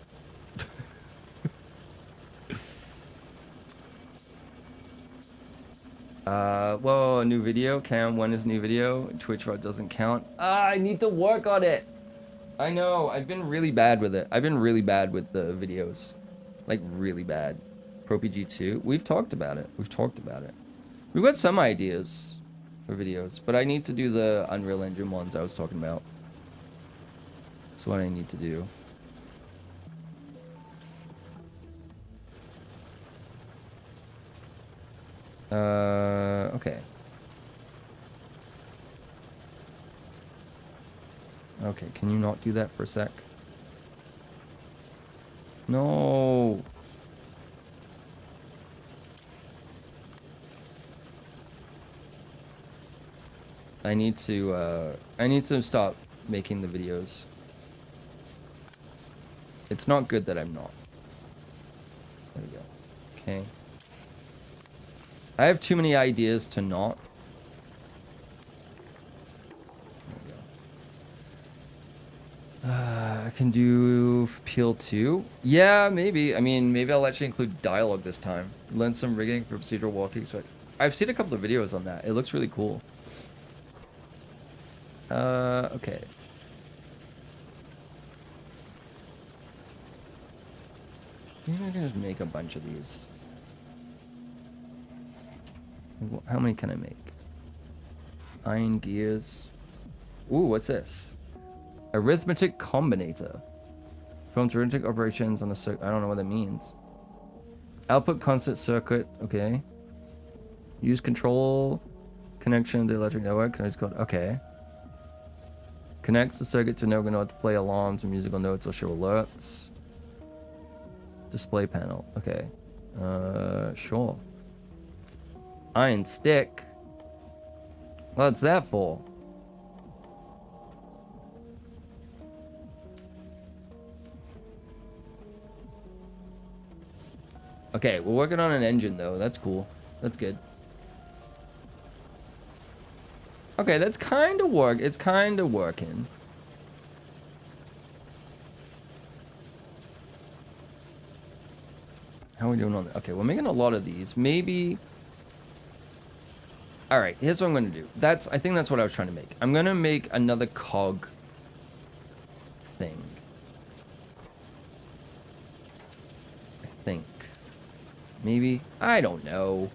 Whoa, a new video? Cam, when is new video? Twitch rod doesn't count. I need to work on it. I know, I've been really bad with it. I've been really bad with the videos. Like, really bad. ProPG2, we've talked about it. We've got some ideas for videos, but I need to do the Unreal Engine ones I was talking about. That's what I need to do. Okay. Okay, can you not do that for a sec? No. I need to stop making the videos. It's not good that I'm not. There we go. Okay. I have too many ideas to not. I can do Peel 2. Yeah, maybe. I mean, maybe I'll actually include dialogue this time. Learn some rigging for procedural walking. So I've seen a couple of videos on that. It looks really cool. Okay. Maybe I can just make a bunch of these. How many can I make? Iron gears. Ooh, what's this? Arithmetic combinator. Performs arithmetic operations on a circuit. I don't know what that means. Output constant circuit. Okay. Use control connection to the electric network. Can I just go? Okay. Connects the circuit to network node to play alarms and musical notes or show alerts. Display panel. Okay. Sure. Iron stick. What's that for? Okay, we're working on an engine though. That's cool. That's good. Okay, that's kind of work. It's kind of working. How are we doing on that? Okay, we're making a lot of these. Maybe. All right, here's what I'm going to do. I think that's what I was trying to make. I'm going to make another cog thing. I think. Maybe. I don't know.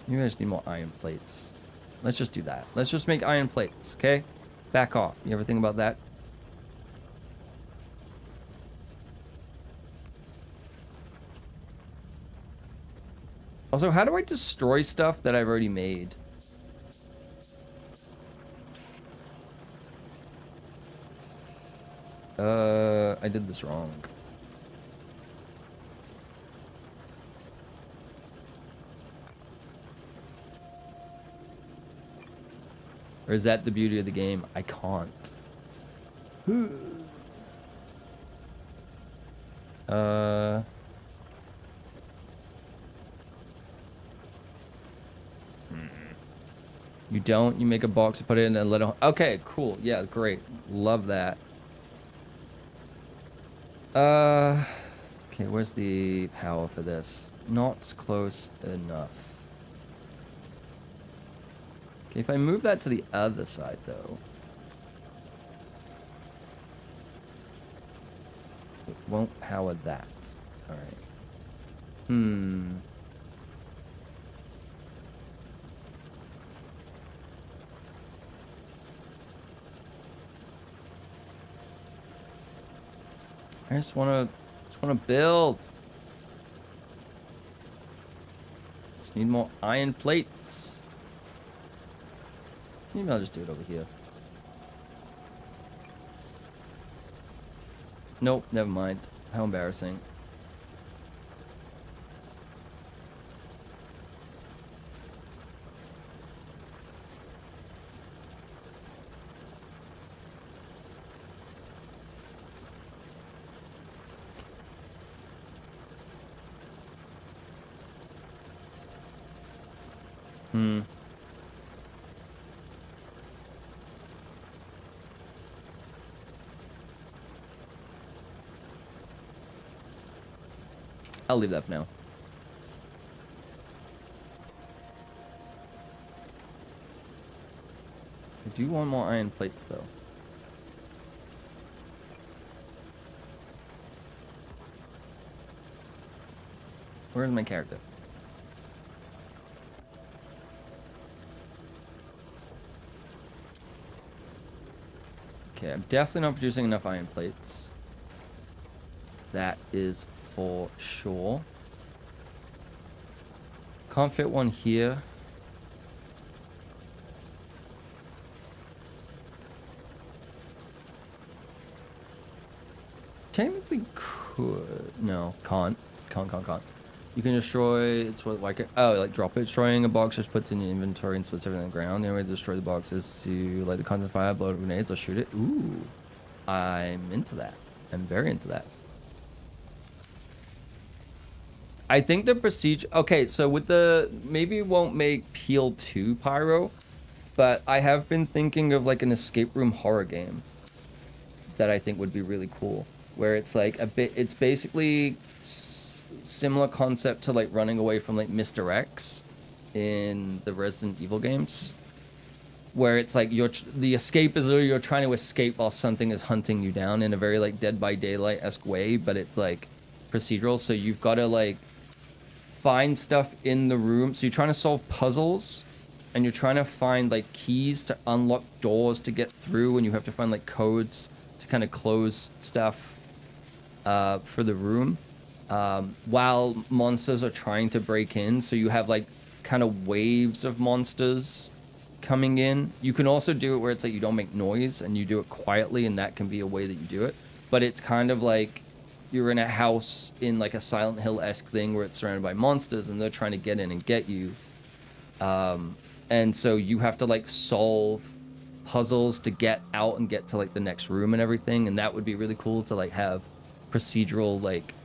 Maybe I just need more iron plates. Let's just do that. Let's just make iron plates, okay? Back off. You ever think about that? Also, how do I destroy stuff that I've already made? I did this wrong. Or is that the beauty of the game? I can't. You don't? You make a box, put it in and let it... Okay, cool. Yeah, great. Love that. Okay, where's the power for this? Not close enough. Okay, if I move that to the other side, though... It won't power that. Alright. I just wanna build. Just need more iron plates. Maybe I'll just do it over here. Nope, never mind. How embarrassing. I'll leave that for now. I do want more iron plates, though. Where's my character? Okay, I'm definitely not producing enough iron plates. That is for sure. Can't fit one here. Technically could. No, can't. Can't. You can destroy, it's what, like, oh, like drop it. Destroying a box just puts in your inventory and splits everything on the ground. The only way to destroy the box is to light the contents fire, blow it with grenades, or shoot it. Ooh, I'm into that. I'm very into that. I think the procedure, okay, so with the, maybe it won't make Peel 2 Pyro, but I have been thinking of like an escape room horror game that I think would be really cool, where it's like a bit, it's basically similar concept to like running away from like Mr. X in the Resident Evil games, where it's like the escape is literally you're trying to escape while something is hunting you down in a very like Dead by Daylight-esque way, but it's like procedural, so you've got to like find stuff in the room. So you're trying to solve puzzles and you're trying to find like keys to unlock doors to get through, and you have to find like codes to kind of close stuff for the room while monsters are trying to break in. So you have like kind of waves of monsters coming in. You can also do it where it's like you don't make noise and you do it quietly, and that can be a way that you do it. But it's kind of like you're in a house in like a Silent Hill-esque thing where it's surrounded by monsters and they're trying to get in and get you. And so you have to like solve puzzles to get out and get to like the next room and everything. And that would be really cool to like have procedural like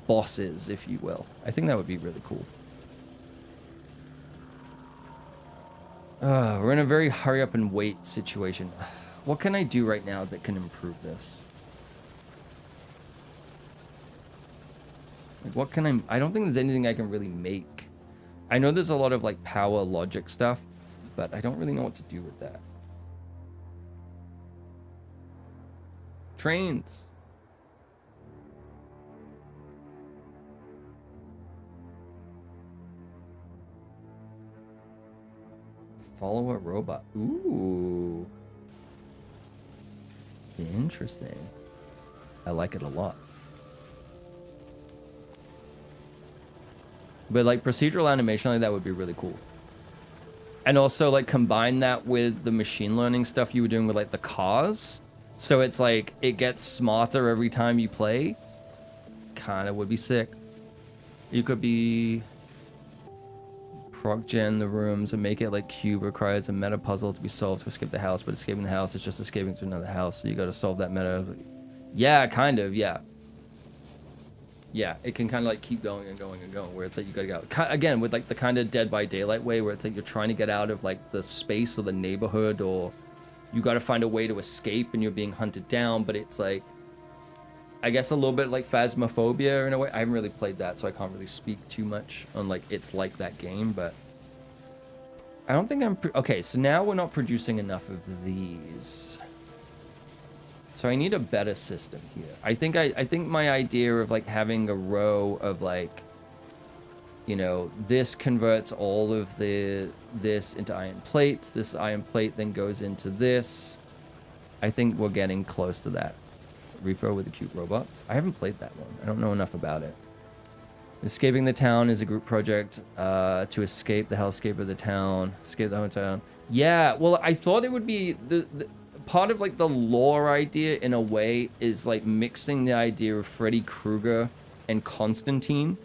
bosses, if you will. I think that would be really cool. We're in a very hurry up and wait situation. What can I do right now that can improve this? Like, what can I don't think there's anything I can really make. I know there's a lot of like power logic stuff, but I don't really know what to do with that. Trains. Follow a robot. Ooh. Interesting. I like it a lot. But like procedural animation like that would be really cool. And also like combine that with the machine learning stuff you were doing with like the cars. So it's like it gets smarter every time you play. Kind of would be sick. You could be prog gen the rooms and make it like cube requires a meta puzzle to be solved to escape the house, but escaping the house is just escaping to another house. So you got to solve that meta. Yeah, kind of. Yeah. Yeah, it can kind of like keep going and going and going, where it's like you gotta go again with like the kind of Dead by Daylight way, where it's like you're trying to get out of like the space or the neighborhood, or you got to find a way to escape and you're being hunted down. But it's like, I guess a little bit like Phasmophobia in a way. I haven't really played that, so I can't really speak too much on like it's like that game. But I don't think I'm okay. So now we're not producing enough of these. So I need a better system here. I think my idea of like having a row of like, you know, this converts all of this into iron plates. This iron plate then goes into this. I think we're getting close to that. Repo with the cute robots. I haven't played that one. I don't know enough about it. Escaping the town is a group project to escape the hellscape of the town. Escape the whole town. Yeah, well, I thought it would be the part of like the lore idea in a way is like mixing the idea of Freddy Krueger and Constantine.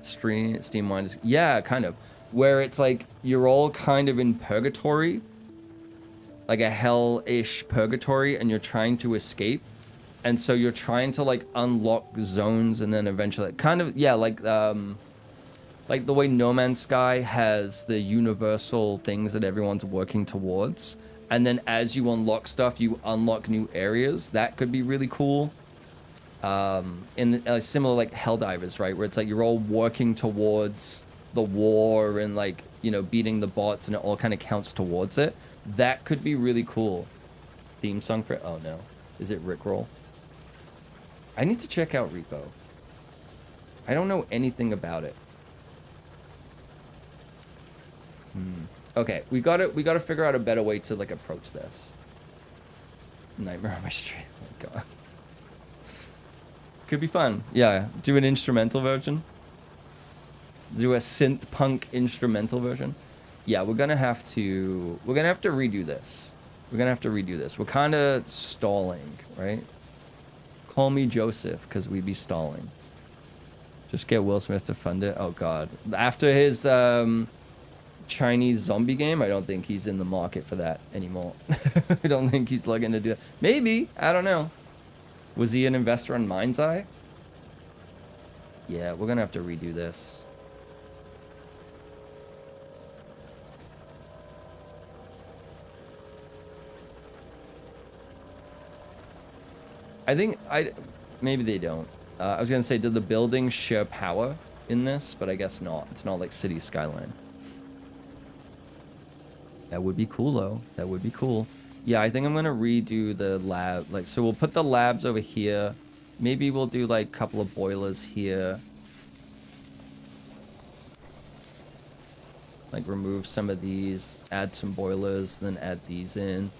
Steamwind is, yeah, kind of. Where it's like you're all kind of in purgatory, like a hell-ish purgatory, and you're trying to escape. And so you're trying to like unlock zones and then eventually kind of, yeah, like the way No Man's Sky has the universal things that everyone's working towards. And then as you unlock stuff, you unlock new areas. That could be really cool. In similar like Helldivers, right? Where it's like you're all working towards the war and like, you know, beating the bots and it all kind of counts towards it. That could be really cool. Theme song for, oh no. Is it Rickroll? I need to check out Repo. I don't know anything about it. Okay, we gotta figure out a better way to like approach this. Nightmare on my street. Oh my god. Could be fun. Yeah, do an instrumental version. Do a synth punk instrumental version. Yeah, we're gonna have to redo this. We're kind of stalling, right? Call me Joseph, because we be stalling. Just get Will Smith to fund it. Oh god. After his Chinese zombie game, I don't think he's in the market for that anymore. I don't think he's looking to do that. Maybe, I don't know. Was he an investor on Mind's Eye? Yeah, we're gonna have to redo this. I think maybe they don't. I was gonna say, did the buildings share power in this? But I guess not. It's not like City Skyline. That would be cool though. That would be cool. Yeah, I think I'm gonna redo the lab. Like, so we'll put the labs over here. Maybe we'll do like a couple of boilers here. Like remove some of these, add some boilers, then add these in.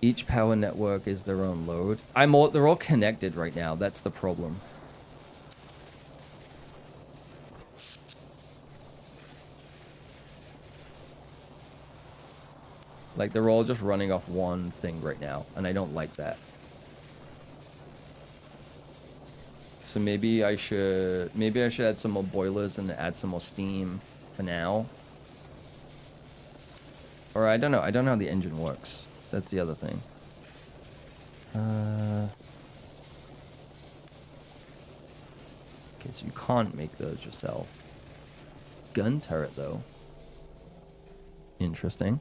Each power network is their own load. They're all connected right now. That's the problem. Like they're all just running off one thing right now, and I don't like that. So maybe I should add some more boilers and add some more steam for now. Or I don't know how the engine works. That's the other thing. Okay, so you can't make those yourself. Gun turret though. Interesting.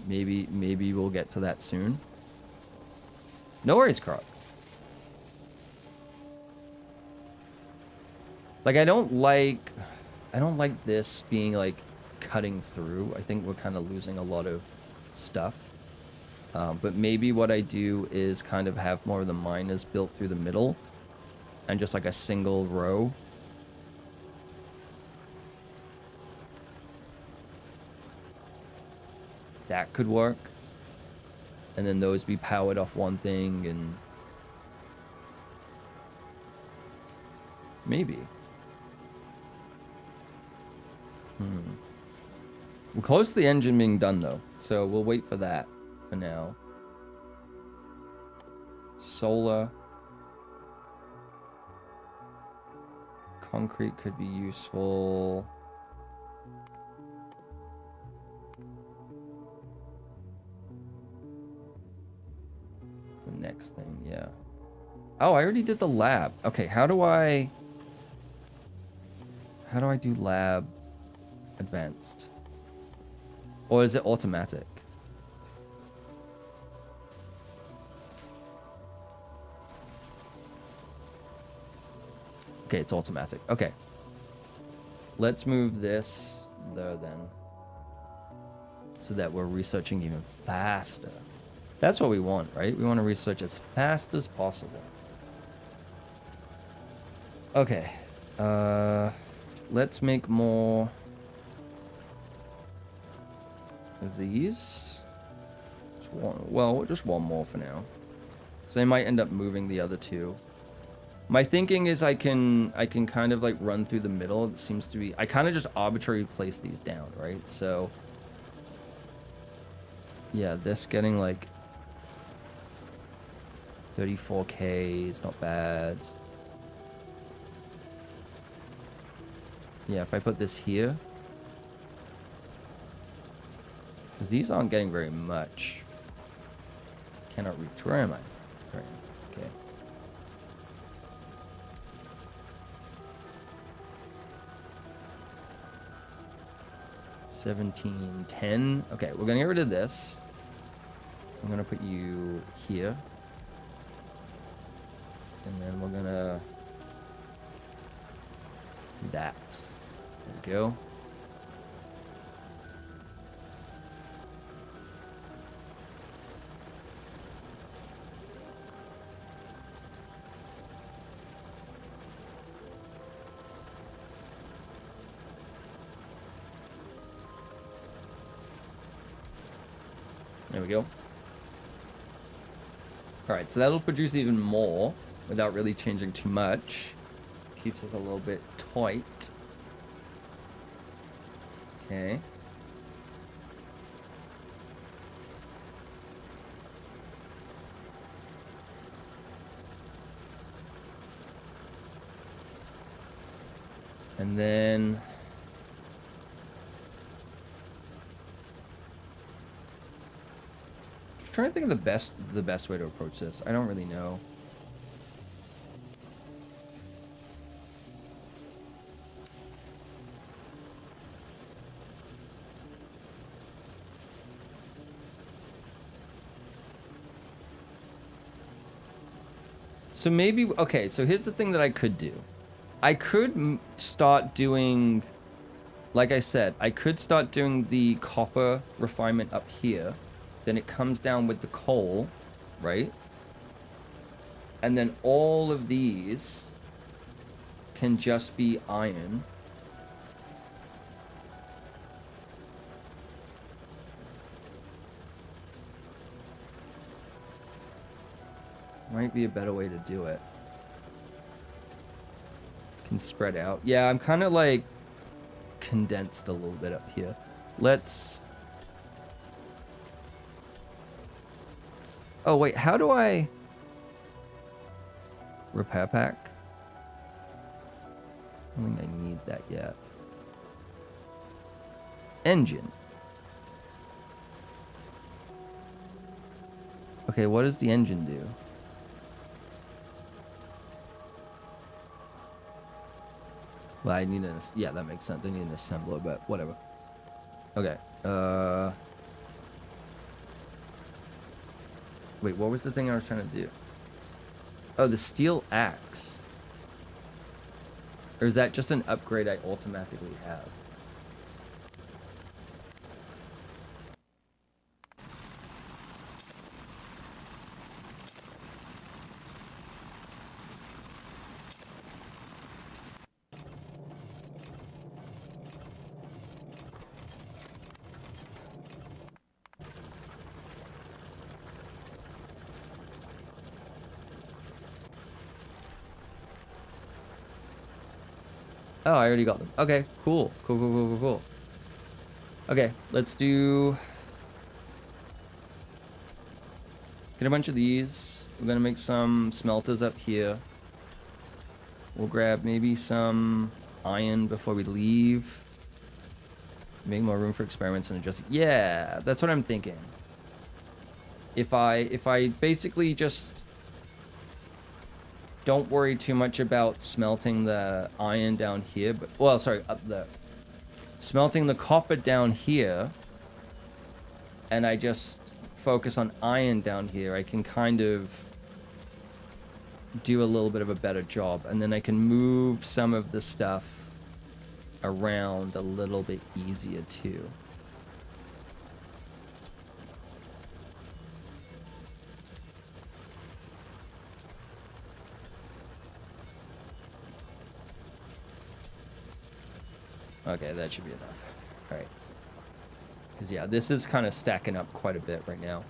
Maybe we'll get to that soon. No worries, Croc. Like I don't like this being like cutting through. I think we're kind of losing a lot of stuff. But maybe what I do is kind of have more of the miners built through the middle and just like a single row. That could work. And then those be powered off one thing and maybe. We're close to the engine being done though, so we'll wait for that for now. Solar. Concrete could be useful. It's the next thing, yeah. Oh, I already did the lab. Okay, how do I do lab advanced? Or is it automatic? Okay, it's automatic. Okay. Let's move this there then. So that we're researching even faster. That's what we want, right? We want to research as fast as possible. Okay. Let's make more of these. Just one. Well, just one more for now. So I might end up moving the other two. My thinking is I can kind of like run through the middle. It seems to be, I kind of just arbitrarily place these down, right? So yeah, this getting like 34K is not bad. Yeah, if I put this here, because these aren't getting very much. Cannot reach. Where am I? Right. Okay. $17.10. Okay, we're gonna get rid of this. I'm gonna put you here, and then we're gonna do that. There we go. There we go. All right, so that'll produce even more without really changing too much. Keeps us a little bit tight. Okay. And then just trying to think of the best way to approach this. I don't really know. So maybe, okay, so here's the thing that I could do. I could start doing, like I said, I could start doing the copper refinement up here. Then it comes down with the coal, right? And then all of these can just be iron. Might be a better way to do it. Can spread out. Yeah, I'm kind of like condensed a little bit up here. Let's... Oh, wait, how do I... Repair pack? I don't think I need that yet. Engine. Okay, what does the engine do? Well, I need an... Yeah, that makes sense. I need an assembler, but whatever. Okay. Wait, what was the thing I was trying to do? Oh, the steel axe. Or is that just an upgrade I automatically have? Oh, I already got them. Okay, cool. Cool. Okay, let's do... Get a bunch of these. We're gonna make some smelters up here. We'll grab maybe some iron before we leave. Make more room for experiments and adjust. Yeah, that's what I'm thinking. If I basically just... Don't worry too much about smelting the iron down here, but, well, sorry, up there. Smelting the copper down here, and I just focus on iron down here, I can kind of do a little bit of a better job, and then I can move some of the stuff around a little bit easier too. Okay, that should be enough. All right. Because, yeah, this is kind of stacking up quite a bit right now.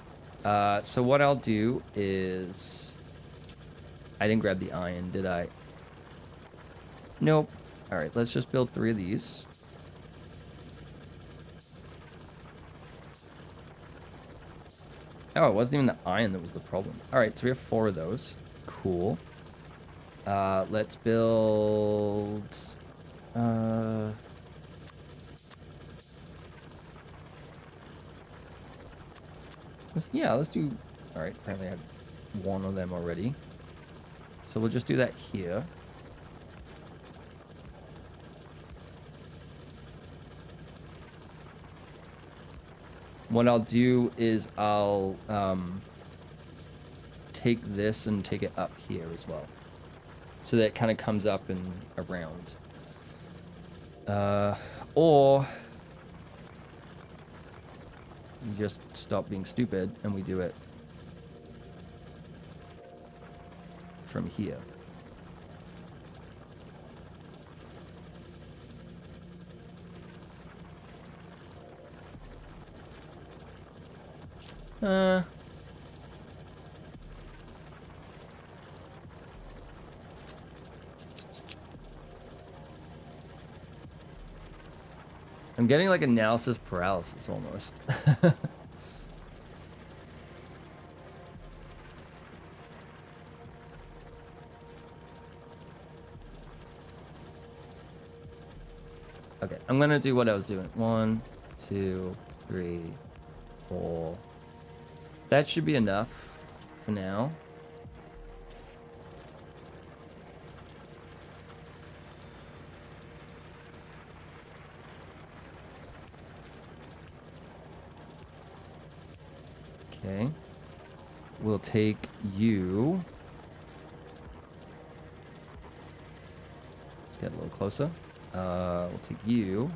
So what I'll do is... I didn't grab the iron, did I? Nope. Alright, let's just build 3 of these. Oh, it wasn't even the iron that was the problem. Alright, so we have 4 of those. Cool. Let's build... let's do... Alright, apparently I had 1 of them already. So we'll just do that here. What I'll do is I'll take this and take it up here as well. So that it kind of comes up and around. Or you just stop being stupid and we do it from here. I'm getting like analysis paralysis almost. Okay, I'm gonna do what I was doing. 1, 2, 3, 4. That should be enough for now. Okay. We'll take you. Let's get a little closer. We'll take you.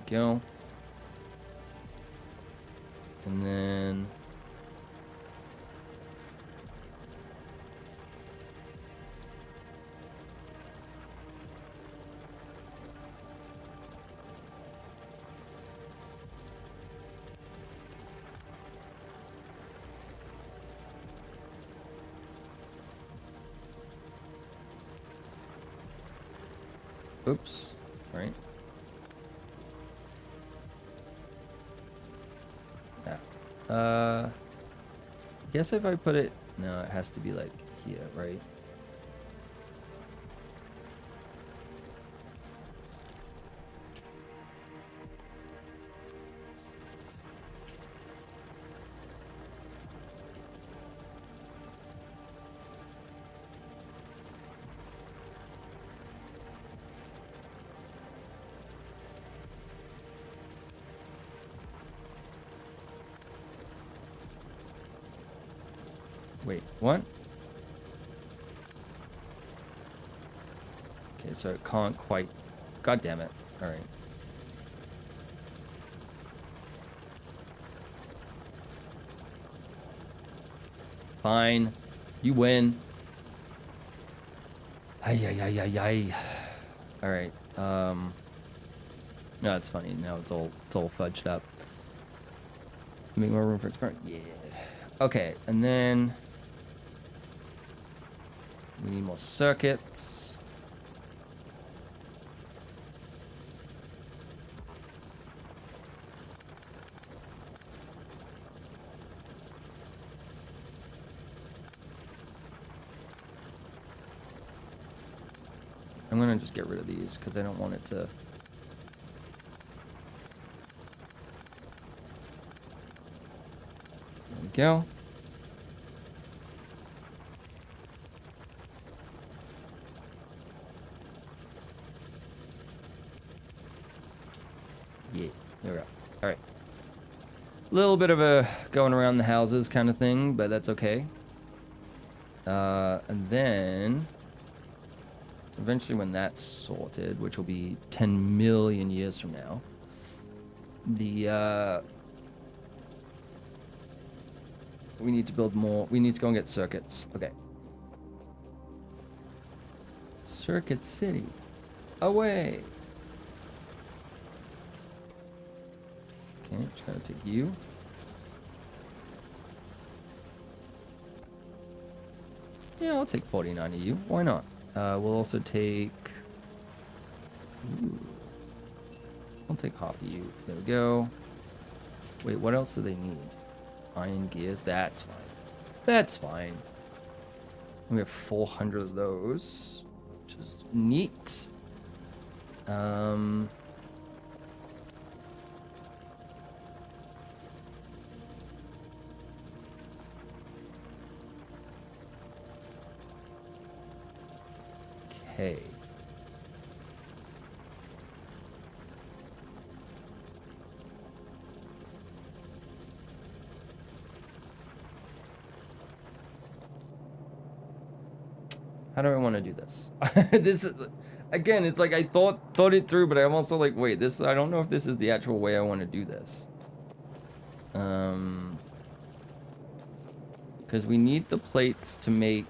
There we go. And then oops, right? I guess if I put it... No, it has to be like here, right? Wait, what? Okay, so it can't quite... God damn it. All right. Fine. You win. Ay, ay, ay, ay, ay. All right. No, it's funny. Now it's all fudged up. Make more room for experiment. Yeah. Okay, and then... we need more circuits. I'm gonna just get rid of these because I don't want it to... There we go. Yeah, there we go. All right. A little bit of a going around the houses kind of thing, but that's okay. And then... so eventually when that's sorted, which will be 10 million years from now, the We need to build more. We need to go and get circuits. Okay. Circuit City. Away. Okay, just gotta take you. Yeah, I'll take 49 of you. Why not? We'll also take... Ooh. I'll take half of you. There we go. Wait, what else do they need? Iron gears. That's fine. That's fine. We have 400 of those, which is neat. Okay. How do I want to do this? This is, again, it's like I thought it through, but I'm also like, wait, this, I don't know if this is the actual way I want to do this. Because we need the plates to make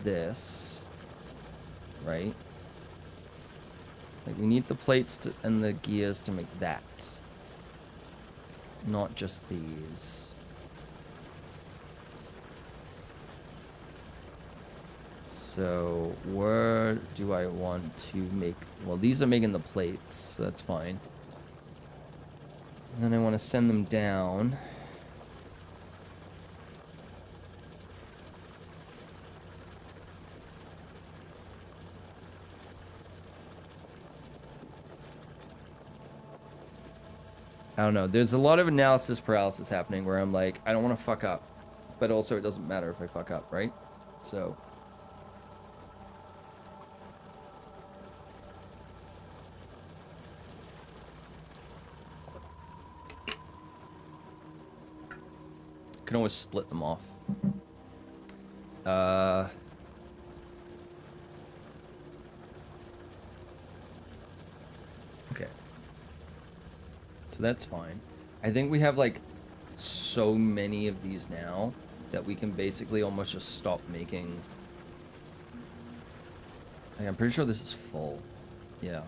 this, right? Like we need the plates to, and the gears to make that. Not just these. So where do I want to make... Well, these are making the plates, so that's fine. And then I want to send them down. I don't know. There's a lot of analysis paralysis happening where I'm like, I don't want to fuck up. But also it doesn't matter if I fuck up, right? So... can always split them off. Okay. So that's fine. I think we have like so many of these now that we can basically almost just stop making. Like, I'm pretty sure this is full. Yeah.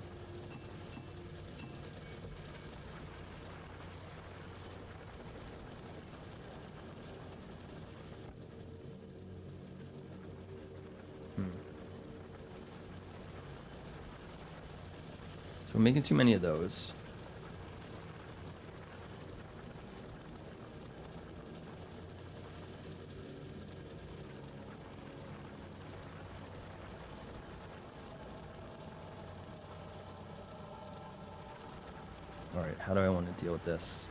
So we're making too many of those. All right, how do I want to deal with this?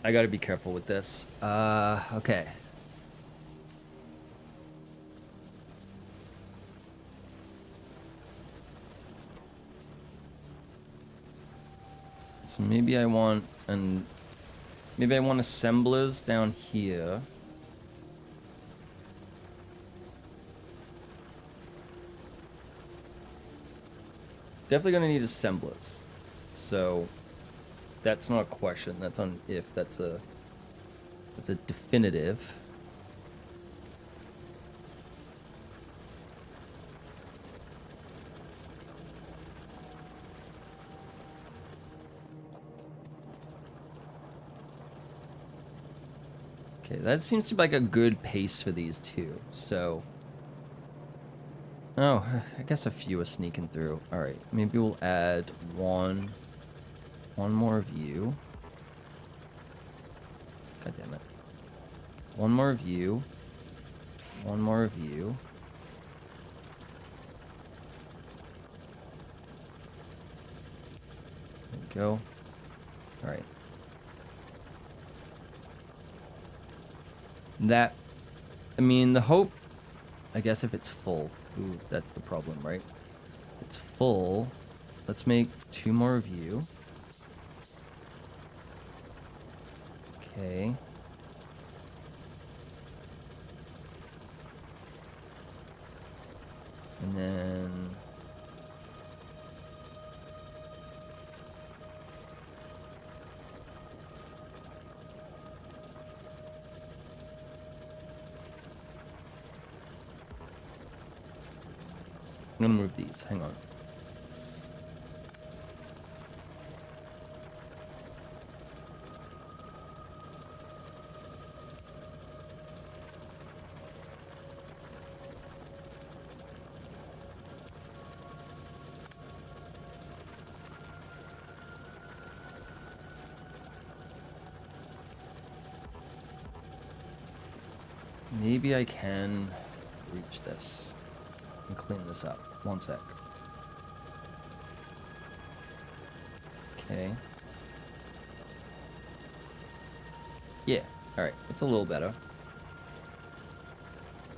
I gotta be careful with this. Okay. So maybe I want assemblers down here. Definitely gonna need assemblers. So that's not a question. That's on if. That's a definitive. Okay, that seems to be like a good pace for these two. So, oh, I guess a few are sneaking through. All right, maybe we'll add one more of you. God damn it. One more of you. One more of you. There we go. All right. That, I mean, the hope, I guess if it's full, ooh, that's the problem, right? If it's full, let's make 2 more of you. Okay. I'm gonna move these. Hang on. Maybe I can reach this and clean this up. One sec. Okay. Yeah. All right. It's a little better.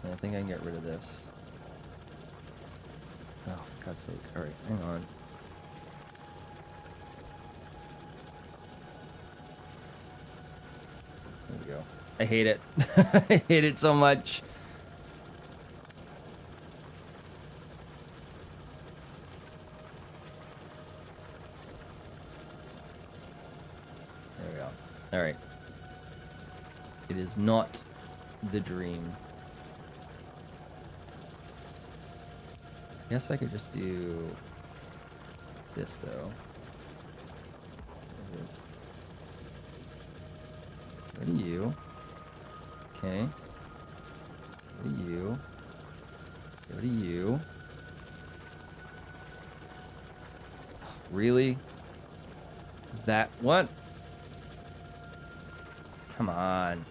And I think I can get rid of this. Oh, for God's sake. All right. Hang on. There we go. I hate it. I hate it so much. There we go. All right. It is not the dream. I guess I could just do this, though. What are you? Okay. What are you? What are you? Really? That what? Come on.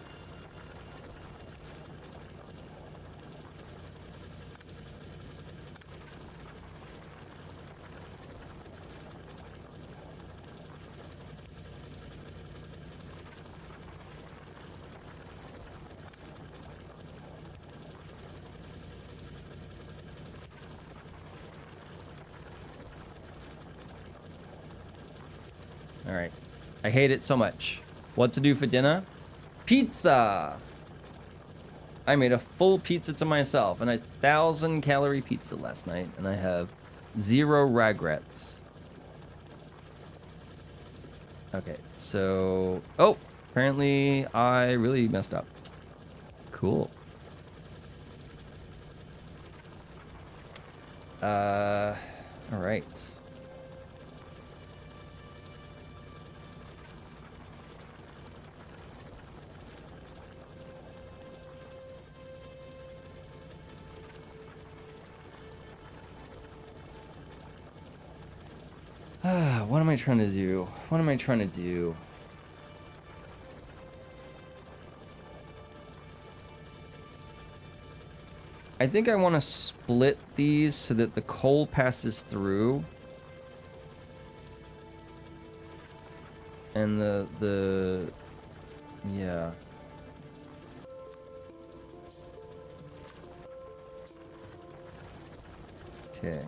All right. I hate it so much. What to do for dinner? Pizza! I made a full pizza to myself, and a 1,000-calorie pizza last night, and I have 0 regrets. Okay, so... Oh! Apparently, I really messed up. Cool. Alright. What am I trying to do? What am I trying to do? I think I want to split these so that the coal passes through. And yeah. Okay.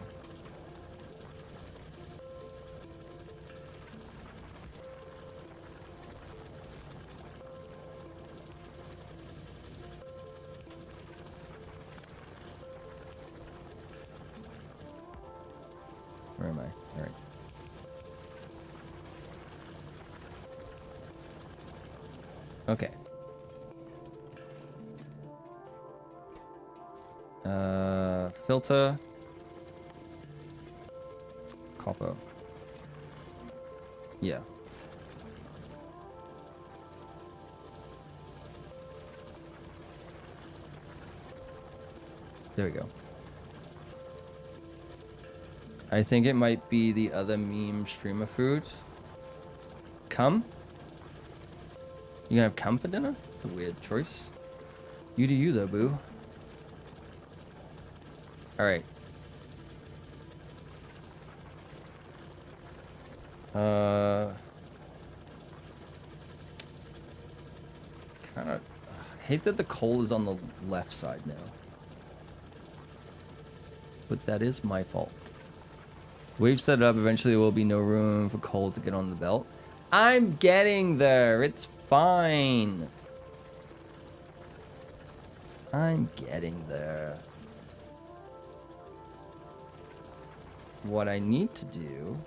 Where am I? All right. Okay. Filter. Copper. Yeah. There we go. I think it might be the other meme streamer food. Cum? You gonna have cum for dinner? It's a weird choice. You do you though, boo. Alright. Kinda I hate that the coal is on the left side now. But that is my fault. We've set it up. Eventually there will be no room for coal to get on the belt. I'm getting there. It's fine. I'm getting there. What I need to do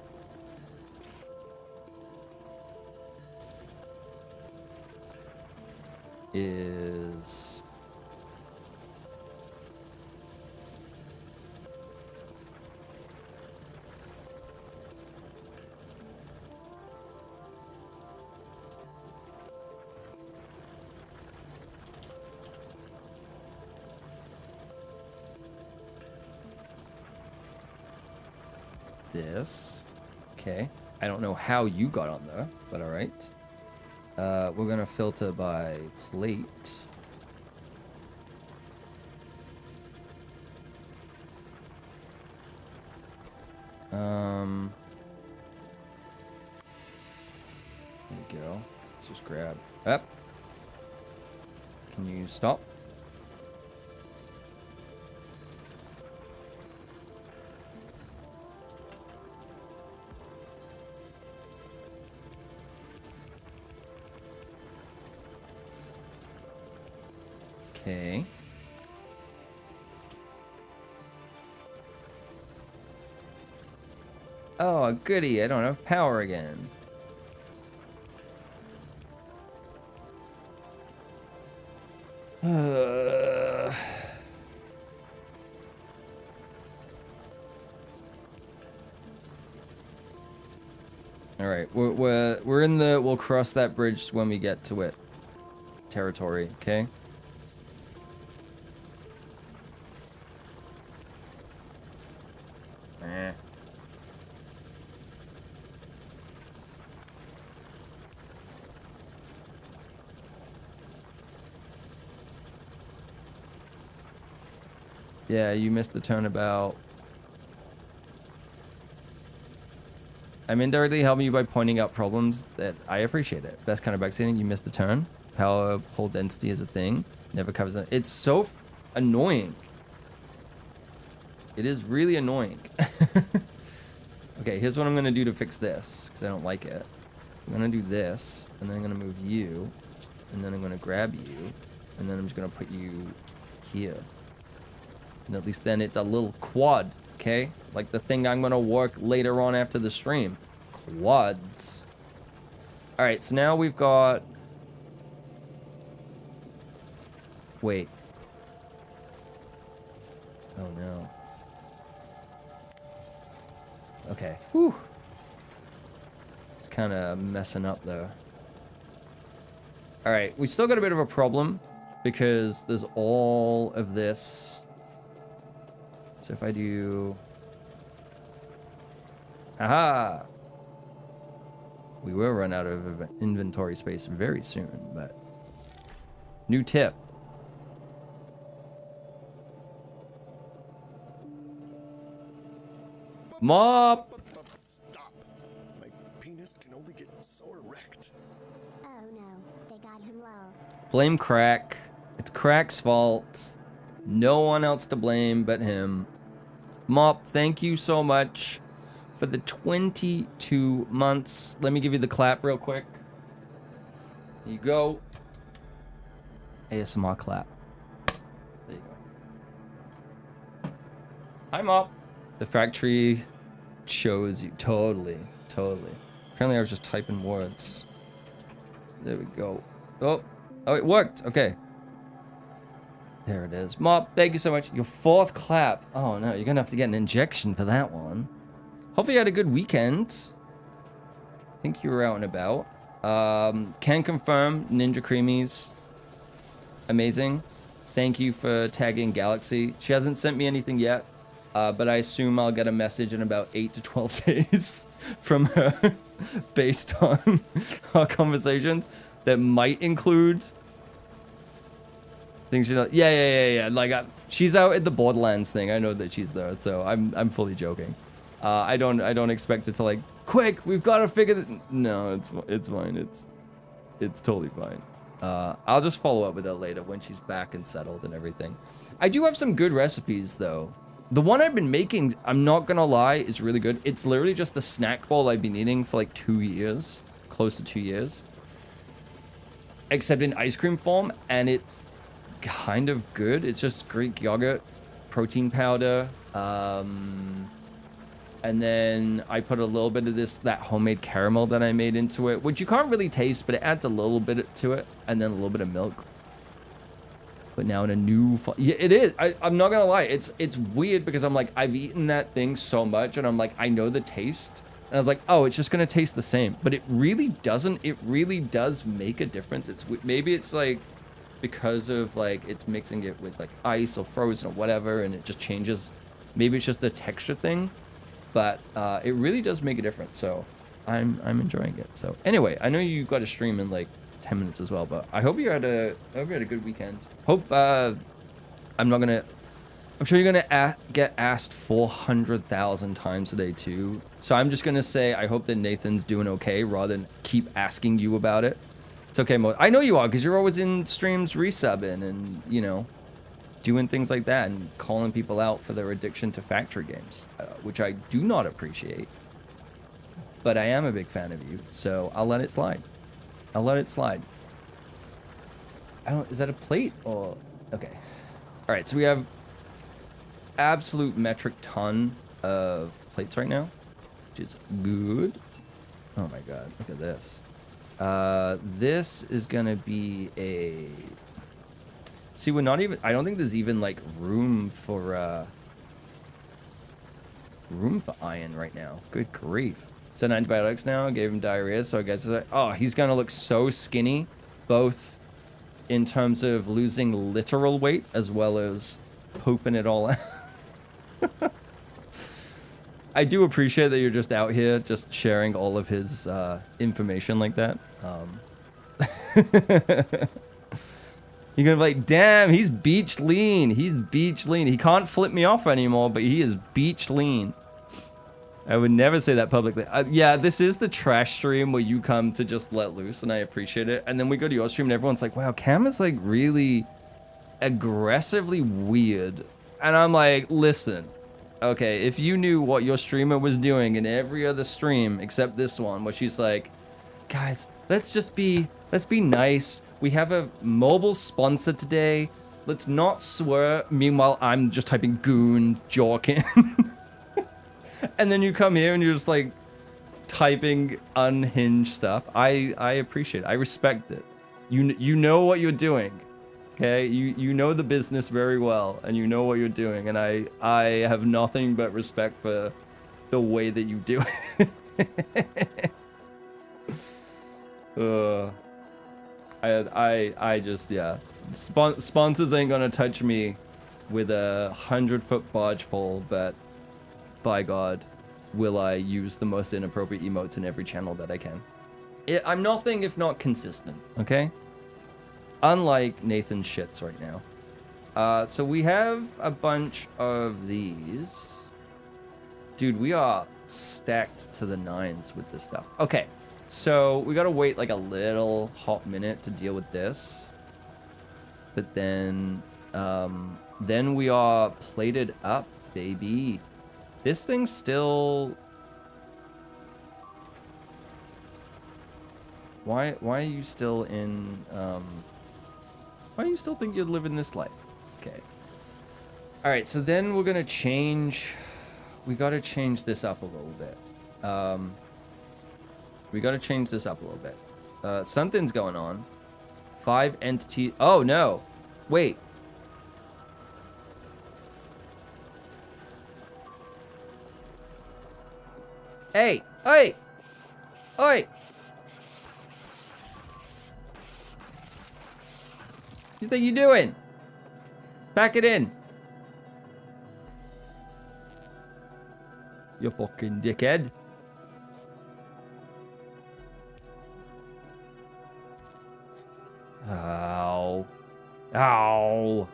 is this. Okay. I don't know how you got on there, but all right. We're gonna filter by plate. There we go. Let's just grab up. Can you stop? Okay. Oh, goody. I don't have power again. All right, we're in the we'll cross that bridge when we get to it territory, okay? Yeah, you missed the turnabout. I'm indirectly helping you by pointing out problems that I appreciate it. Best kind of backseating, you missed the turn. Power pole density is a thing. Never covers it. It's so annoying. It is really annoying. Okay, here's what I'm going to do to fix this, because I don't like it. I'm going to do this, and then I'm going to move you, and then I'm going to grab you, and then I'm just going to put you here. And at least then it's a little quad, okay? Like the thing I'm going to work later on after the stream. Quads. All right, so now we've got... Wait. Oh, no. Okay. Whew. It's kind of messing up, though. All right, we still got a bit of a problem because there's all of this... So if I do... Aha! We will run out of inventory space very soon, but... New tip. Mop! Stop. My penis can only get so erect. Oh no, they got him low. Blame Crack. It's Crack's fault. No one else to blame but him. Mop, thank you so much for the 22 months. Let me give you the clap real quick. There you go. ASMR clap. There you go. Hi, Mop. The factory shows you. Totally. Apparently I was just typing words. There we go. Oh, it worked. Okay. There it is. Mop, thank you so much. Your 4th clap. Oh, no. You're going to have to get an injection for that one. Hopefully you had a good weekend. I think you were out and about. Can confirm, Ninja Creamies. Amazing. Thank you for tagging Galaxy. She hasn't sent me anything yet, but I assume I'll get a message in about 8 to 12 days from her based on our conversations that might include... Things she does. Yeah. Like she's out at the Borderlands thing. I know that she's there, so I'm fully joking. I don't expect it to like quick. We've got to figure that. No, it's fine. It's totally fine. I'll just follow up with her later when she's back and settled and everything. I do have some good recipes though. The one I've been making, I'm not gonna lie, is really good. It's literally just the snack bowl I've been eating for like 2 years, close to 2 years, except in ice cream form, and it's kind of good. It's just Greek yogurt, protein powder, and then I put a little bit of that homemade caramel that I made into it, which you can't really taste, but it adds a little bit to it, and then a little bit of milk. But now in a new yeah, it is. I'm not gonna lie, it's weird because I'm like, I've eaten that thing so much, and I'm like, I know the taste, and I was like, oh, it's just gonna taste the same, but it really doesn't. It really does make a difference. Maybe it's like because of like it's mixing it with like ice or frozen or whatever, and it just changes. Maybe it's just the texture thing, but it really does make a difference. So I'm enjoying it. So anyway, I know you got to stream in like 10 minutes as well, but I hope you had a good weekend. Hope I'm sure you're gonna get asked 400,000 times today too. So I'm just gonna say I hope that Nathan's doing okay rather than keep asking you about it. It's okay, Mo. I know you are because you're always in streams resubbing and, you know, doing things like that and calling people out for their addiction to factory games, which I do not appreciate. But I am a big fan of you, so I'll let it slide. I'll let it slide. Is that a plate or... Okay. All right, so we have absolute metric ton of plates right now, which is good. Oh my god, look at this. This is gonna be a... See, we're not even... I don't think there's even, like, room for iron right now. Good grief. So antibiotics now, gave him diarrhea, so I guess it's like, oh, he's gonna look so skinny, both in terms of losing literal weight as well as pooping it all out. I do appreciate that you're just out here just sharing all of his information like that. You're gonna be like, damn, he's beach lean. He's beach lean. He can't flip me off anymore, but he is beach lean. I would never say that publicly. Yeah, this is the trash stream where you come to just let loose, and I appreciate it. And then we go to your stream, and everyone's like, wow, Cam is like really aggressively weird. And I'm like, listen, okay, if you knew what your streamer was doing in every other stream except this one, where she's like, guys, let's be nice. We have a mobile sponsor today. Let's not swear. Meanwhile, I'm just typing goon, jorkin. And then you come here and you're just like typing unhinged stuff. I appreciate it. I respect it. You know what you're doing. Okay? You know the business very well and you know what you're doing, and I have nothing but respect for the way that you do it. I just, yeah. Sponsors ain't gonna touch me with a 100-foot barge pole, but by God, will I use the most inappropriate emotes in every channel that I can. I'm nothing if not consistent, okay? Unlike Nathan's shits right now. So we have a bunch of these. Dude, we are stacked to the nines with this stuff. Okay, so we gotta wait like a little hot minute to deal with this. But then we are plated up, baby. This thing's still... Why are you still in... Why do you still think you'd live in this life? Okay. Alright, so then we're gonna change... We gotta change this up a little bit. We gotta change this up a little bit. Something's going on. 5 entities... Oh, no! Wait. Hey! Oi! Oi! You think you're doing? Pack it in. You fucking dickhead. Ow. Ow.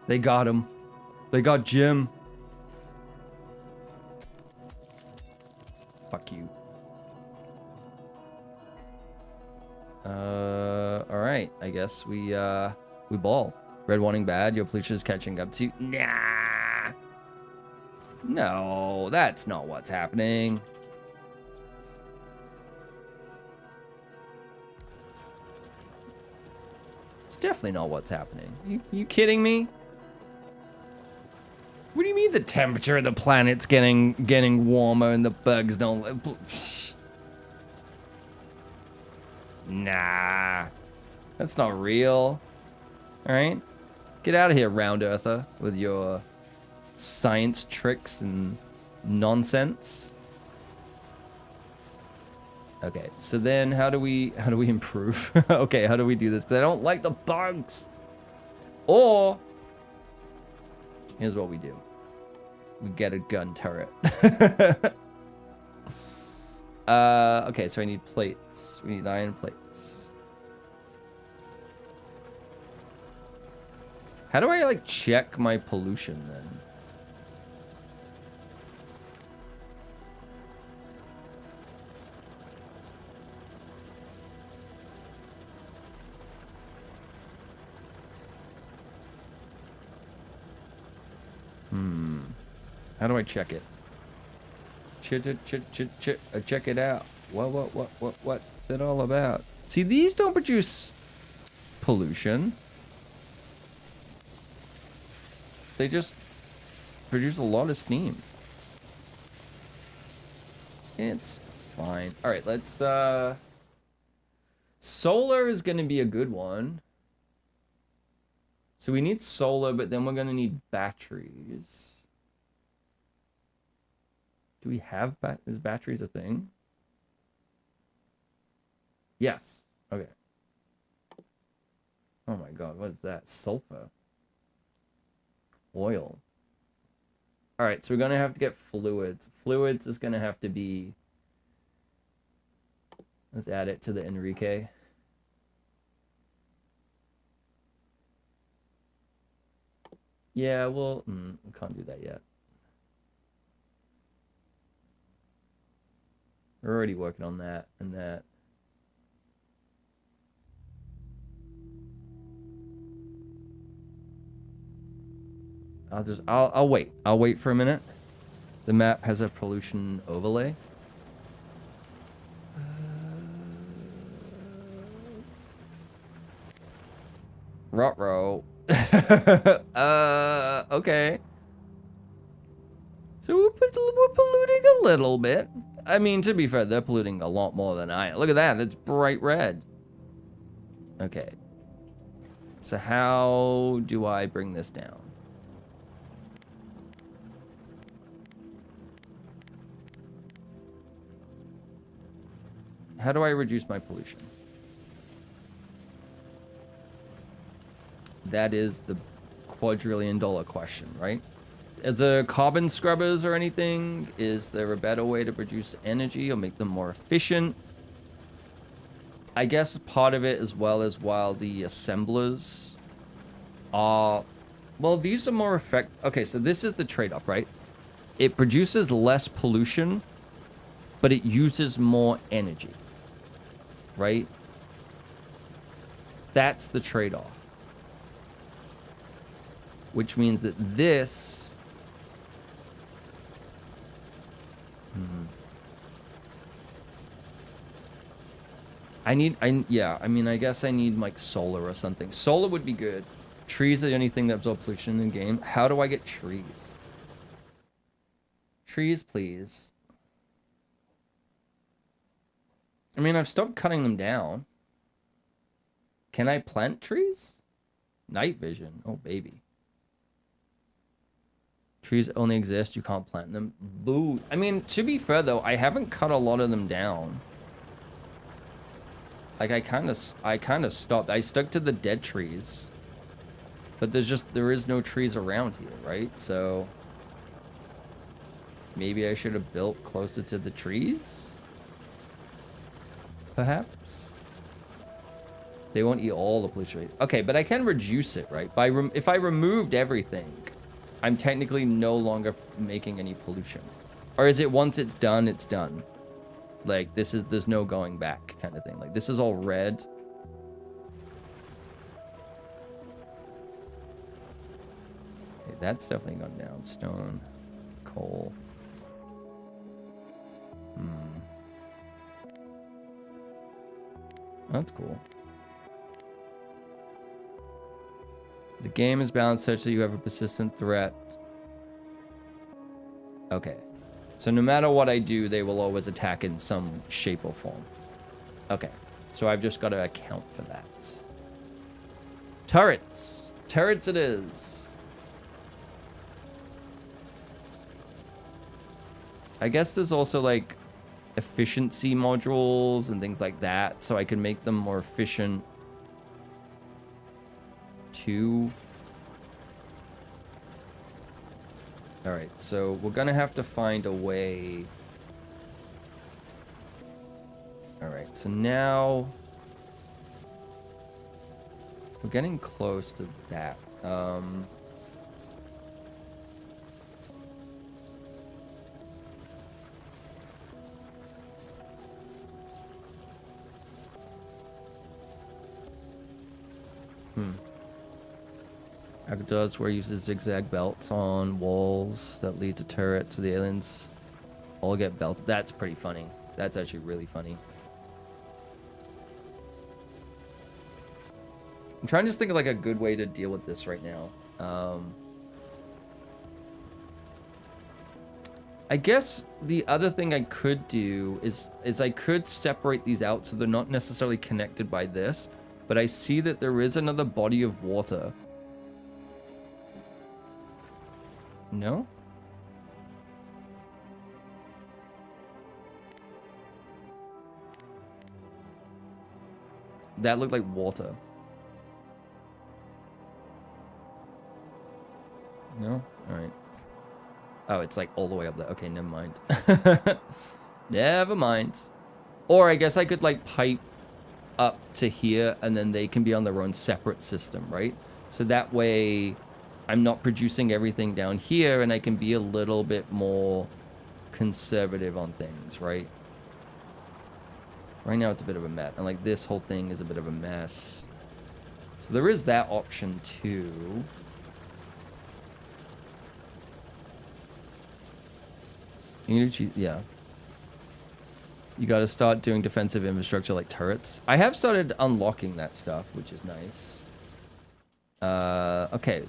They got him. They got Jim. Fuck you. Alright. I guess we ball. Red wanting bad. Your pollution is catching up to you. Nah. No, that's not what's happening. It's definitely not what's happening. You kidding me? What do you mean the temperature of the planet's getting warmer and the bugs don't live? Nah. That's not real. Alright? Get out of here, round earther, with your science tricks and nonsense. Okay, so then how do we improve? Okay, how do we do this? Because I don't like the bugs. Or Here's what we do. We get a gun turret. Okay, so I need plates. We need iron plates. How do I, like, check my pollution, then? How do I check it? Check it out. What's it all about? See, these don't produce pollution. They just produce a lot of steam. It's fine. All right, let's solar is going to be a good one. So we need solar, but then we're going to need batteries. Do we have is batteries a thing? Yes. Okay. Oh my god, what is that? Sulfur. Oil. Alright, so we're gonna have to get fluids. Fluids is gonna have to be... Let's add it to the Enrique. Yeah, well, we can't do that yet. We're already working on that and that. I'll wait. I'll wait for a minute. The map has a pollution overlay. Ruh-roh. Okay. So we're polluting a little bit. I mean, to be fair, they're polluting a lot more than I am. Look at that. It's bright red. Okay. So how do I bring this down? How do I reduce my pollution? That is the quadrillion-dollar question, right? Is there carbon scrubbers or anything? Is there a better way to produce energy or make them more efficient? I guess part of it as well as while the assemblers are... Well, these are more effective. Okay, so this is the trade-off, right? It produces less pollution, but it uses more energy, right? That's the trade-off. Which means that this... I mean, I guess I need like solar or something. Solar would be good. Trees are the only thing that absorb pollution in the game. How do I get trees? Trees, please. I mean, I've stopped cutting them down. Can I plant trees? Night vision. Oh, baby. Trees only exist. You can't plant them. Boo. I mean, to be fair, though, I haven't cut a lot of them down. Like, I kind of stopped. I stuck to the dead trees. But there is no trees around here, right? So... maybe I should have built closer to the trees? Perhaps? They won't eat all the pollution. Okay, but I can reduce it, right? If I removed everything, I'm technically no longer making any pollution. Or is it once it's done, it's done? Like, there's no going back kind of thing. Like, this is all red. Okay, that's definitely gone down. Stone, coal. That's cool. The game is balanced such that you have a persistent threat. Okay. So no matter what I do, they will always attack in some shape or form. Okay. So I've just got to account for that. Turrets. Turrets it is. I guess there's also like efficiency modules and things like that, so I can make them more efficient too. All right, so we're gonna have to find a way. All right, so now we're getting close to that. Does where it uses zigzag belts on walls that lead to turrets, so the aliens all get belts. That's pretty funny. That's actually really funny. I'm trying to just think of like a good way to deal with this right now. I guess the other thing I could do is I could separate these out so they're not necessarily connected by this, but I see that there is another body of water. No? That looked like water. No? Alright. Oh, it's like all the way up there. Okay, never mind. Never mind. Or I guess I could like pipe up to here and then they can be on their own separate system, right? So that way I'm not producing everything down here and I can be a little bit more conservative on things, right? Right now it's a bit of a mess. And like this whole thing is a bit of a mess. So there is that option too. You need to choose, yeah. You got to start doing defensive infrastructure like turrets. I have started unlocking that stuff, which is nice. Okay.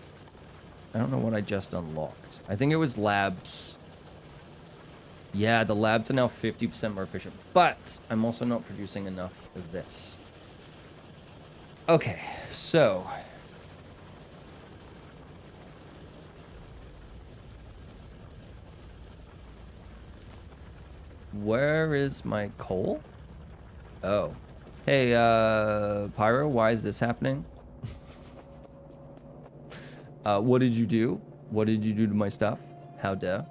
I don't know what I just unlocked. I think it was labs. Yeah, the labs are now 50% more efficient, but I'm also not producing enough of this. Okay, so where is my coal? Oh. Hey, Pyro, why is this happening? What did you do? What did you do to my stuff? How dare?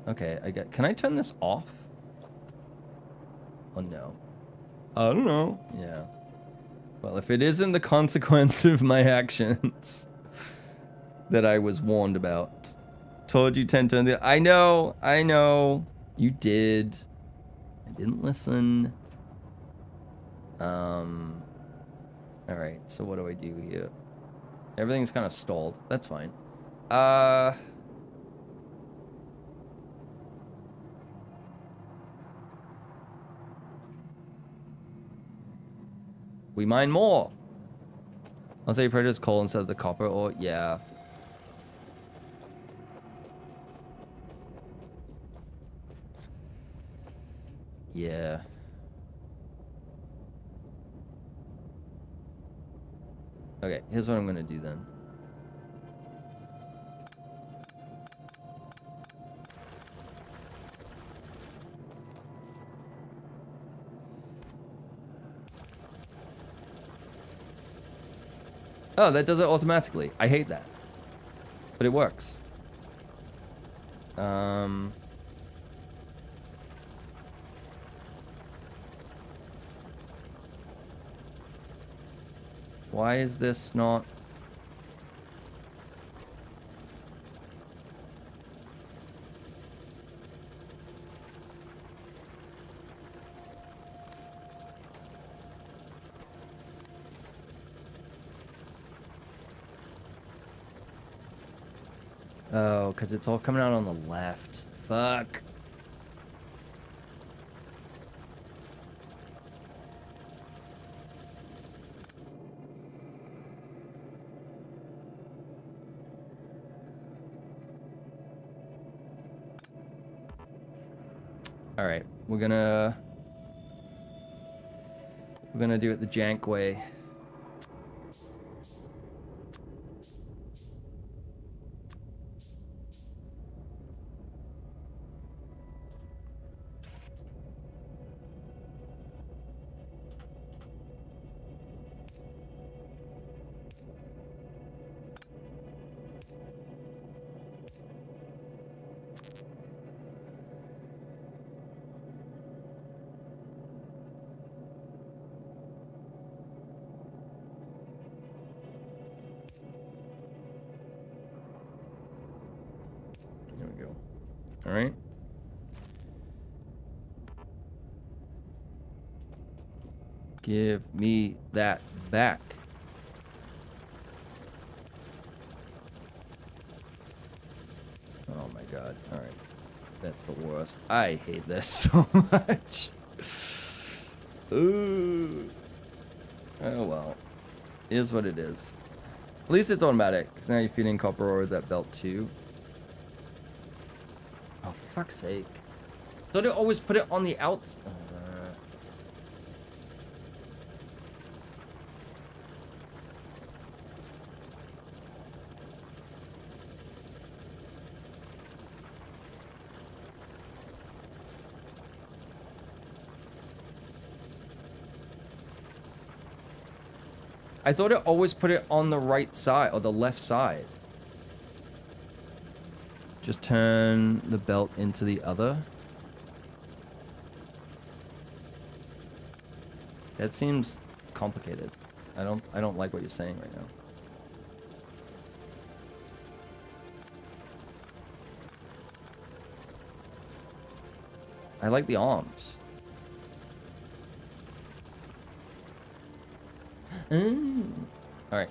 Okay, can I turn this off? Oh no. I don't know. Yeah. Well, if it isn't the consequence of my actions that I was warned about. Told you 10 times. I know. You did. I didn't listen. Alright, so what do I do here? Everything's kind of stalled. That's fine. We mine more. I'll say predators coal instead of the copper ore. Yeah. Yeah. Okay, here's what I'm gonna do then. Oh, that does it automatically. I hate that. But it works. Why is this not... Oh, because it's all coming out on the left. Fuck. All right, we're gonna do it the jank way. Give me that back. Oh my god. Alright. That's the worst. I hate this so much. Ooh. Oh well. Is what it is. At least it's automatic, because now you're feeding copper ore with that belt too. Oh, for fuck's sake. Don't it always put it on the outs? I thought it always put it on the right side or the left side. Just turn the belt into the other. That seems complicated. I don't like what you're saying right now. I like the arms. All right.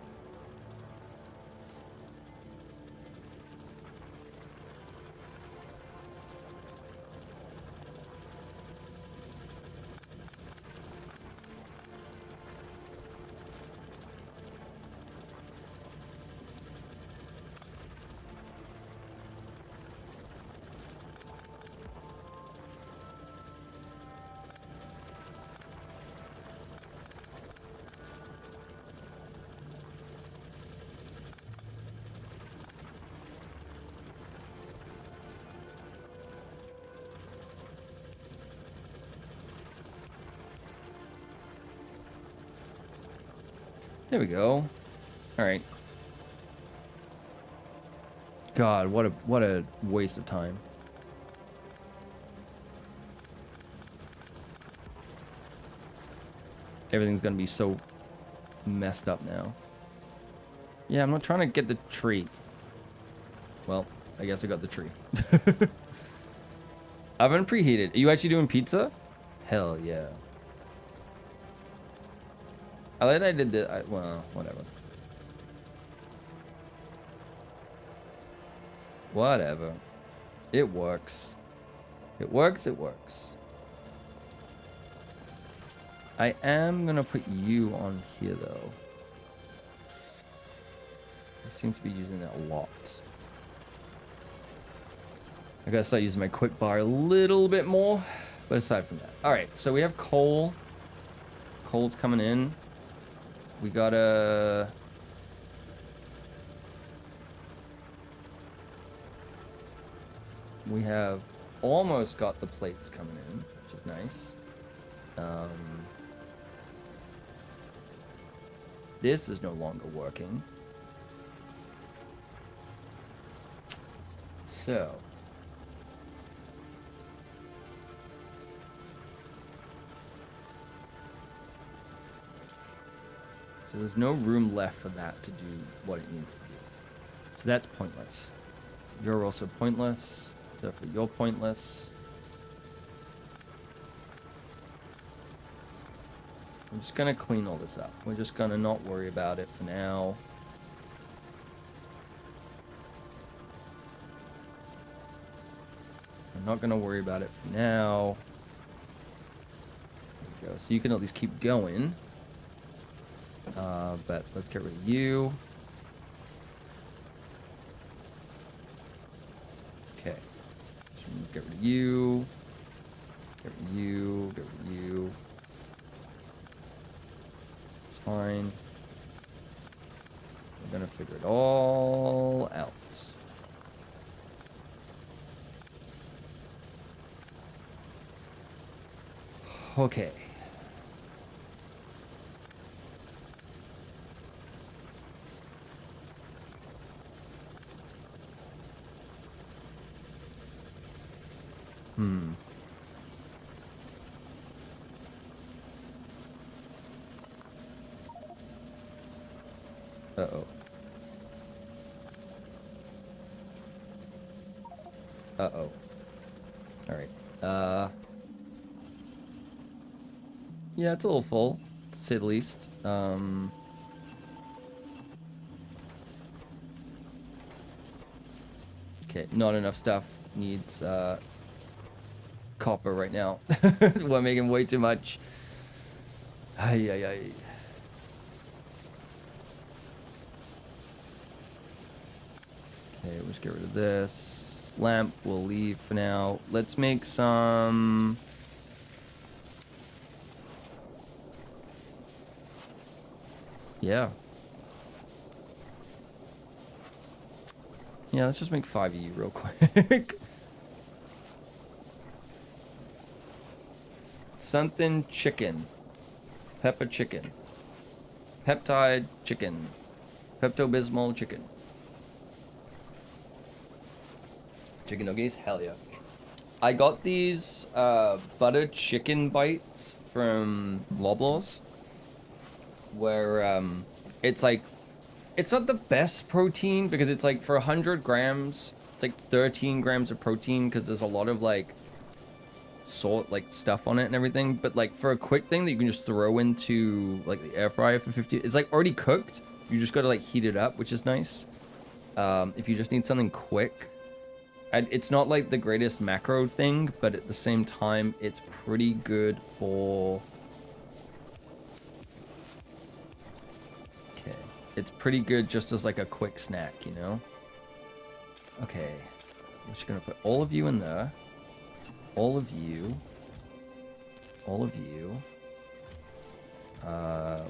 There we go. All right. God, what a waste of time. Everything's gonna be so messed up now. Yeah, I'm not trying to get the tree. Well, I guess I got the tree. Oven preheated. Are you actually doing pizza? Hell yeah. I like that I did the, well, whatever. Whatever. It works. It works, it works. I am gonna put you on here though. I seem to be using that a lot. I gotta start using my quick bar a little bit more. But aside from that. Alright, so we have coal. Coal's coming in. We gotta... We have almost got the plates coming in, which is nice. This is no longer working. So... So there's no room left for that to do what it needs to do. So that's pointless. You're also pointless. Therefore, you're pointless. I'm just gonna clean all this up. We're just gonna not worry about it for now. I'm not gonna worry about it for now. There we go. So you can at least keep going. But let's get rid of you. Okay. Let's get rid of you. Get rid of you. Get rid of you. It's fine. We're gonna figure it all out. Okay. Uh-oh. Uh-oh. Alright. Yeah, it's a little full. to say the least. Okay, not enough stuff. Needs copper right now. We're making way too much. Ay, ay, ay. Okay, let's get rid of this. Lamp we'll leave for now. Let's make some... Yeah. Yeah, let's just make 5E real quick. Something chicken. Pepper chicken. Peptide chicken. Pepto-Bismol chicken. Chicken nuggets? Hell yeah. I got these butter chicken bites from Loblaws. Where it's like... It's not the best protein because it's like for 100 grams, it's like 13 grams of protein because there's a lot of like salt, like stuff on it and everything. But like for a quick thing that you can just throw into like the air fryer for 50, it's like already cooked. You just got to like heat it up, which is nice. If you just need something quick. And it's not like the greatest macro thing, but at the same time, it's pretty good for... It's pretty good just as like a quick snack, you know? Okay. I'm just gonna put all of you in there. All of you. All of you.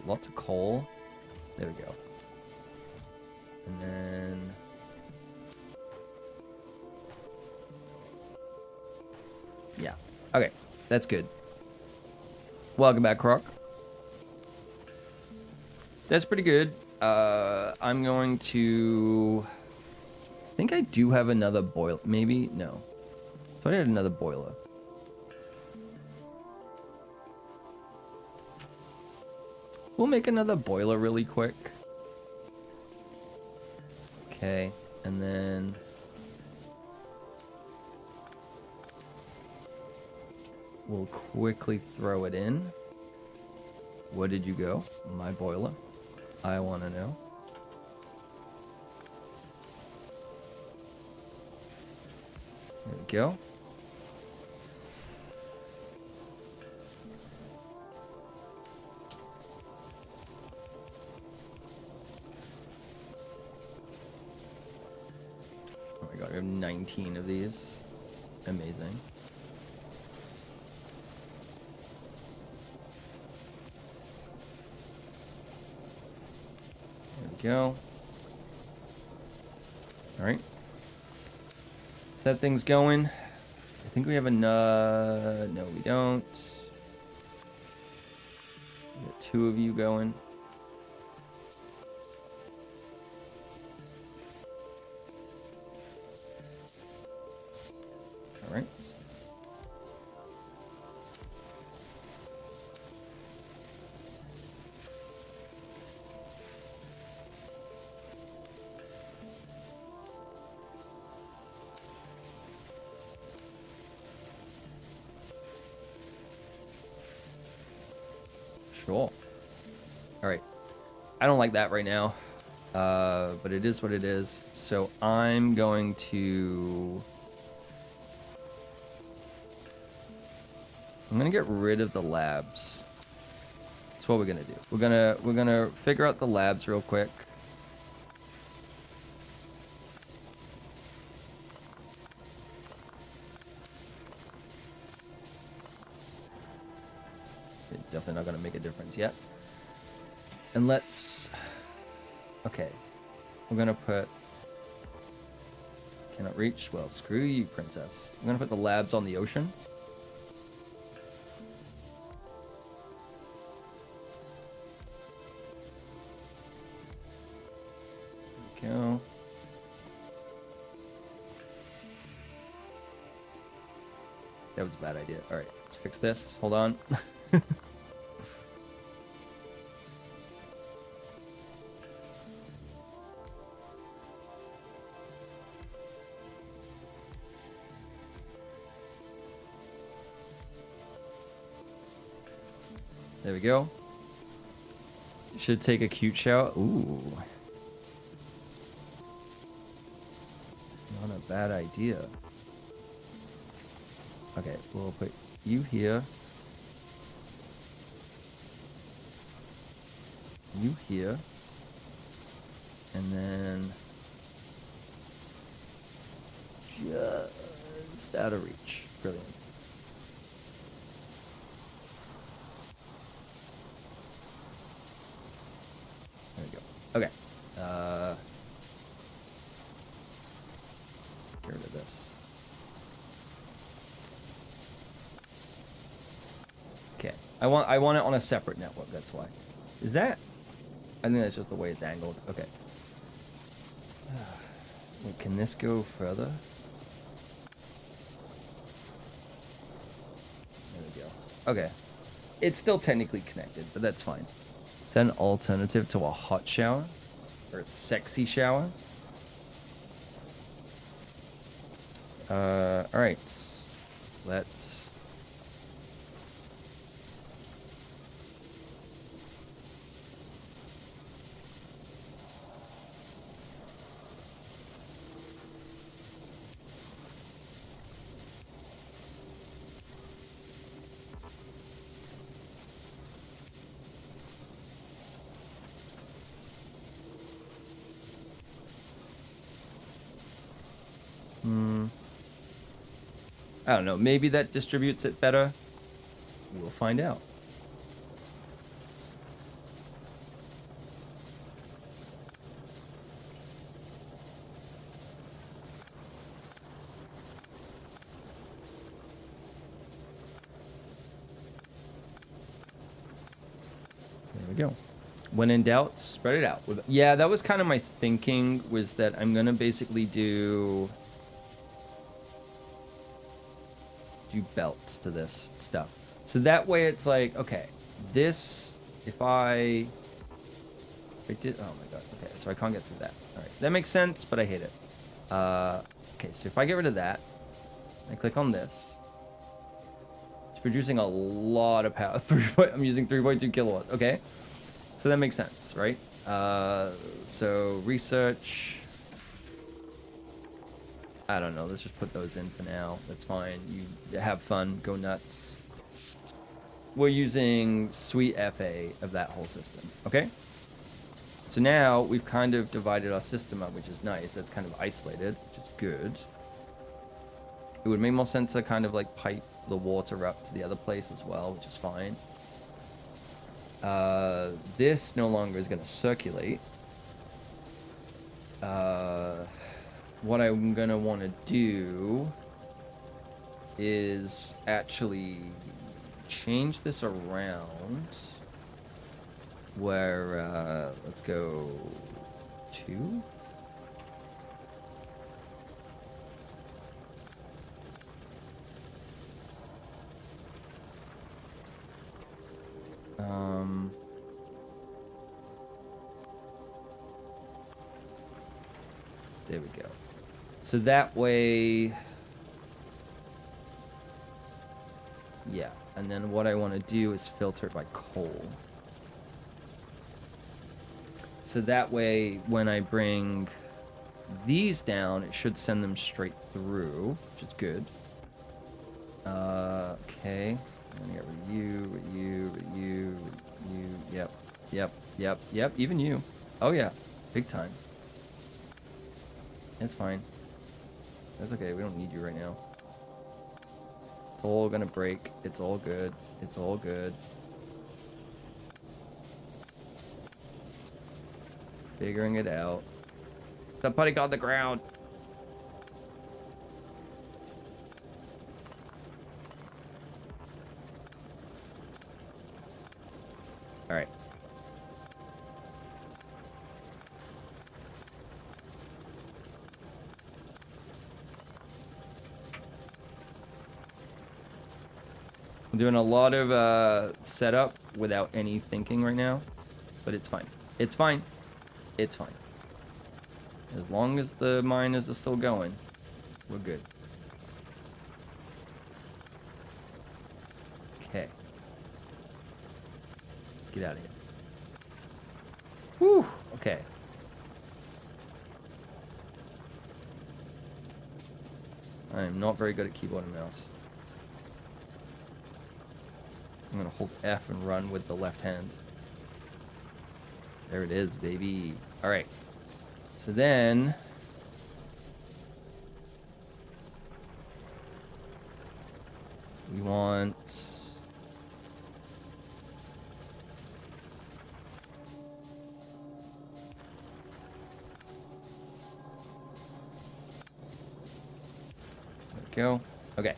Lots of coal. There we go. And then... Yeah. Okay. That's good. Welcome back, Croc. That's pretty good. I'm going to... I think I do have another boiler. Maybe? No. I thought I had another boiler. We'll make another boiler really quick. Okay. And then... we'll quickly throw it in. Where did you go? My boiler. I want to know. There we go. Oh my god, we have 19 of these. Amazing. Go. All right. So that thing's going. I think we have enough. No, we don't. We got 2 of you going. All right. Sure. Alright. I don't like that right now. But it is what it is. So I'm going to... I'm gonna get rid of the labs. That's what we're gonna do. We're gonna figure out the labs real quick. It's definitely not going to make a difference yet. And let's... Okay. We're going to put... Cannot reach? Well, screw you, princess. I'm going to put the labs on the ocean. There we go. That was a bad idea. Alright, let's fix this. Hold on. There we go. Should take a cute shower. Ooh. Not a bad idea. Okay, we'll put you here. You here. And then just out of reach. Brilliant. There we go. Okay. Get rid of this. Okay. I want it on a separate network, that's why. Is that? I think that's just the way it's angled. Okay. Wait, can this go further? There we go. Okay. It's still technically connected, but that's fine. Is that an alternative to a hot shower? Or a sexy shower? Alright. Let's... I don't know. Maybe that distributes it better. We'll find out. There we go. When in doubt, spread it out. Yeah, that was kind of my thinking, was that I'm going to basically do belts to this stuff. So that way it's like, okay, this, if I did, oh my god, okay, so I can't get through that. All right, that makes sense, but I hate it. Okay, so if I get rid of that, I click on this, it's producing a lot of power. I'm using 3.2 kilowatts, okay? So that makes sense, right? So research, I don't know. Let's just put those in for now. That's fine. You have fun. Go nuts. We're using sweet FA of that whole system. Okay? So now we've kind of divided our system up, which is nice. That's kind of isolated, which is good. It would make more sense to kind of like pipe the water up to the other place as well, which is fine. This no longer is going to circulate. What I'm gonna want to do is actually change this around where, let's go 2. There we go. So that way, yeah. And then what I want to do is filter it by coal. So that way, when I bring these down, it should send them straight through, which is good. Okay. I'm gonna get rid of you. Yep. Even you. Oh yeah, big time. It's fine. That's okay. We don't need you right now. It's all gonna break. It's all good. It's all good. Figuring it out. Stop putting on the ground. All right. I'm doing a lot of setup without any thinking right now, but it's fine. It's fine. It's fine. As long as the miners are still going, we're good. Okay. Get out of here. Whew. Okay. I am not very good at keyboard and mouse. I'm gonna hold F and run with the left hand. There it is, baby. All right. So then... we want... go. Okay.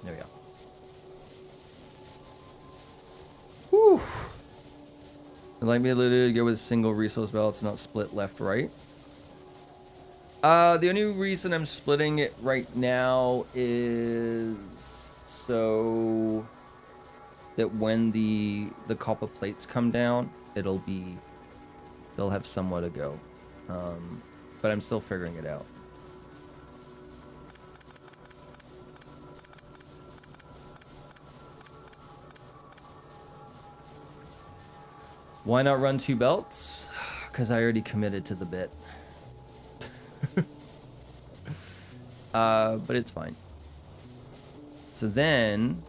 There we go. Whew. Like me to go with a single resource balance, not split left right. The only reason I'm splitting it right now is so that when the copper plates come down, they'll have somewhere to go. But I'm still figuring it out. Why not run 2 belts? Because I already committed to the bit. But it's fine. So then...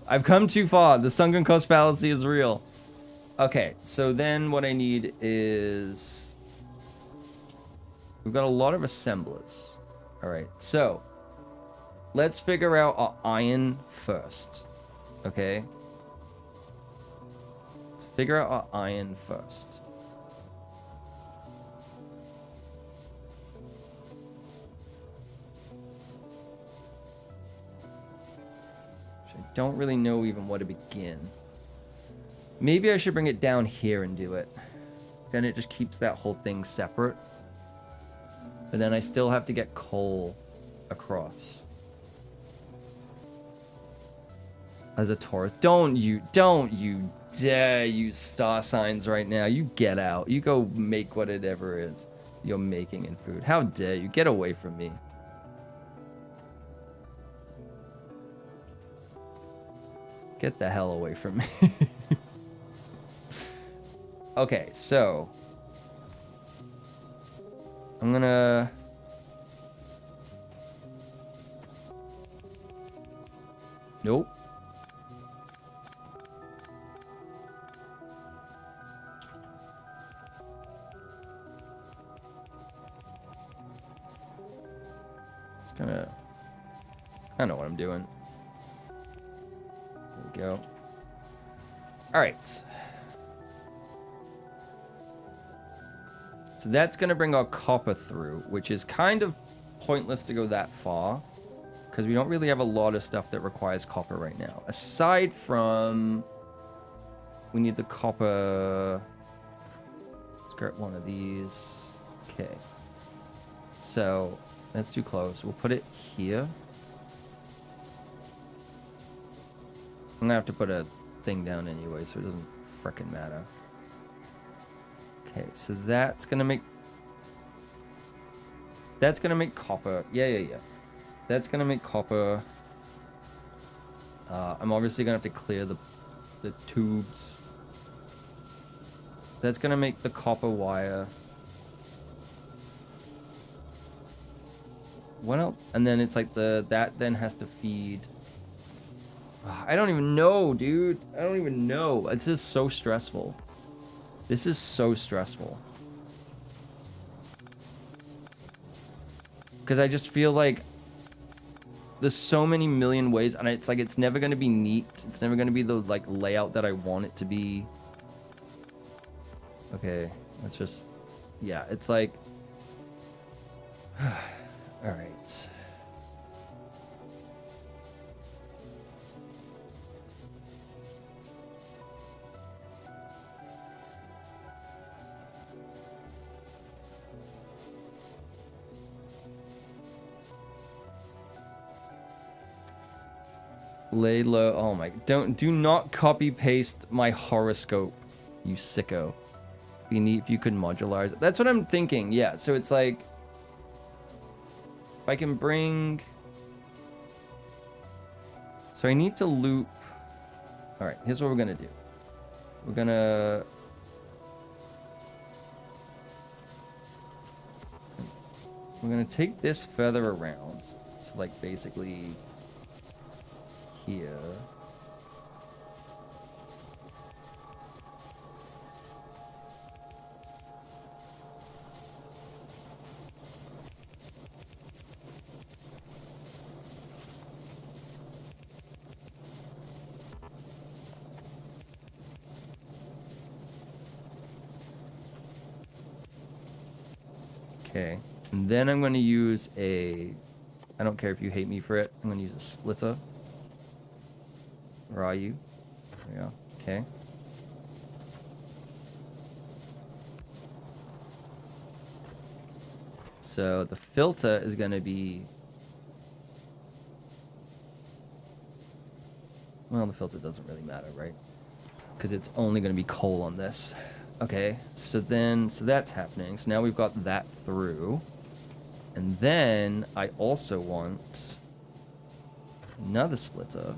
I've come too far. The sunken cost fallacy is real. Okay, so then what I need is... we've got a lot of assemblers. Alright, so... let's figure out our iron first. Okay? Let's figure out our iron first. I don't really know even where to begin. Maybe I should bring it down here and do it. Then it just keeps that whole thing separate. But then I still have to get coal across. As a Taurus. Don't you dare use star signs right now. You get out. You go make whatever it is you're making in food. How dare you? Get away from me. Get the hell away from me. Okay, so I'm gonna... nope. Just gonna... I know what I'm doing. There we go. All right. So that's going to bring our copper through, which is kind of pointless to go that far because we don't really have a lot of stuff that requires copper right now. Aside from, we need the copper. Let's get one of these. Okay. So that's too close. We'll put it here. I'm going to have to put a thing down anyway, so it doesn't frickin' matter. Okay, so that's gonna make copper. Yeah. That's gonna make copper. I'm obviously gonna have to clear the tubes. That's gonna make the copper wire. What else? And then it's like that then has to feed. I don't even know, dude. I don't even know. It's just so stressful. This is so stressful. Because I just feel like there's so many million ways, and it's like it's never going to be neat. It's never going to be the like layout that I want it to be. Okay, let's just... yeah, it's like... all right. Lay low. Oh my! Do not copy paste my horoscope, you sicko. Be neat if you could modularize it. That's what I'm thinking. Yeah. So it's like, if I can bring. So I need to loop. All right, here's what we're gonna do. We're gonna take this further around to like basically here. Okay, and then I'm going to use a, I don't care if you hate me for it, I'm going to use a splitter. Where are you? There we go. Okay. So the filter is going to be, well, the filter doesn't really matter, right? Because it's only going to be coal on this. Okay, so that's happening. So now we've got that through. And then I also want another splitter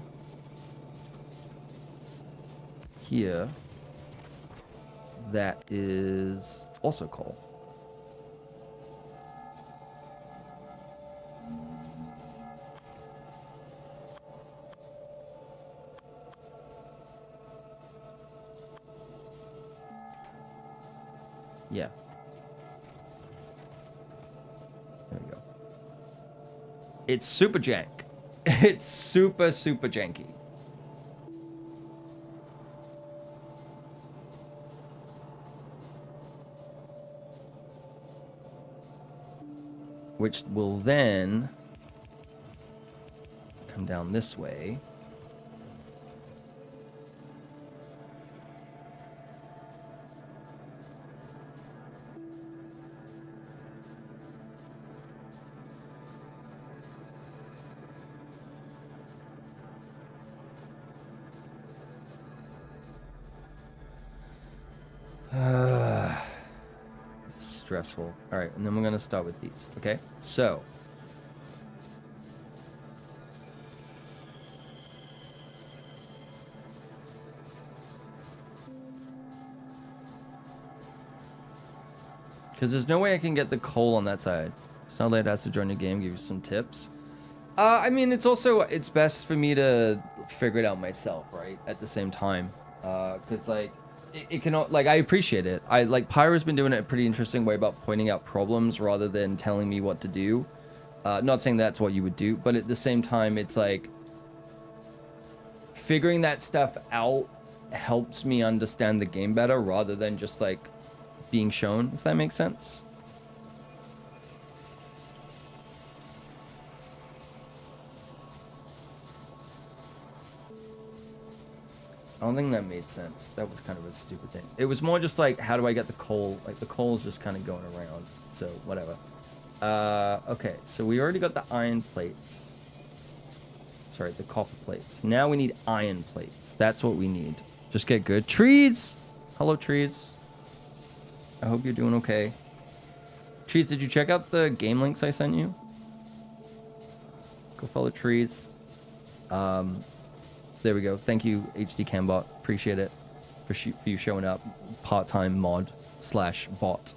here that is also coal. Yeah. There we go. It's super jank. It's super, super janky. Which will then come down this way. Stressful. All right, and then we're gonna start with these. Okay, so because there's no way I can get the coal on that side. Snowlight has to join the game, give you some tips. I mean, it's also, it's best for me to figure it out myself, right? At the same time, because like it cannot, like, I appreciate it. I like Pyro's been doing it a pretty interesting way about pointing out problems rather than telling me what to do. Not saying that's what you would do, but at the same time, it's like figuring that stuff out helps me understand the game better rather than just like being shown, if that makes sense. I don't think that made sense. That was kind of a stupid thing. It was more just like, how do I get the coal? Like, the coal's just kind of going around. So, whatever. Okay, so we already got the iron plates. Sorry, the copper plates. Now we need iron plates. That's what we need. Just get good. Trees! Hello, trees. I hope you're doing okay. Trees, did you check out the game links I sent you? Go follow trees. There we go. Thank you, HD Cambot. Appreciate it for you showing up. Part-time mod / bot.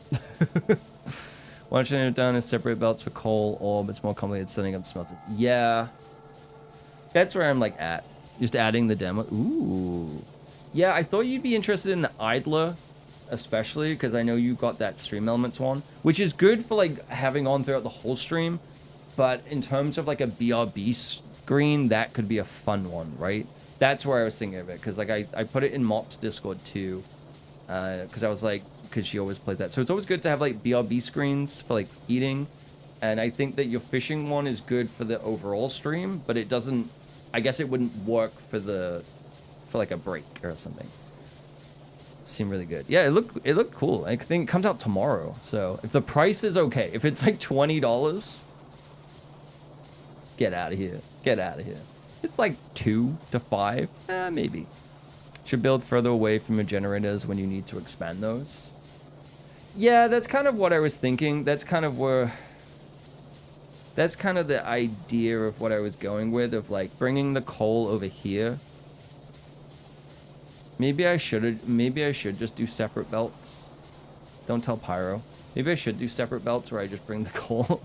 Why don't you have done is separate belts for coal, or it's more complicated setting up smelters. Yeah. That's where I'm like at. Just adding the demo. Ooh. Yeah, I thought you'd be interested in the idler, especially because I know you got that stream elements one, which is good for like having on throughout the whole stream. But in terms of like a BRB screen, that could be a fun one, right? That's where I was thinking of it, because like I put it in Mop's Discord too, because I was like, because she always plays that. So it's always good to have like BRB screens for like eating, and I think that your fishing one is good for the overall stream, but it doesn't, I guess it wouldn't work for like a break or something. Seemed really good. Yeah, it looked cool. I think it comes out tomorrow, so if the price is okay, if it's like $20, get out of here. Get out of here. It's like 2 to 5, maybe. Should build further away from your generators when you need to expand those. Yeah, that's kind of what I was thinking. That's kind of the idea of what I was going with, of like bringing the coal over here Maybe I should just do separate belts. Don't tell Pyro. Maybe I should do separate belts where I just bring the coal.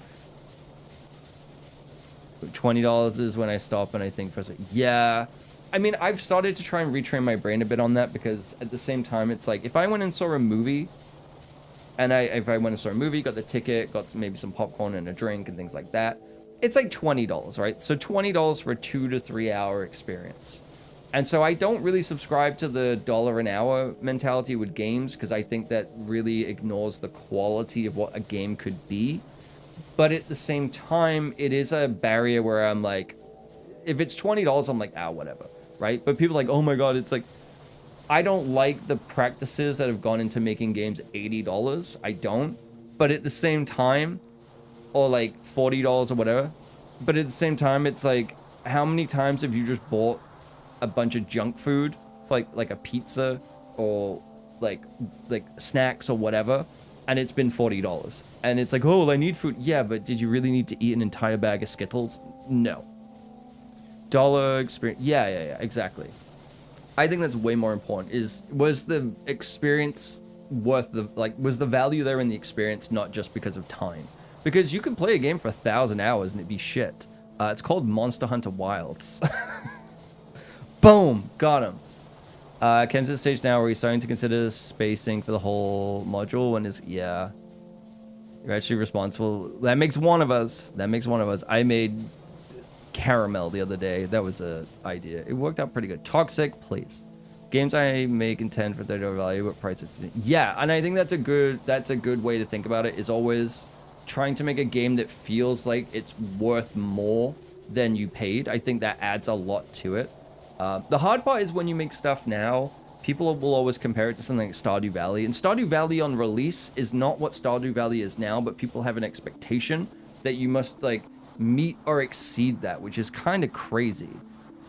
$20 is when I stop and I think first. Yeah. I mean, I've started to try and retrain my brain a bit on that, because at the same time, it's like, if I went and saw a movie, and if I went and saw a movie, got the ticket, got maybe some popcorn and a drink and things like that, it's like $20, right? So $20 for a 2 to 3 hour experience. And so I don't really subscribe to the dollar an hour mentality with games, because I think that really ignores the quality of what a game could be. But at the same time, it is a barrier where I'm like, if it's $20, I'm like, ah, whatever, right? But people are like, oh my God, it's like, I don't like the practices that have gone into making games $80. I don't. But at the same time, or like $40 or whatever. But at the same time, it's like, how many times have you just bought a bunch of junk food for like a pizza or like snacks or whatever, and it's been $40, and it's like, oh, well, I need food. Yeah, but did you really need to eat an entire bag of Skittles? No. Dollar experience. Yeah, exactly. I think that's way more important. Was the experience worth was the value there in the experience, not just because of time? Because you can play a game for 1,000 hours and it'd be shit. It's called Monster Hunter Wilds. Boom, got him. Came to the stage now where he's starting to consider spacing for the whole module. When is, yeah, you're actually responsible. That makes one of us. I made caramel the other day. That was a idea. It worked out pretty good. Toxic, please. Games I make intend for $30 value, but price of, yeah. And I think that's a good way to think about it. Is always trying to make a game that feels like it's worth more than you paid. I think that adds a lot to it. The hard part is when you make stuff now, people will always compare it to something like Stardew Valley. And Stardew Valley on release is not what Stardew Valley is now, but people have an expectation that you must like meet or exceed that, which is kind of crazy.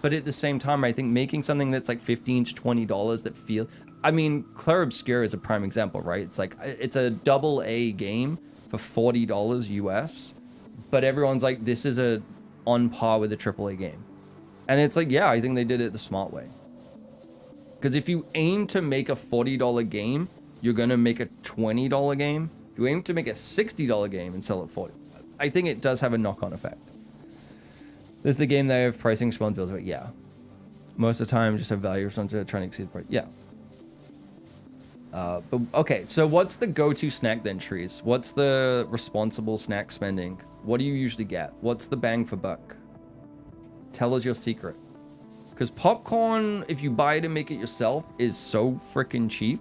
But at the same time, I think making something that's like $15 to $20 that feel, I mean, Clair Obscur is a prime example, right? It's like, it's a AA game for $40 US, but everyone's like, this is on par with a AAA game. And it's like, yeah, I think they did it the smart way. Because if you aim to make a $40 game, you're going to make a $20 game. If you aim to make a $60 game and sell it $40, I think it does have a knock-on effect. This is the game that I have pricing responsibilities, but yeah. Most of the time, just have value or something trying to exceed the price. Yeah. But okay, so what's the go-to snack then, Trees? What's the responsible snack spending? What do you usually get? What's the bang for buck? Tell us your secret. Because popcorn, if you buy it and make it yourself, is so freaking cheap.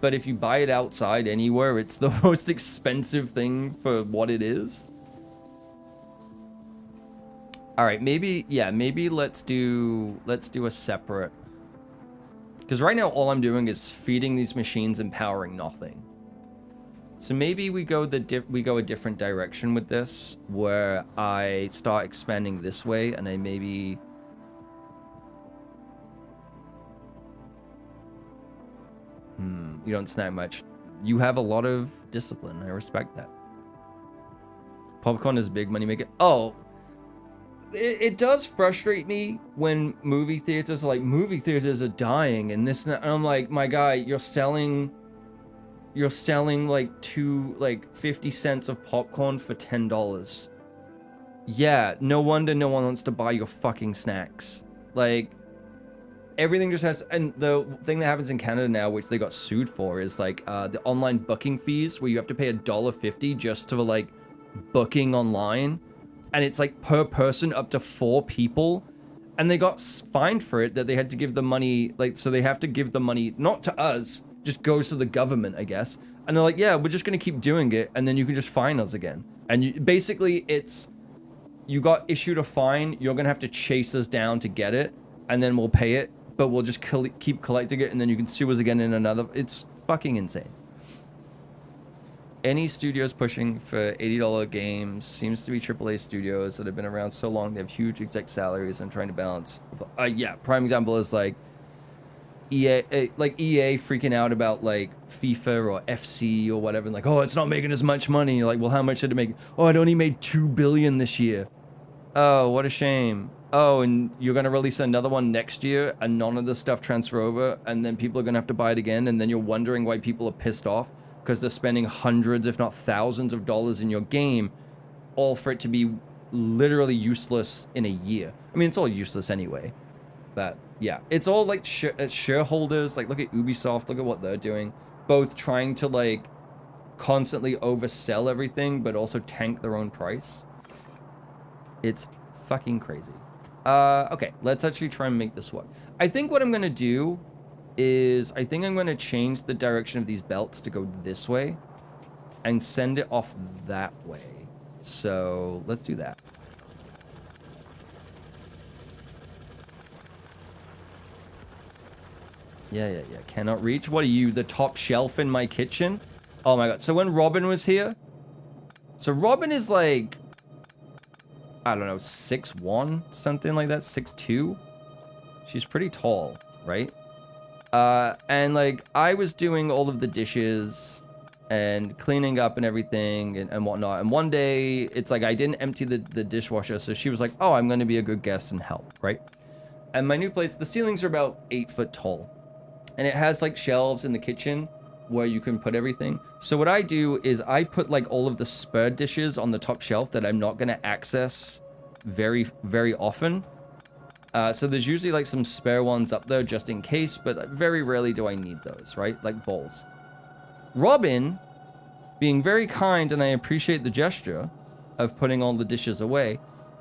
But if you buy it outside anywhere, it's the most expensive thing for what it is. All right, maybe, yeah, maybe let's do a separate. Because right now, all I'm doing is feeding these machines and powering nothing. So maybe we go a different direction with this, where I start expanding this way, and I maybe. You don't snack much. You have a lot of discipline. I respect that. Popcorn is big money maker. Oh. It does frustrate me when movie theaters are like, movie theaters are dying and this and that. And I'm like, my guy, you're selling like 50 cents of popcorn for $10. Yeah, no wonder no one wants to buy your fucking snacks. Like, everything just has, and the thing that happens in Canada now, which they got sued for, is like the online booking fees, where you have to pay $1.50 just to like booking online. And it's like per person up to 4 people. And they got fined for it, that they had to give the money, like, so they have to give the money, not to us, just goes to the government, I guess. And they're like, yeah, we're just going to keep doing it. And then you can just fine us again. And you, basically it's, you got issued a fine. You're going to have to chase us down to get it. And then we'll pay it. But we'll just keep collecting it. And then you can sue us again in another. It's fucking insane. Any studios pushing for $80 games seems to be AAA studios that have been around so long. They have huge exec salaries and trying to balance. Yeah, prime example is like EA freaking out about like FIFA or FC or whatever. And like, oh, it's not making as much money. You're like, well, how much did it make? Oh, it only made $2 billion this year. Oh, what a shame. oh, and you're going to release another one next year and none of the stuff transfer over, and then people are going to have to buy it again, and then you're wondering why people are pissed off because they're spending hundreds, if not thousands of dollars in your game, all for it to be literally useless in a year. I mean, it's all useless anyway. But yeah, it's all like shareholders. Like, look at Ubisoft, look at what they're doing. Both trying to like constantly oversell everything, but also tank their own price. It's fucking crazy. Okay, let's actually try and make this work. I think what I'm gonna do is, I think I'm gonna change the direction of these belts to go this way and send it off that way. So let's do that. Yeah. Cannot reach. What are you, the top shelf in my kitchen? Oh my god. So when Robin was here, so Robin is like, I don't know, 6'1", something like that, 6'2". She's pretty tall, right? And like, I was doing all of the dishes and cleaning up and everything and whatnot. And one day, it's like I didn't empty the dishwasher, so she was like, oh, I'm going to be a good guest and help, right? And my new place, the ceilings are about 8 foot tall. And it has like shelves in the kitchen where you can put everything. So what I do is I put like all of the spare dishes on the top shelf that I'm not going to access very, very often. So there's usually like some spare ones up there just in case, but very rarely do I need those, right? Like bowls. Robin, being very kind, and I appreciate the gesture of putting all the dishes away,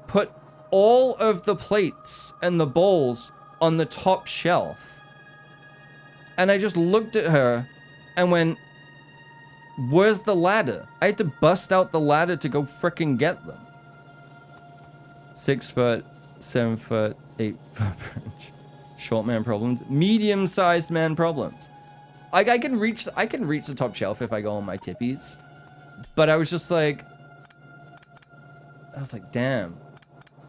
put all of the plates and the bowls on the top shelf. And I just looked at her and went, where's the ladder? I had to bust out the ladder to go frickin' get them. 6 foot, 7 foot, 8 foot bridge. Short man problems. Medium-sized man problems. Like, I can reach the top shelf if I go on my tippies. But I was just like, damn.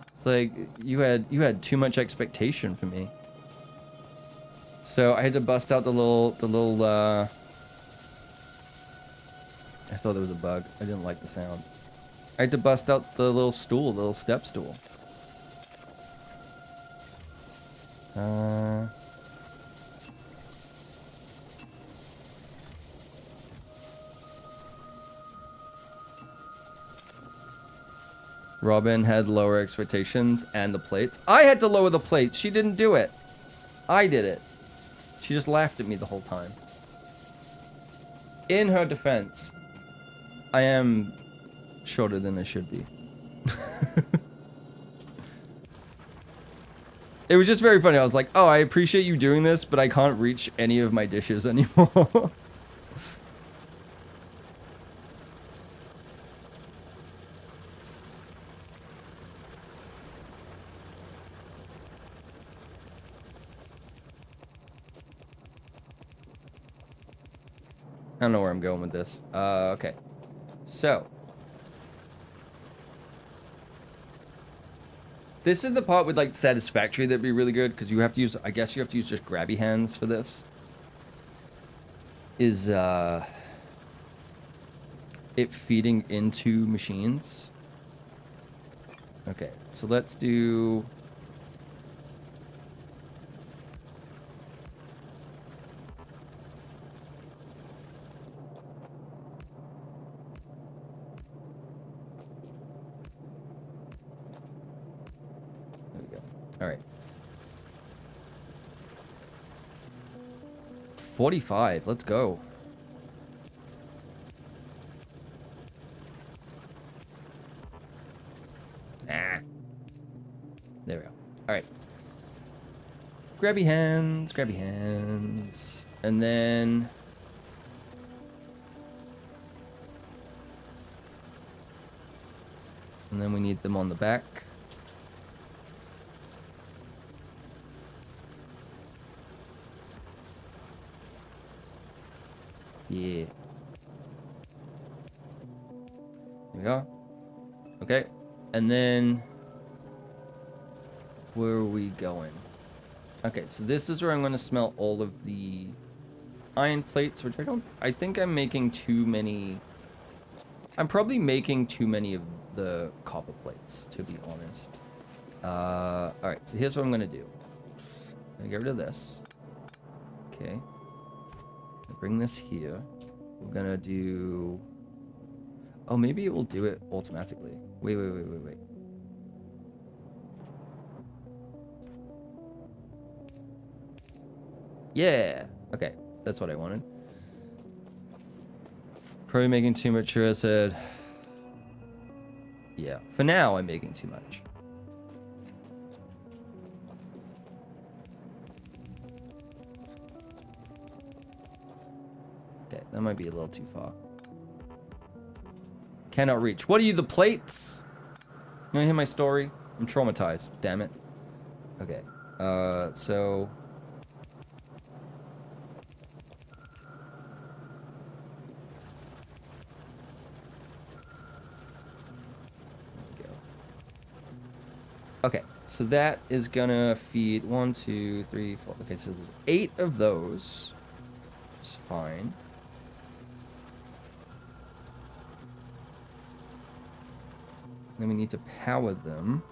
It's like, you had too much expectation for me. So I had to bust out the little, I thought there was a bug. I didn't like the sound. I had to bust out the little stool, the little step stool. Robin had lower expectations and the plates. I had to lower the plates. She didn't do it. I did it. She just laughed at me the whole time. In her defense, I am shorter than I should be. It was just very funny. I was like, oh, I appreciate you doing this, but I can't reach any of my dishes anymore. I don't know where I'm going with this. Okay. So. This is the part with, like, satisfactory that'd be really good, because you have to use, I guess you have to use just grabby hands for this. Is, it feeding into machines. Okay, so let's do... All right. 45. Let's go. Ah. There we go. All right. Grabby hands, grabby hands. And then... And then we need them on the back. Yeah. There we go. Okay. And then... Where are we going? Okay, so this is where I'm going to smelt all of the iron plates, which I think I'm making too many... I'm probably making too many of the copper plates, to be honest. Alright, so here's what I'm gonna do. I'm gonna get rid of this. Okay. Bring this here. We're gonna do... Oh, maybe it will do it automatically. Wait. Yeah! Okay, that's what I wanted. Probably making too much sure I said... Yeah, for now I'm making too much. Okay, that might be a little too far. Cannot reach. What are you, the plates? You wanna hear my story? I'm traumatized, damn it. Okay, so... Okay, so that is gonna feed 1, 2, 3, 4. Okay, so there's 8 of those, which is fine. Then we need to power them.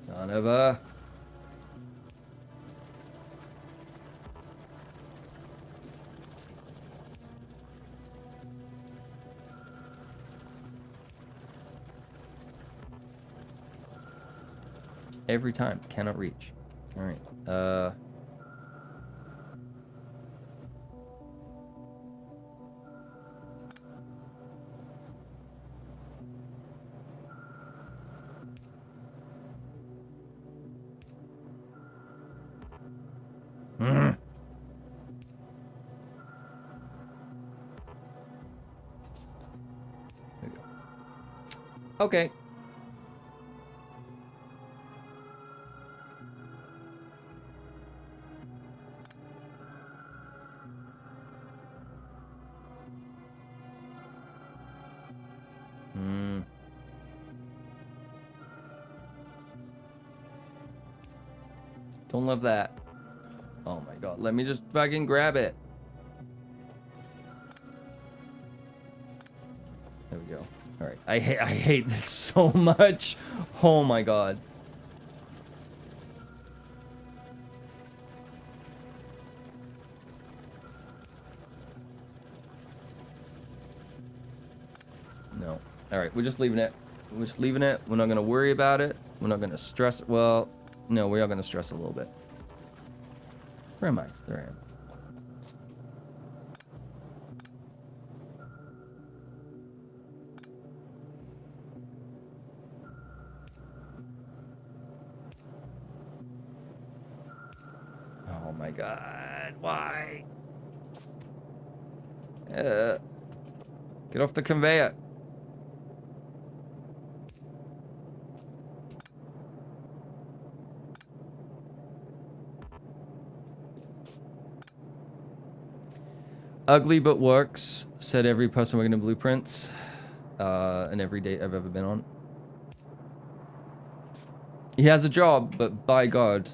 Son of a... Every time. Cannot reach. Alright. There we go. Okay. Don't love that. Oh my god, let me just fucking grab it. There we go. Alright, I hate this so much. Oh my god. No. Alright, we're just leaving it. We're just leaving it. We're not going to worry about it. We're not going to stress. Well, no, we are going to stress a little bit. Where am I? There I am. Oh my god. Why? Get off the conveyor. Ugly but works, said every person working in Blueprints, and every date I've ever been on. He has a job, but by God,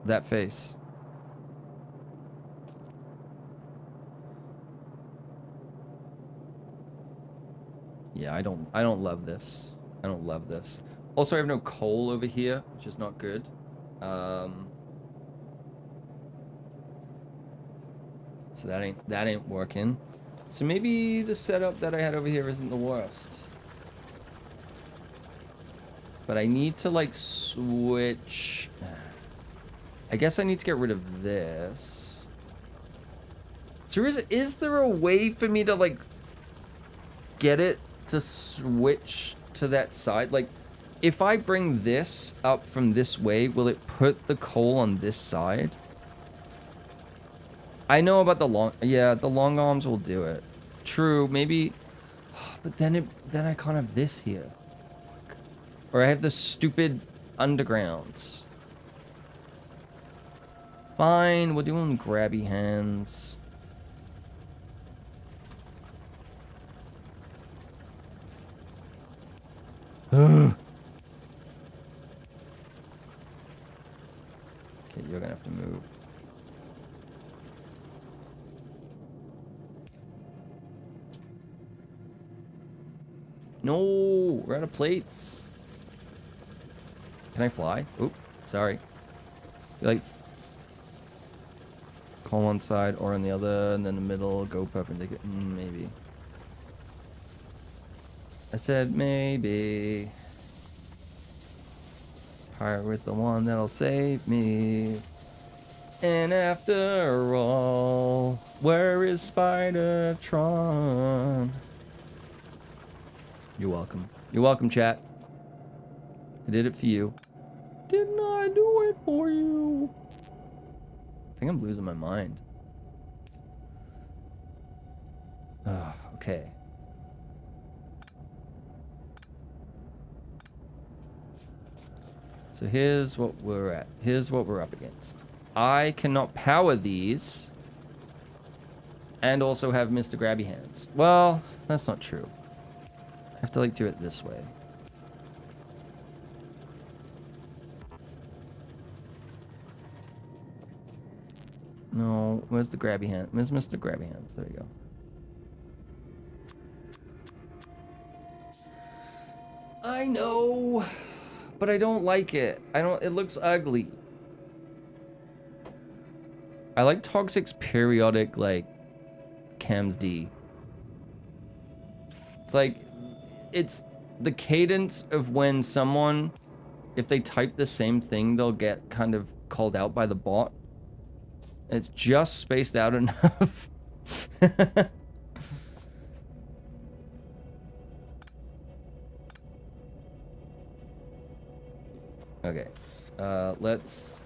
that face. Yeah, I don't love this. I don't love this. Also, I have no coal over here, which is not good. So that ain't working. So maybe the setup that I had over here isn't the worst. But I need to like switch. I guess I need to get rid of this. So is there a way for me to like get it to switch to that side? Like if I bring this up from this way, will it put the coal on this side? I know about the long... Yeah, the long arms will do it. True, maybe... But then I can't have this here. Fuck. Or I have the stupid undergrounds. Fine, we're doing grabby hands. Okay, you're gonna have to move. No, we're out of plates. Can I fly? Oop, sorry. Like, call one side or on the other, and then the middle, go perpendicular. Maybe. I said maybe. Pyre was the one that'll save me. And after all, where is Spider-Tron? You're welcome. You're welcome, chat. I did it for you. Didn't I do it for you? I think I'm losing my mind. Okay. So here's what we're at. Here's what we're up against. I cannot power these and also have Mr. Grabby Hands. Well, that's not true. I have to like do it this way. No, where's the Grabby Hand? Where's Mr. Grabby Hands? There we go. I know, but I don't like it. It looks ugly. I like Toxic's periodic, like, Cams D. It's like, it's the cadence of when someone, if they type the same thing, they'll get kind of called out by the bot. It's just spaced out enough. Okay. Let's...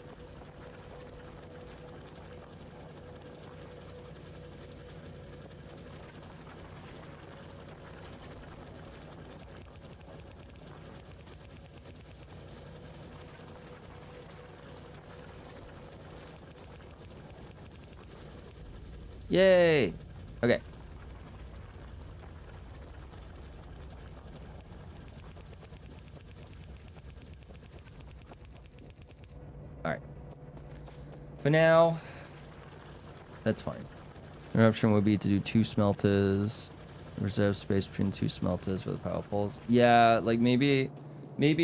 Yay! Okay. Alright. For now, that's fine. Your option would be to do 2 smelters. Reserve space between 2 smelters for the power poles. Yeah, like maybe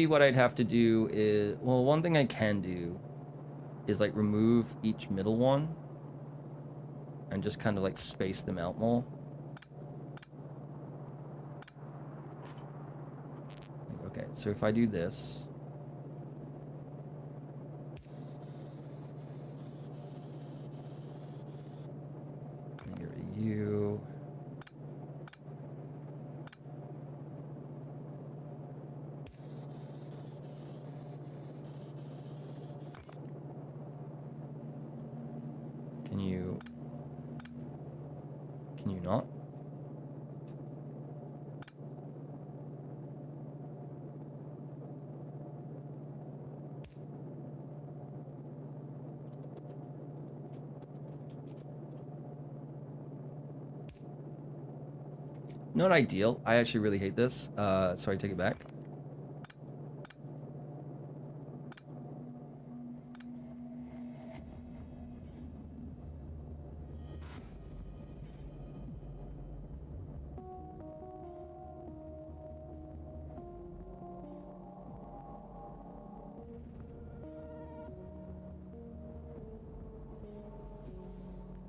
what I'd have to do is... Well, one thing I can do is like remove each middle one. And just kind of like space them out more. Okay, so if I do this. Get rid of you. Can you not? Not ideal. I actually really hate this. So I take it back.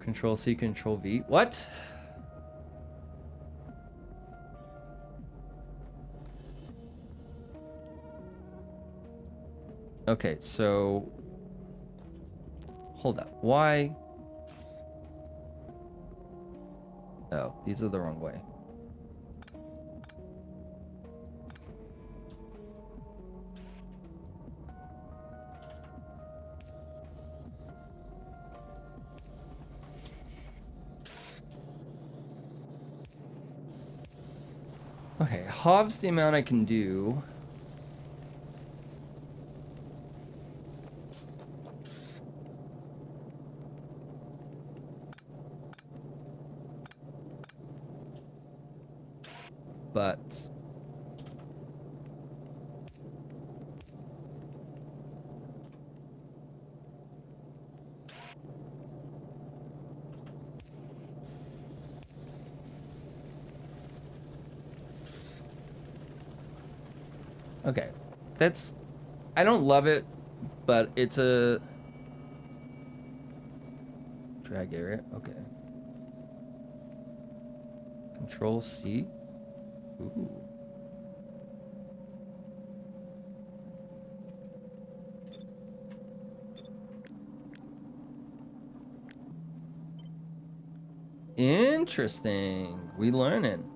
Control C, Control V. What? Okay, so... Hold up. Why? Oh, these are the wrong way. Okay, halves the amount I can do. But Okay. That's... I don't love it, but it's a... Drag area? Okay. Control C? Ooh. Interesting. We learning.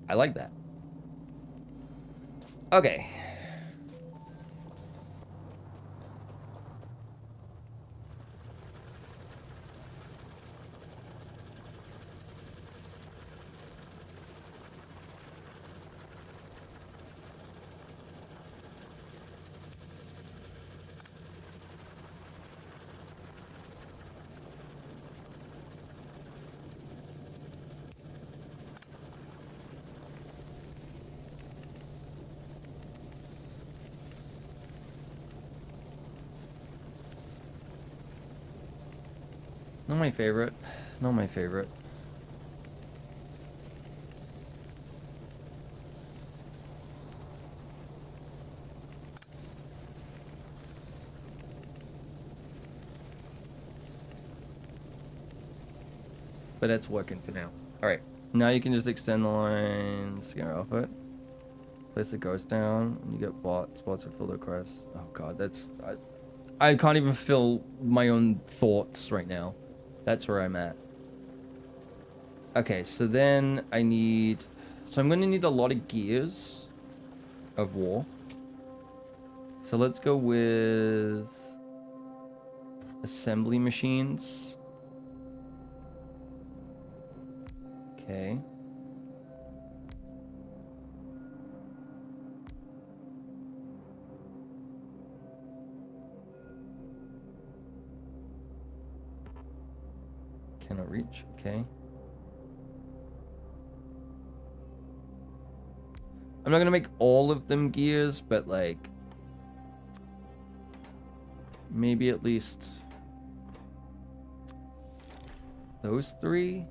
I like that. Okay. Not my favorite. Not my favorite. But it's working for now. Alright. Now you can just extend the line, scanner output. Place the ghost down, and you get spots are filled across. Oh god, that's... I can't even fill my own thoughts right now. That's where I'm at. Okay, so then I need... So I'm going to need a lot of gears of war. So let's go with... assembly machines. Okay. Cannot reach. Okay. I'm not gonna make all of them gears, but like maybe at least those three.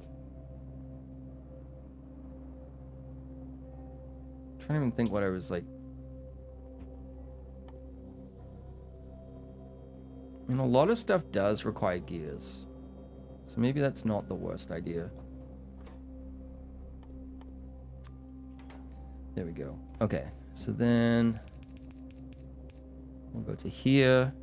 I'm trying to even think what I was like. I mean, a lot of stuff does require gears. So maybe that's not the worst idea. There we go. Okay, so then we'll go to here.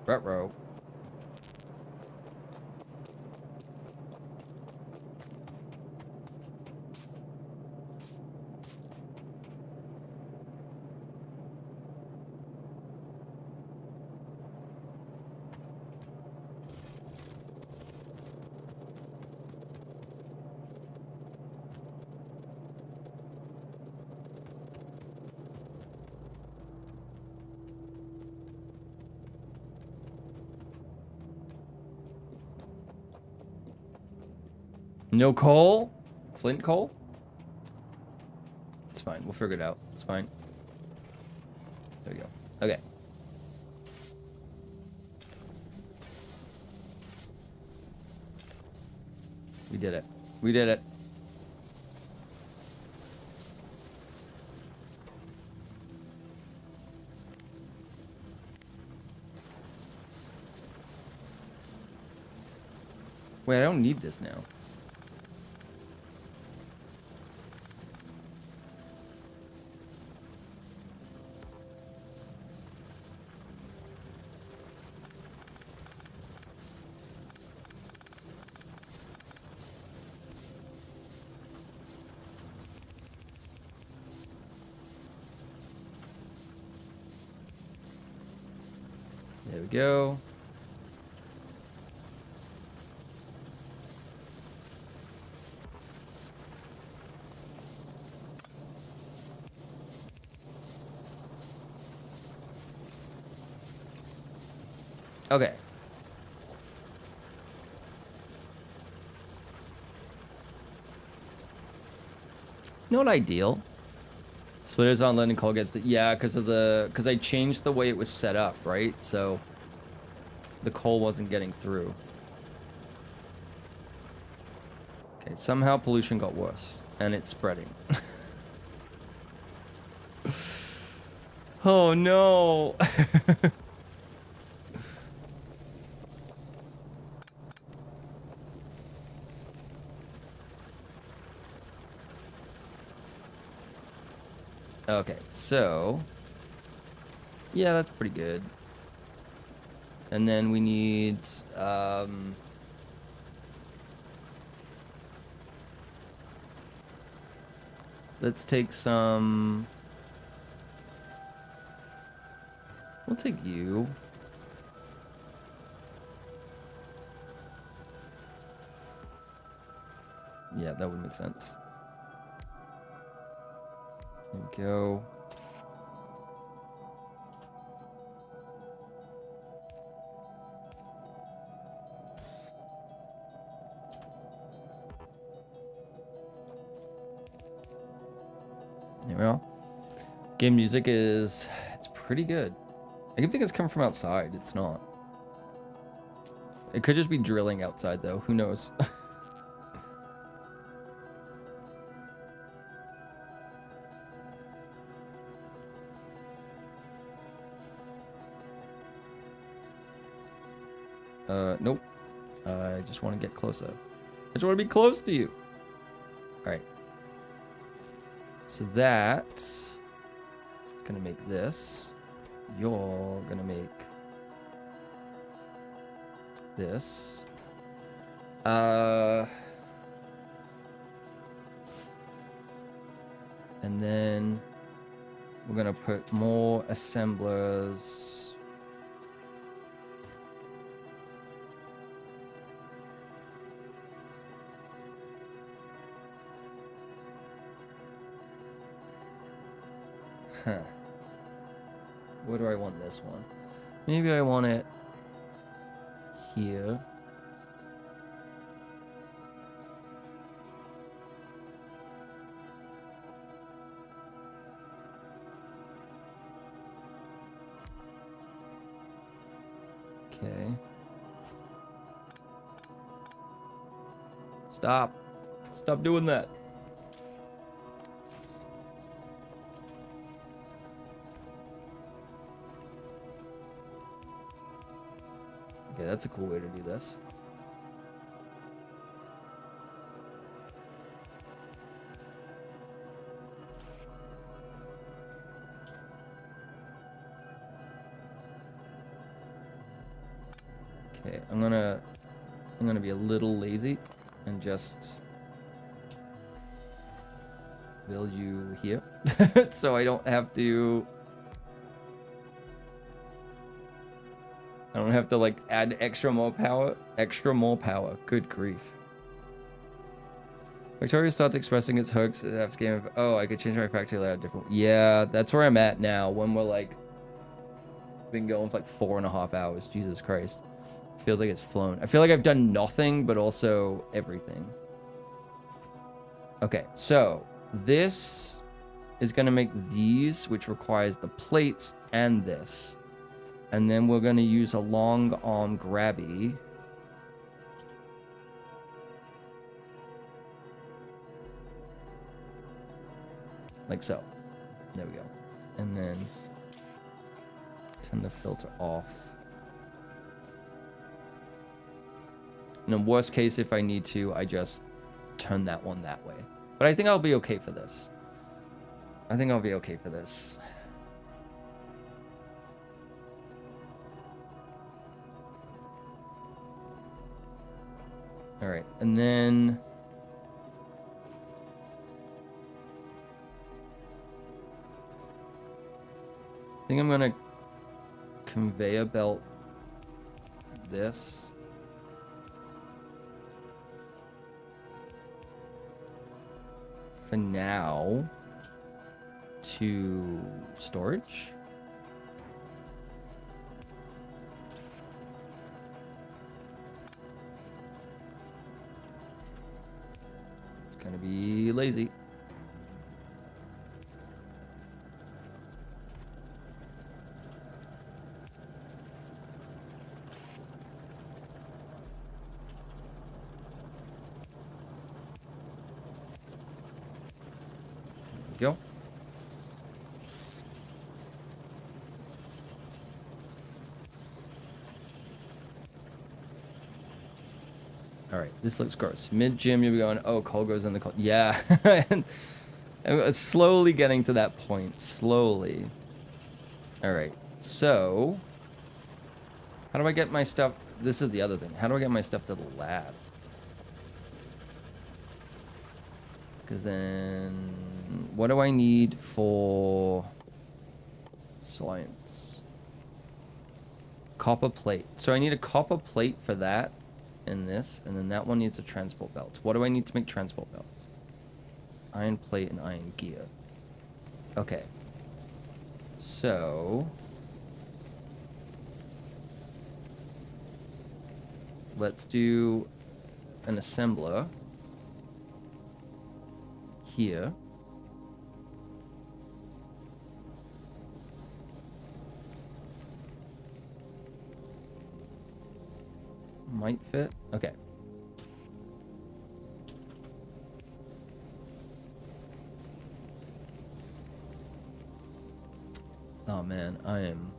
Ruh-roh. No coal? Flint coal? It's fine. We'll figure it out. It's fine. There we go. Okay. We did it. We did it. Wait, I don't need this now. There we go. Okay. Not ideal. Splitters on letting call gets it. Yeah, because I changed the way it was set up, right? So the coal wasn't getting through. Okay, somehow pollution got worse and it's spreading. Oh no. Okay, so yeah, that's pretty good. And then we need let's take some. We'll take you. Yeah, that would make sense. There we go. There we go. Game music it's pretty good. I keep thinking it's coming from outside. It's not. It could just be drilling outside though. Who knows? Nope. I just want to get closer. I just want to be close to you. All right. So that's gonna make this. You're gonna make this. And then we're gonna put more assemblers. Huh. Where do I want this one? Maybe I want it here. Okay. Stop. Stop doing that. Okay, that's a cool way to do this. Okay, I'm gonna be a little lazy and just build you here so I don't have to like add extra more power. Good grief. Victoria starts expressing its hooks after game of, oh, I could change my factory layout different. Yeah, that's where I'm at now when we're like been going for like 4.5 hours. Jesus Christ. Feels like it's flown. I feel like I've done nothing but also everything. Okay, so this is gonna make these, which requires the plates and this. And then we're gonna use a long arm grabby. Like so. There we go. And then turn the filter off. And then worst case, if I need to, I just turn that one that way. But I think I'll be okay for this. I think I'll be okay for this. All right, and then I think I'm gonna conveyor belt this. For now to storage. It's gonna be lazy. There we go. All right, this looks gross. Mid-gym, you'll be going, oh, Cole goes in the cold. Yeah. And it's slowly getting to that point. Slowly. All right, so how do I get my stuff? This is the other thing. How do I get my stuff to the lab? Because then what do I need for science? Copper plate. So I need a copper plate for that. In this, and then that one needs a transport belt. What do I need to make transport belts? Iron plate and iron gear. Okay. So let's do an assembler here. Might fit. Okay. Oh man, I am.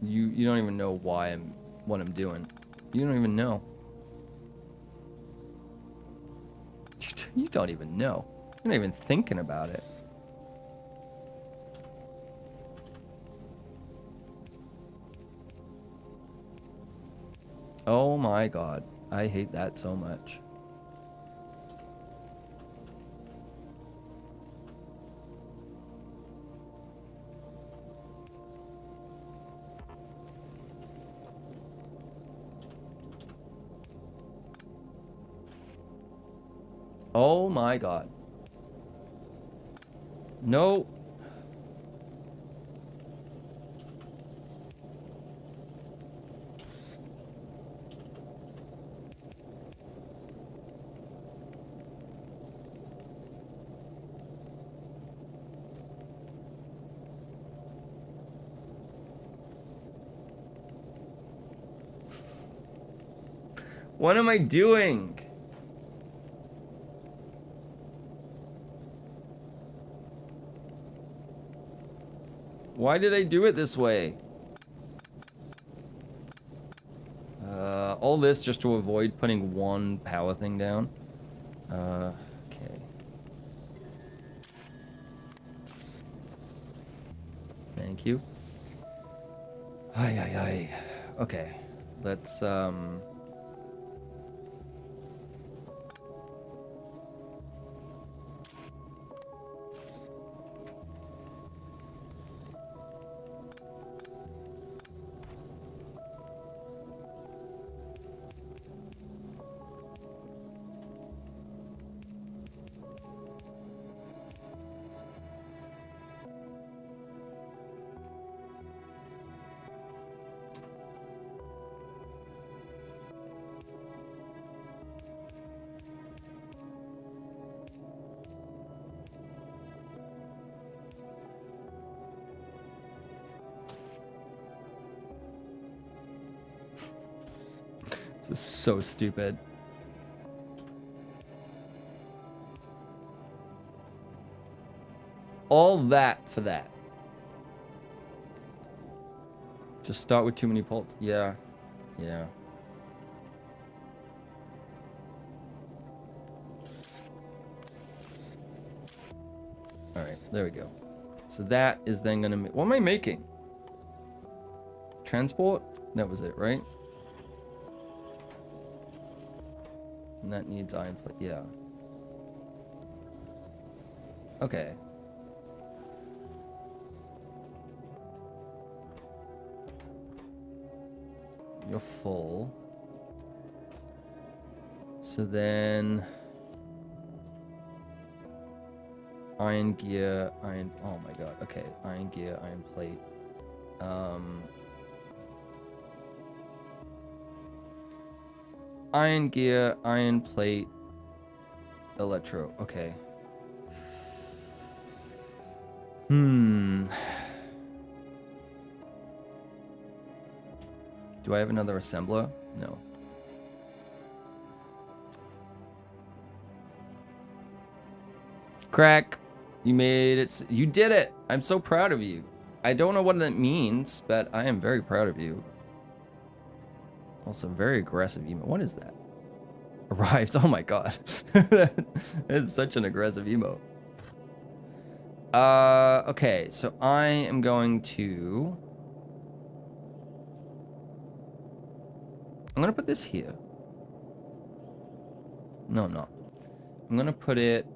You don't even know why what I'm doing. You don't even know. You don't even know. You're not even thinking about it. Oh my god. I hate that so much. Oh my god. No. What am I doing? Why did I do it this way? All this just to avoid putting one power thing down. Okay. Thank you. Ay, ay, ay. Okay. Let's, this is so stupid. All that for that. Just start with too many bolts. Yeah. Yeah. Alright, there we go. So that is then gonna what am I making? Transport? That was it, right? And that needs iron plate, yeah. Okay. You're full. So then Iron gear, iron... Oh my god. Okay. Iron gear, iron plate. Iron gear, iron plate, electro. Okay. Do I have another assembler? No. Crack. You made it. You did it. I'm so proud of you. I don't know what that means, but I am very proud of you. Also, very aggressive emote. What is that? Arrives. Oh my god. It's such an aggressive emote. Okay, so I am going to... I'm gonna put this here. No, I'm not. I'm gonna put it...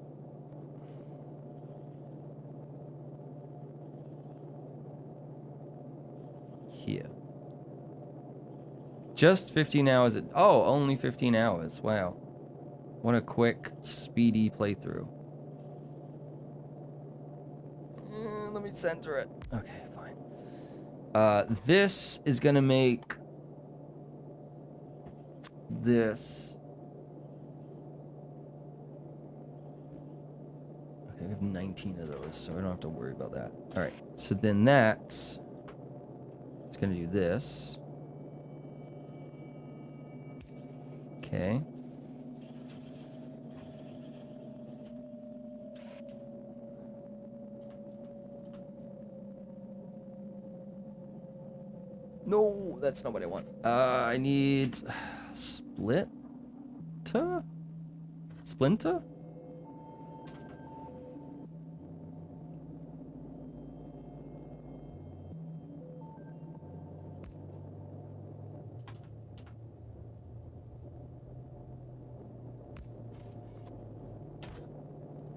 here. Just 15 hours. Oh, only 15 hours. Wow. What a quick, speedy playthrough. Let me center it. Okay, fine. This is gonna make this. Okay, we have 19 of those, so I don't have to worry about that. All right, so then that's... It's gonna do this. Okay. No, that's not what I want. I need splinter? Splinter?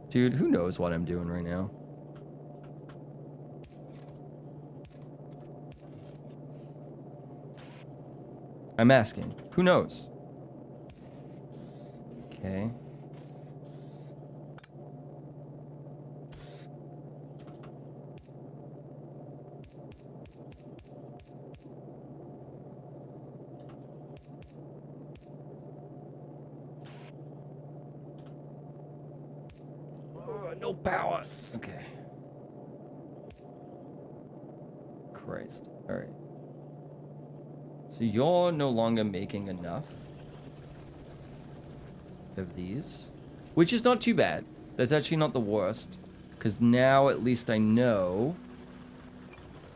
Dude, who knows what I'm doing right now? I'm asking. Who knows? Okay. Oh, no power. Okay. Christ. All right. So you're no longer making enough of these, which is not too bad. That's actually not the worst, because now at least I know,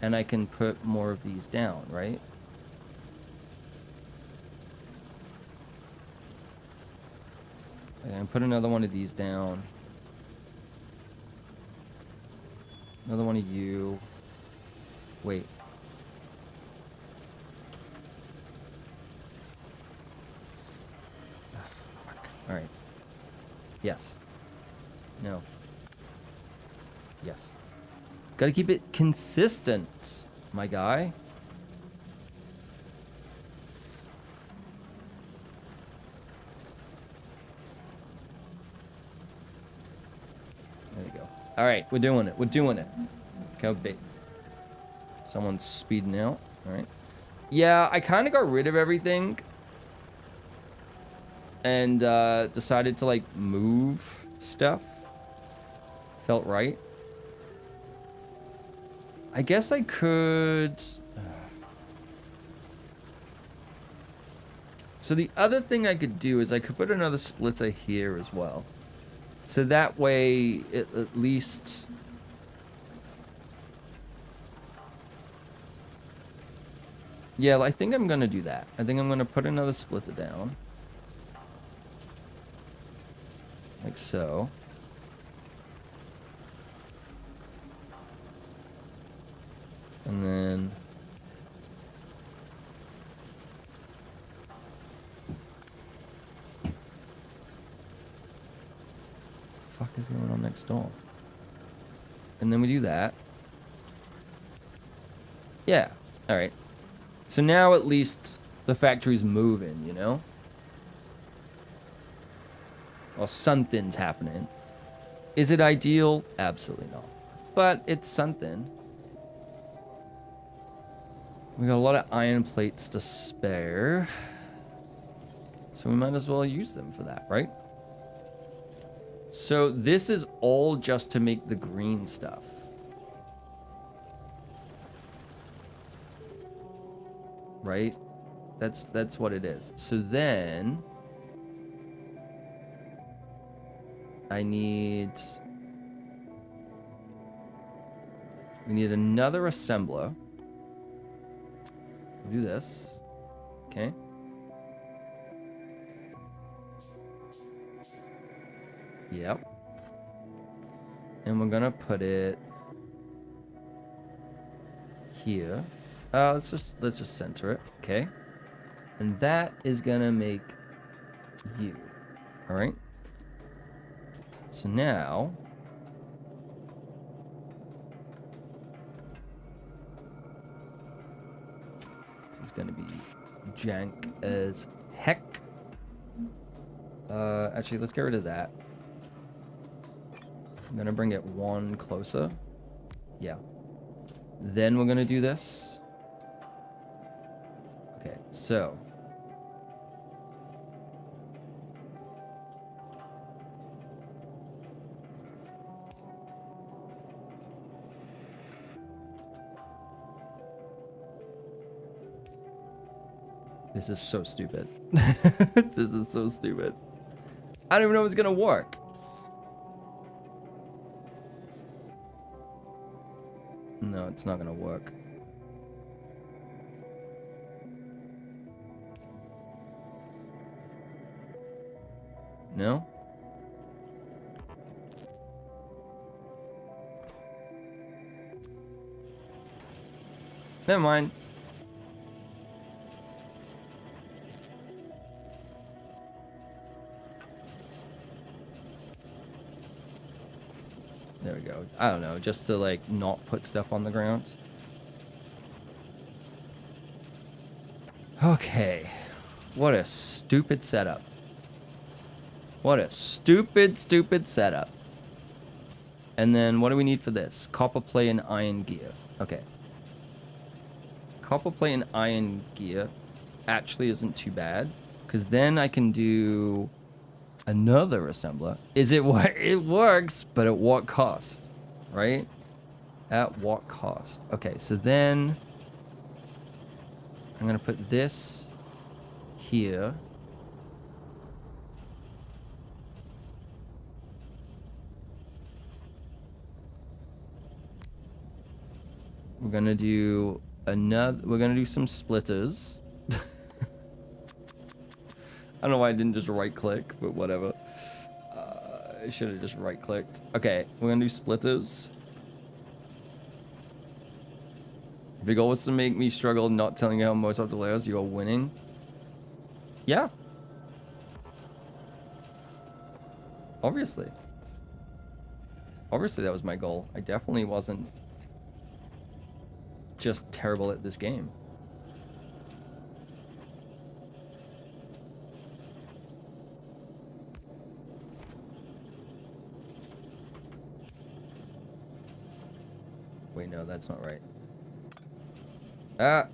and I can put more of these down, right? And put another one of these down. Another one of you. Wait. All right. Yes. No. Yes. Gotta keep it consistent, my guy. There we go. All right, we're doing it. We're doing it. Go big. Someone's speeding out. All right. Yeah, I kind of got rid of everything. And decided to like move stuff. Felt right. I guess I could. So the other thing I could do is I could put another splitter here as well. So that way it at least. Yeah, I think I'm gonna do that. I think I'm gonna put another splitter down. Like so. And then... Fuck is going on next door? And then we do that. Yeah. Alright. So now at least the factory's moving, you know? Or something's happening. Is it ideal? Absolutely not. But it's something. We got a lot of iron plates to spare. So we might as well use them for that, right? So this is all just to make the green stuff. Right? That's what it is. So then we need another assembler. We'll do this. Okay. Yep. And we're gonna put it here. Let's just center it. Okay. And that is gonna make you. All right. So now this is gonna be jank as heck. Actually, let's get rid of that. I'm gonna bring it one closer. Yeah. Then we're gonna do this. Okay, so this is so stupid. This is so stupid. I don't even know if it's gonna work. No, it's not gonna work. No? Never mind. There we go. I don't know, just to like not put stuff on the ground. Okay. What a stupid setup. What a stupid setup. And then what do we need for this? Copper plate and iron gear. Okay. Copper plate and iron gear actually isn't too bad, because then I can do another assembler. It works, but at what cost? Right? At what cost? Okay, so then I'm gonna put this here. We're gonna do some splitters. I don't know why I didn't just right click, but whatever. I should have just right clicked. Okay, we're gonna do splitters. If your goal was to make me struggle not telling you how most of the layers you are winning. Yeah. Obviously. Obviously that was my goal. I definitely wasn't just terrible at this game. Wait, no, that's not right. Ah!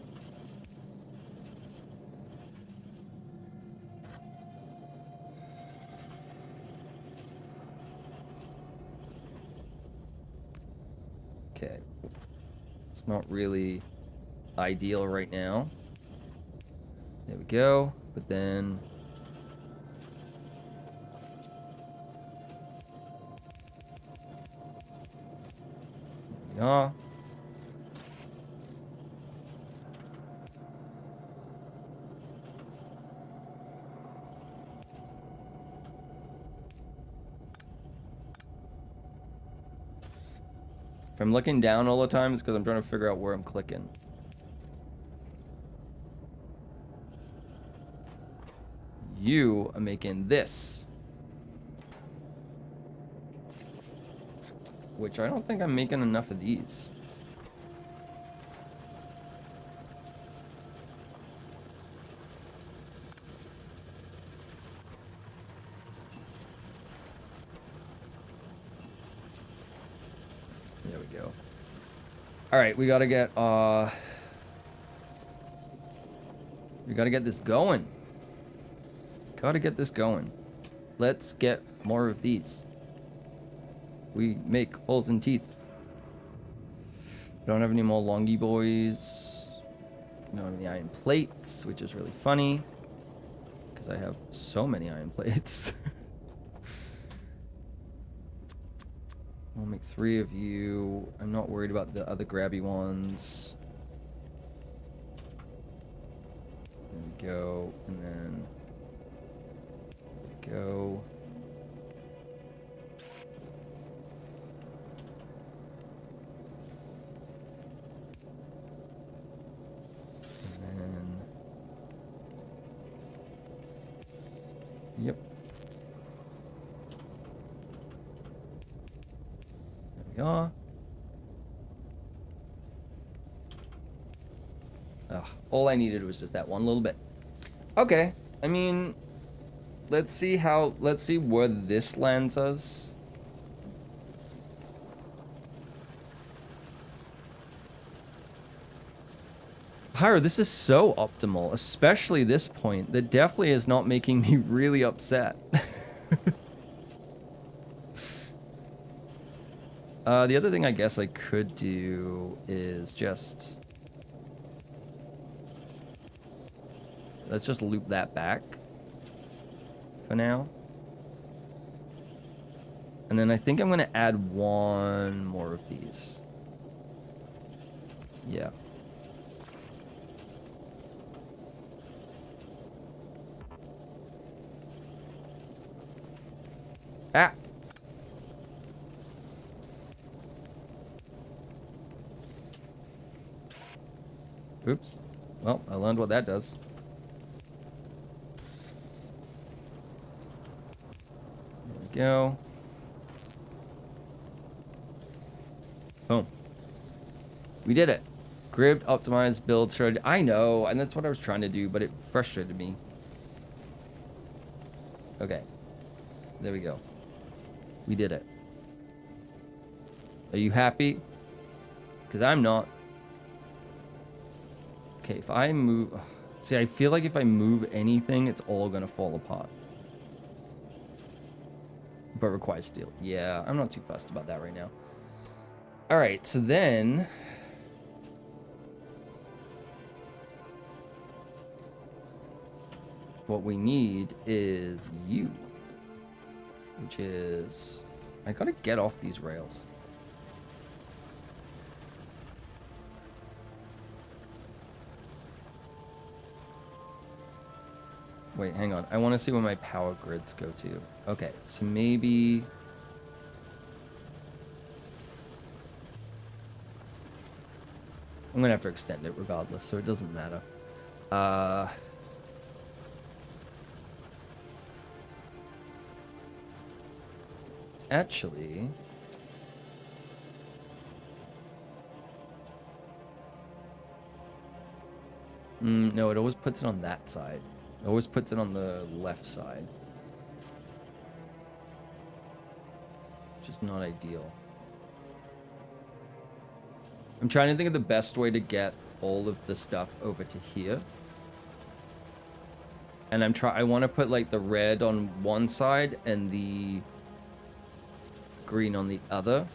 Okay. It's not really ideal right now. There we go. But then yeah. If I'm looking down all the time, it's because I'm trying to figure out where I'm clicking. You are making this. Which I don't think I'm making enough of these. There we go. All right, we gotta get this going. Gotta get this going. Let's get more of these. We make holes in teeth. Don't have any more longy boys. Don't have any iron plates, which is really funny because I have so many iron plates. I'll make 3 of you. I'm not worried about the other grabby ones. There we go. And then there we go. And then yep. Are. Ugh, all I needed was just that one little bit. Okay, I mean, let's see where this lands us. Pyro, this is so optimal, especially this point. That definitely is not making me really upset. The other thing I guess I could do is just... let's just loop that back for now. And then I think I'm going to add 1 more of these. Yeah. Ah! Oops. Well, I learned what that does. There we go. Boom. We did it. Gribbed, optimized, build, strategy. I know, and that's what I was trying to do, but it frustrated me. Okay. There we go. We did it. Are you happy? Because I'm not. Okay, if I move... see, I feel like if I move anything, it's all going to fall apart. But requires steel. Yeah, I'm not too fussed about that right now. All right, so then... what we need is you. Which is... I gotta get off these rails. Wait, hang on. I want to see where my power grids go to. Okay, so maybe... I'm going to have to extend it regardless, so it doesn't matter. Actually... no, it always puts it on that side. It always puts it on the left side. Which is not ideal. I'm trying to think of the best way to get all of the stuff over to here. And I want to put like the red on one side and the green on the other.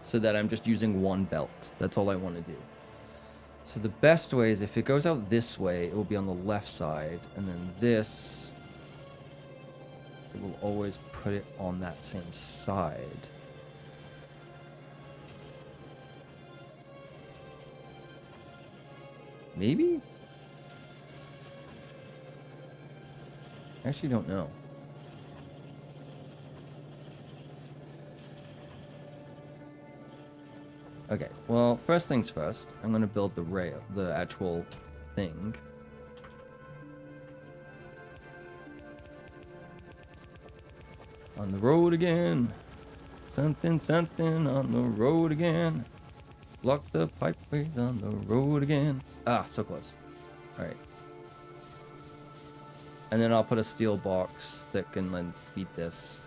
So that I'm just using one belt. That's all I want to do. So the best way is if it goes out this way, it will be on the left side. And then this, it will always put it on that same side. Maybe? I actually don't know. Okay, well, first things first, I'm gonna build the rail, the actual thing. On the road again. Something, something on the road again. Block the pipeways on the road again. Ah, so close. Alright. And then I'll put a steel box that can then feed this.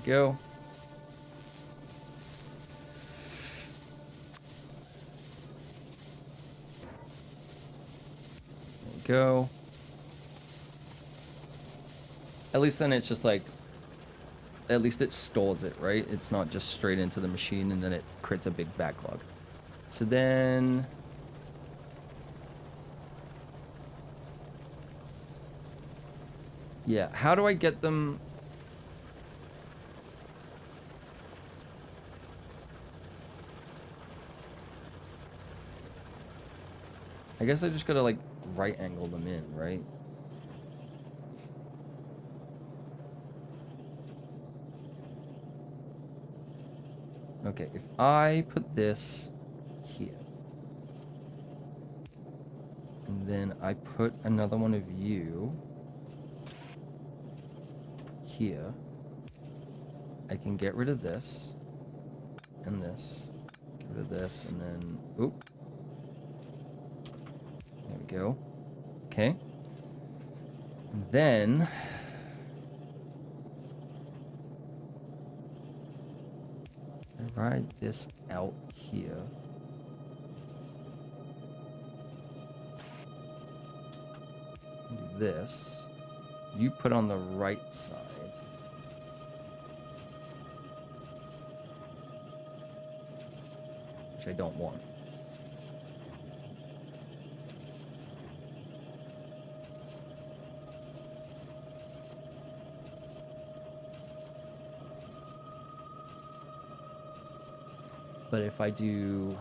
Go. There we go. At least then it's just like, at least it stores it, right? It's not just straight into the machine and then it creates a big backlog. So then... yeah, how do I get them... I guess I just gotta like right angle them in, right? Okay, if I put this here, and then I put another one of you here, I can get rid of this, and this, get rid of this, and then, oop. There we go. Okay. And then, I ride this out here. Do this. You put on the right side. Which I don't want. But if I do...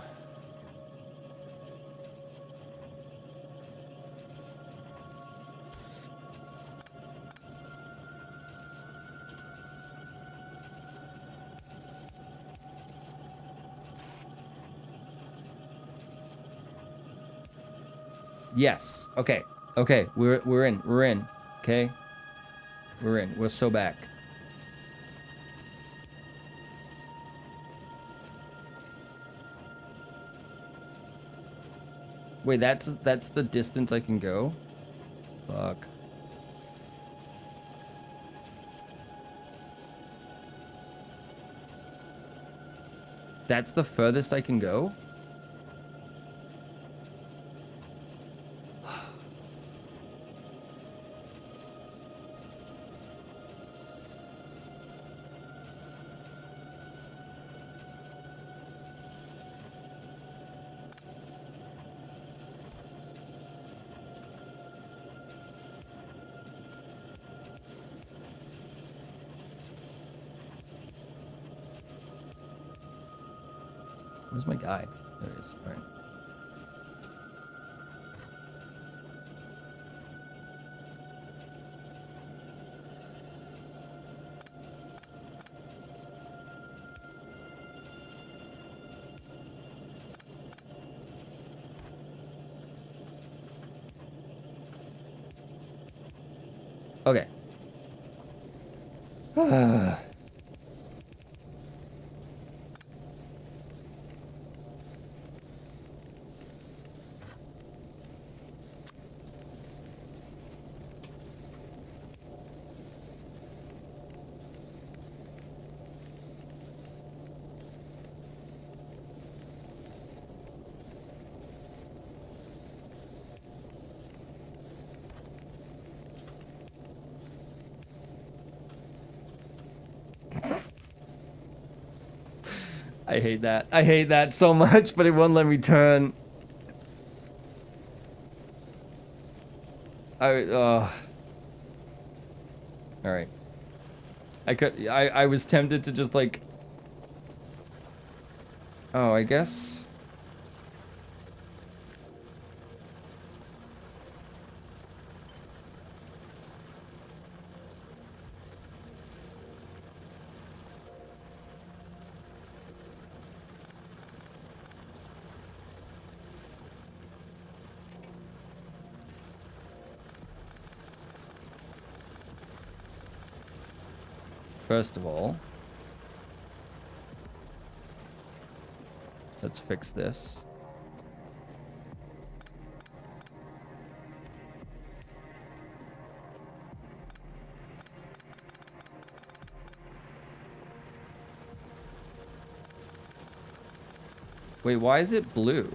yes. Okay. Okay. We're in. We're in. Okay. We're in. We're so back. Wait, that's the distance I can go? Fuck. That's the furthest I can go? Where's my guy? There he is. All right. Okay. I hate that. I hate that so much, but it won't let me turn. All right. I was tempted to just like, oh, I guess. First of all, let's fix this. Wait, why is it blue?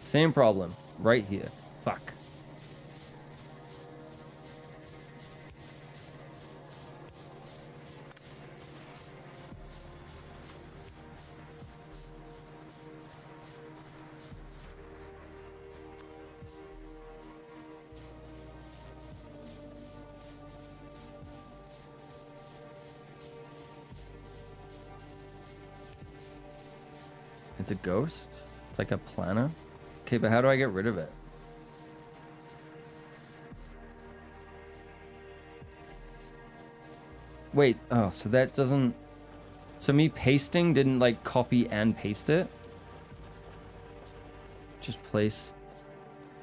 Same problem. Right here. Fuck. It's a ghost? It's like a planner? Okay, but how do I get rid of it? Wait, oh, so that doesn't... So me pasting didn't, like, copy and paste it? Just place...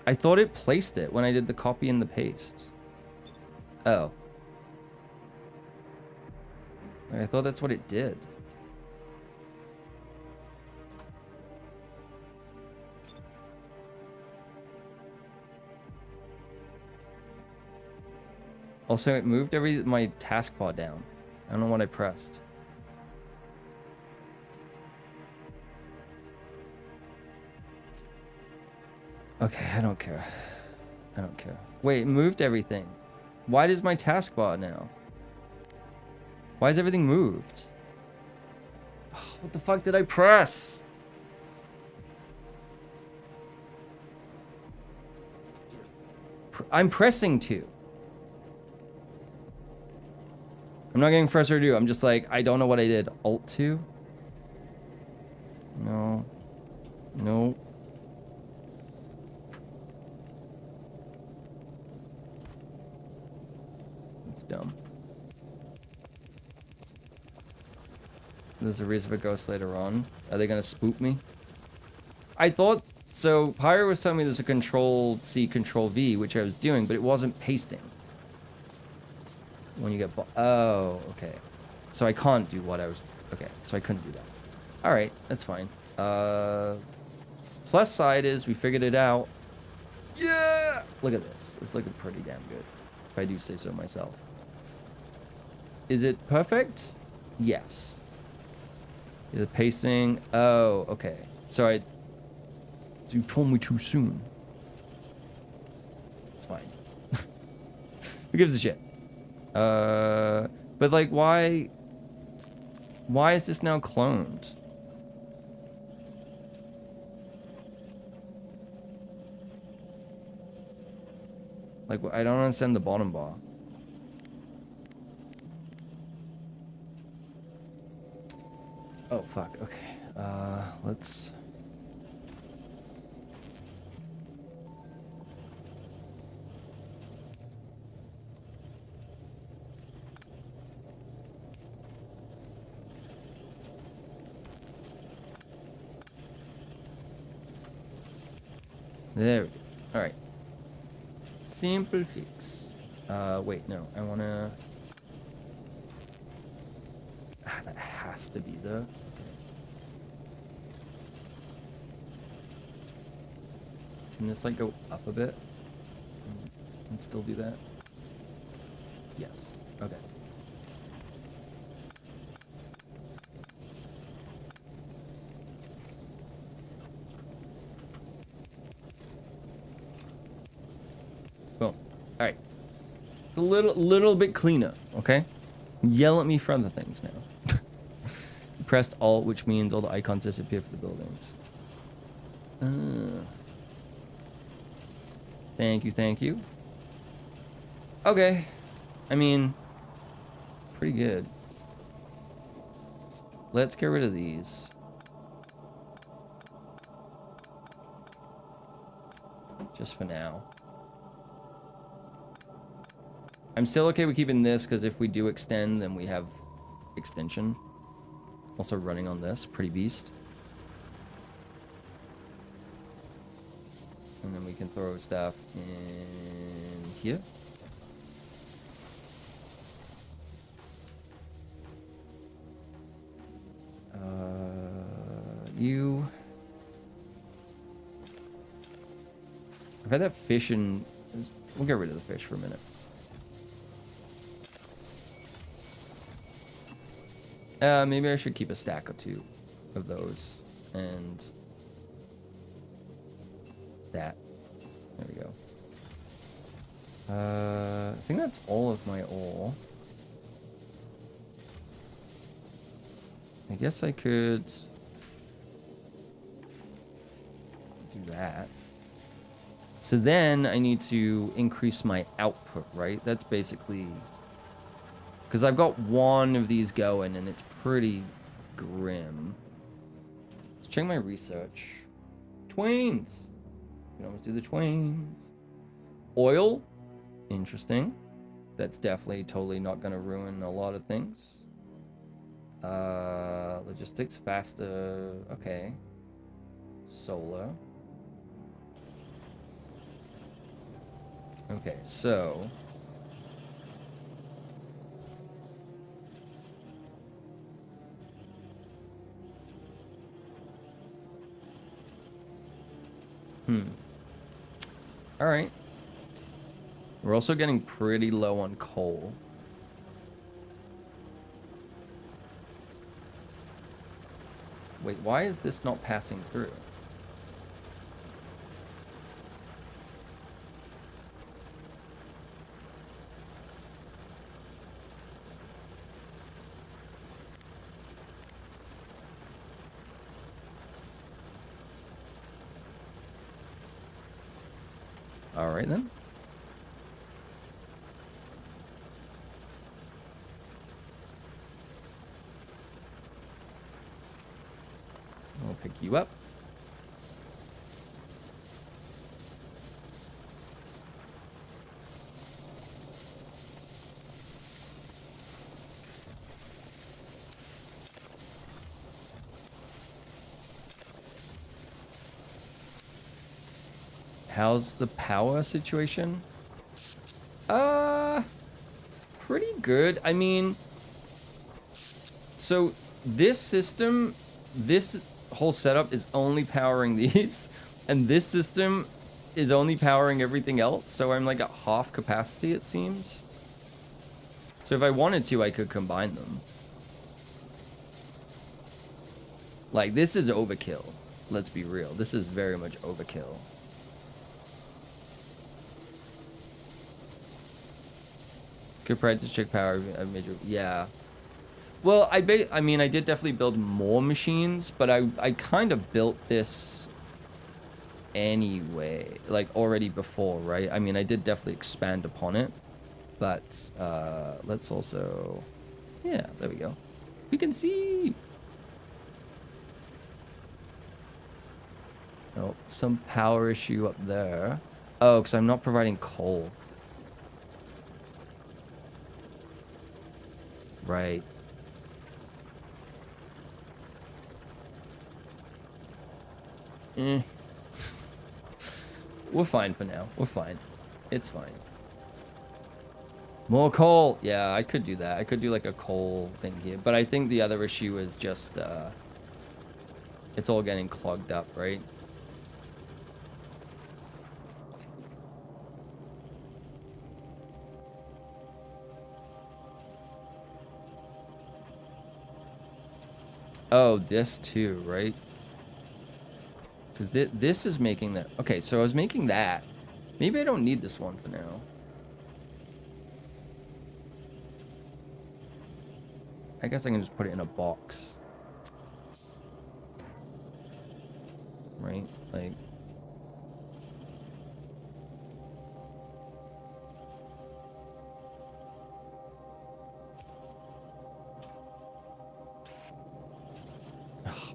I thought it placed it when I did the copy and the paste. Oh. I thought that's what it did. Also, it moved my taskbar down. I don't know what I pressed. Okay, I don't care. I don't care. Wait, it moved everything. Why does my taskbar now? Why is everything moved? Oh, what the fuck did I press? I'm pressing 2. I'm not getting further ado. I'm just like, I don't know what I did. Alt 2? No. No. It's dumb. There's a reason for ghost later on. Are they gonna spook me? I thought... So, Pyro was telling me there's a Control-C, Control-V, which I was doing, but it wasn't pasting. When you get... Oh, okay. So I can't do what I was... Okay, so I couldn't do that. Alright, that's fine. Plus side is we figured it out. Yeah! Look at this. It's looking pretty damn good, if I do say so myself. Is it perfect? Yes. Is it pacing? Oh, okay. So you told me too soon. It's fine. Who gives a shit? But like, why is this now cloned? Like, I don't understand the bottom bar. Oh, fuck. Okay. Let's... There we go. Alright. Simple fix. Wait, no. I wanna... Ah, that has to be the... Can this, like, go up a bit? And still do that? Yes. Okay. Boom. Alright. A little bit cleaner, okay? Yell at me for other things now. You pressed Alt, which means all the icons disappear for the buildings. Thank you, thank you. Okay. I mean, pretty good. Let's get rid of these. Just for now. I'm still okay with keeping this, because if we do extend, then we have extension. Also running on this. Pretty beast. And then we can throw stuff in here. You. I've had that fish in. We'll get rid of the fish for a minute. Maybe I should keep a stack or two of those. And that. There we go. I think that's all of my ore. I guess I could do that. So then I need to increase my output, right? That's basically... Because I've got one of these going and it's pretty grim. Let's check my research. Twains! You can always do the twains. Oil? Interesting. That's definitely totally not going to ruin a lot of things. Logistics, faster. Okay. Solar. Okay, so... Alright. We're also getting pretty low on coal. Wait, why is this not passing through? All right, then. I'll pick you up. How's the power situation? Pretty good. I mean, so this system, this whole setup is only powering these, and this system is only powering everything else. So I'm like at half capacity, it seems. So if I wanted to, I could combine them. Like, this is overkill. Let's be real. This is very much overkill. Good price to check power. Yeah. Well, I mean, I did definitely build more machines, but I kind of built this anyway, like already before, right? I mean, I did definitely expand upon it, but let's also, yeah, there we go. We can see. Oh, some power issue up there. Oh, because I'm not providing coal. Right. We're fine for now. We're fine. It's fine. More coal. Yeah, I could do that. I could do like a coal thing here. But I think the other issue is just, it's all getting clogged up, right? Oh, this too, right? Because this is making that. Okay, so I was making that. Maybe I don't need this one for now. I guess I can just put it in a box. Right? Like...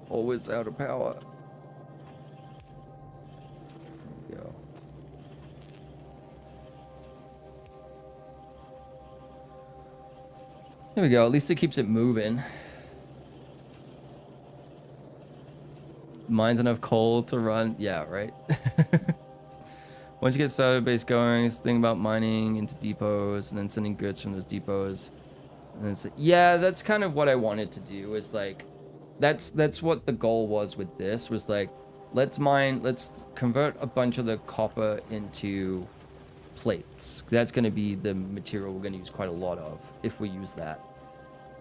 Always out of power. There we go. There we go. At least it keeps it moving. Mine's enough coal to run. Yeah, right. Once you get started base going, it's the thing about mining into depots and then sending goods from those depots. And then yeah, that's kind of what I wanted to do, is like That's what the goal was with this, was like, let's convert a bunch of the copper into plates. That's going to be the material we're going to use quite a lot of if we use that.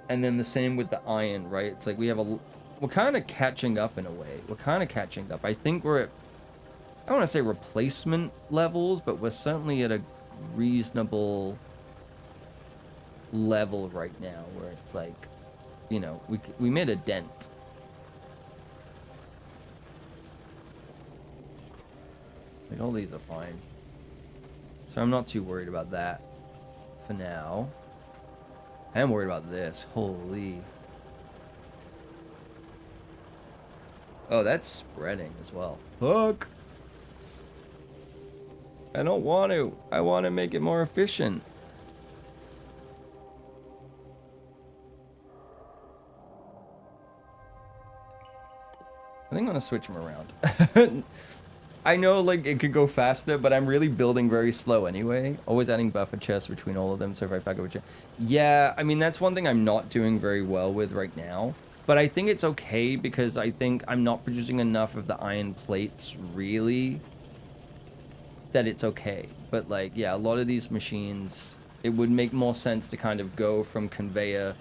And then the same with the iron, right? It's like we're kind of catching up in a way. We're kind of catching up. I think we're at, I don't want to say replacement levels, but we're certainly at a reasonable level right now where it's like, you know, we made a dent. Like, all these are fine. So I'm not too worried about that for now. I am worried about this. Holy. Oh, that's spreading as well. Fuck. I don't want to. I want to make it more efficient. I think I'm gonna switch them around. I know, like, it could go faster, but I'm really building very slow anyway. Always adding buffer chests between all of them, so if I fuck up with you. Yeah, I mean, that's one thing I'm not doing very well with right now. But I think it's okay, because I think I'm not producing enough of the iron plates, really, that it's okay. But, like, yeah, a lot of these machines, it would make more sense to kind of go from conveyor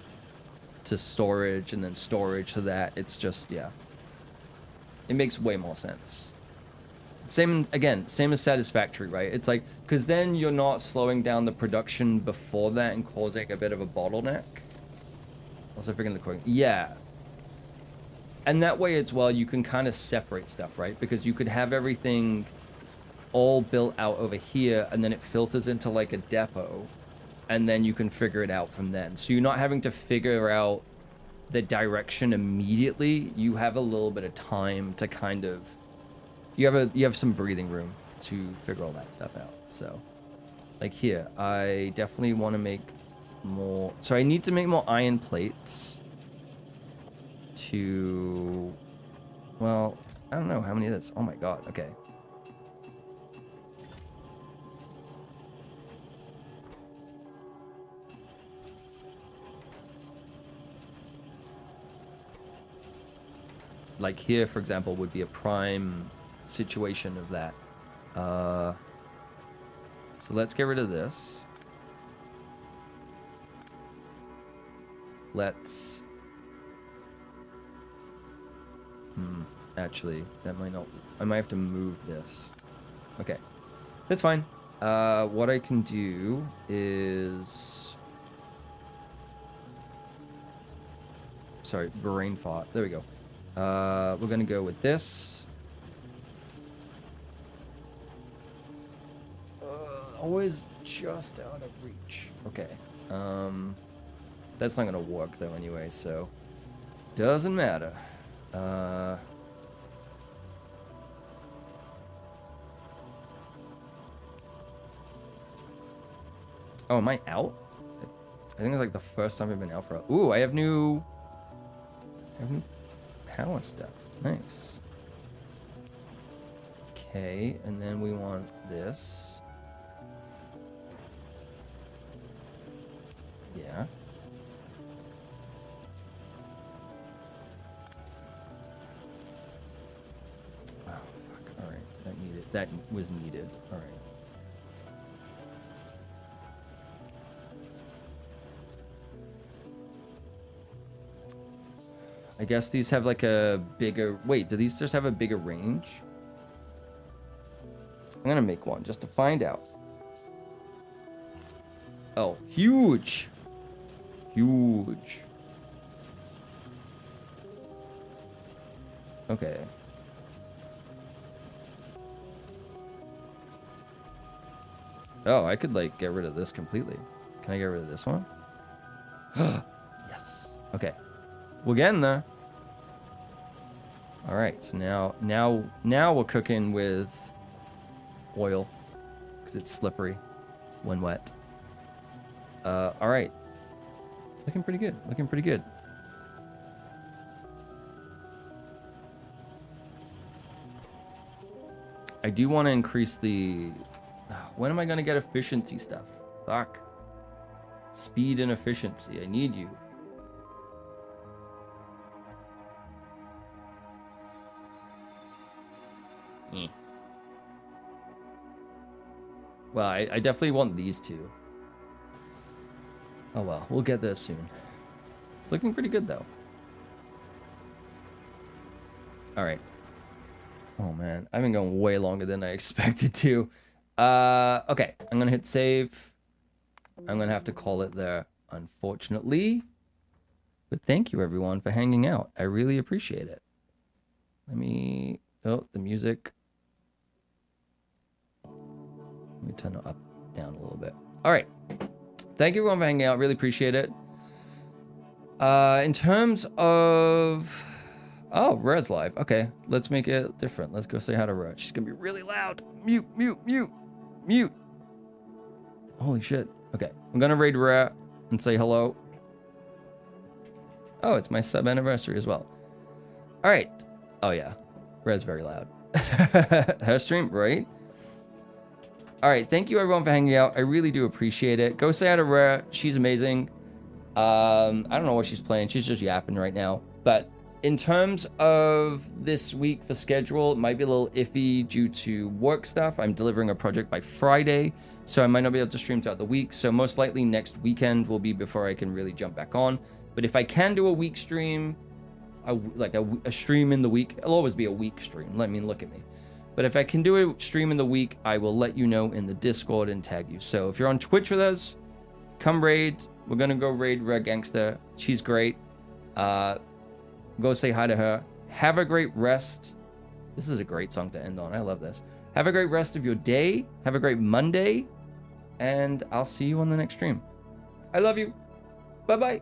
to storage, and then storage to that. It's just, yeah. It makes way more sense. Same, again, same as satisfactory, right? It's like, because then you're not slowing down the production before that and causing a bit of a bottleneck. Also figuring the cooking. Yeah. And that way as well, you can kind of separate stuff, right? Because you could have everything all built out over here, and then it filters into like a depot, and then you can figure it out from then. So you're not having to figure out the direction immediately. You have a little bit of time to kind of, you have some breathing room to figure all that stuff out. So, like here, I definitely want to make more. So I need to make more iron plates to, well, I don't know how many of this. Oh my god, okay. Like here, for example, would be a prime situation of that. So let's get rid of this. Let's... Actually, that might not... I might have to move this. Okay. That's fine. What I can do is... Sorry, brain fart. There we go. We're gonna go with this. Always just out of reach. Okay. That's not gonna work though anyway, so doesn't matter. Oh, am I out? I think it's like the first time I've been out for. Ooh, I have new power stuff. Nice. Okay, and then we want this. Yeah. Oh, fuck. Alright. That was needed. Alright. I guess these have like a bigger... Wait, do these just have a bigger range? I'm gonna make one just to find out. Oh, huge! Huge. Okay. Oh, I could like get rid of this completely. Can I get rid of this one? Yes. Okay. We're getting there. All right, so now we're cooking with oil because it's slippery when wet. All right, looking pretty good. Looking pretty good. I do want to increase the. When am I gonna get efficiency stuff? Fuck. Speed and efficiency. I need you. Well, I definitely want these two. Oh well, we'll get there soon. It's looking pretty good though. All right. Oh man, I've been going way longer than I expected to. Okay, I'm gonna hit save. I'm gonna have to call it there, unfortunately. But thank you everyone for hanging out. I really appreciate it. Let me, oh, the music. Let me turn it up, down a little bit. All right. Thank you everyone for hanging out. Really appreciate it. In terms of, oh, Red's live. Okay, let's make it different. Let's go say hi to Red. She's gonna be really loud. Mute, mute, mute, mute. Holy shit. Okay, I'm gonna raid Rare and say hello. Oh, it's my sub anniversary as well. All right. Oh yeah, Red's very loud. Her stream, right? All right, thank you everyone for hanging out. I really do appreciate it. Go say hi to Rare. She's amazing. I don't know what she's playing. She's just yapping right now. But in terms of this week for schedule, it might be a little iffy due to work stuff. I'm delivering a project by Friday, so I might not be able to stream throughout the week. So most likely next weekend will be before I can really jump back on. But if I can do a week stream, like a stream in the week, it'll always be a week stream. Let me look at me. But if I can do a stream in the week, I will let you know in the Discord and tag you. So if you're on Twitch with us, come raid. We're going to go raid Red Gangster. She's great. Go say hi to her. Have a great rest. This is a great song to end on. I love this. Have a great rest of your day. Have a great Monday. And I'll see you on the next stream. I love you. Bye-bye.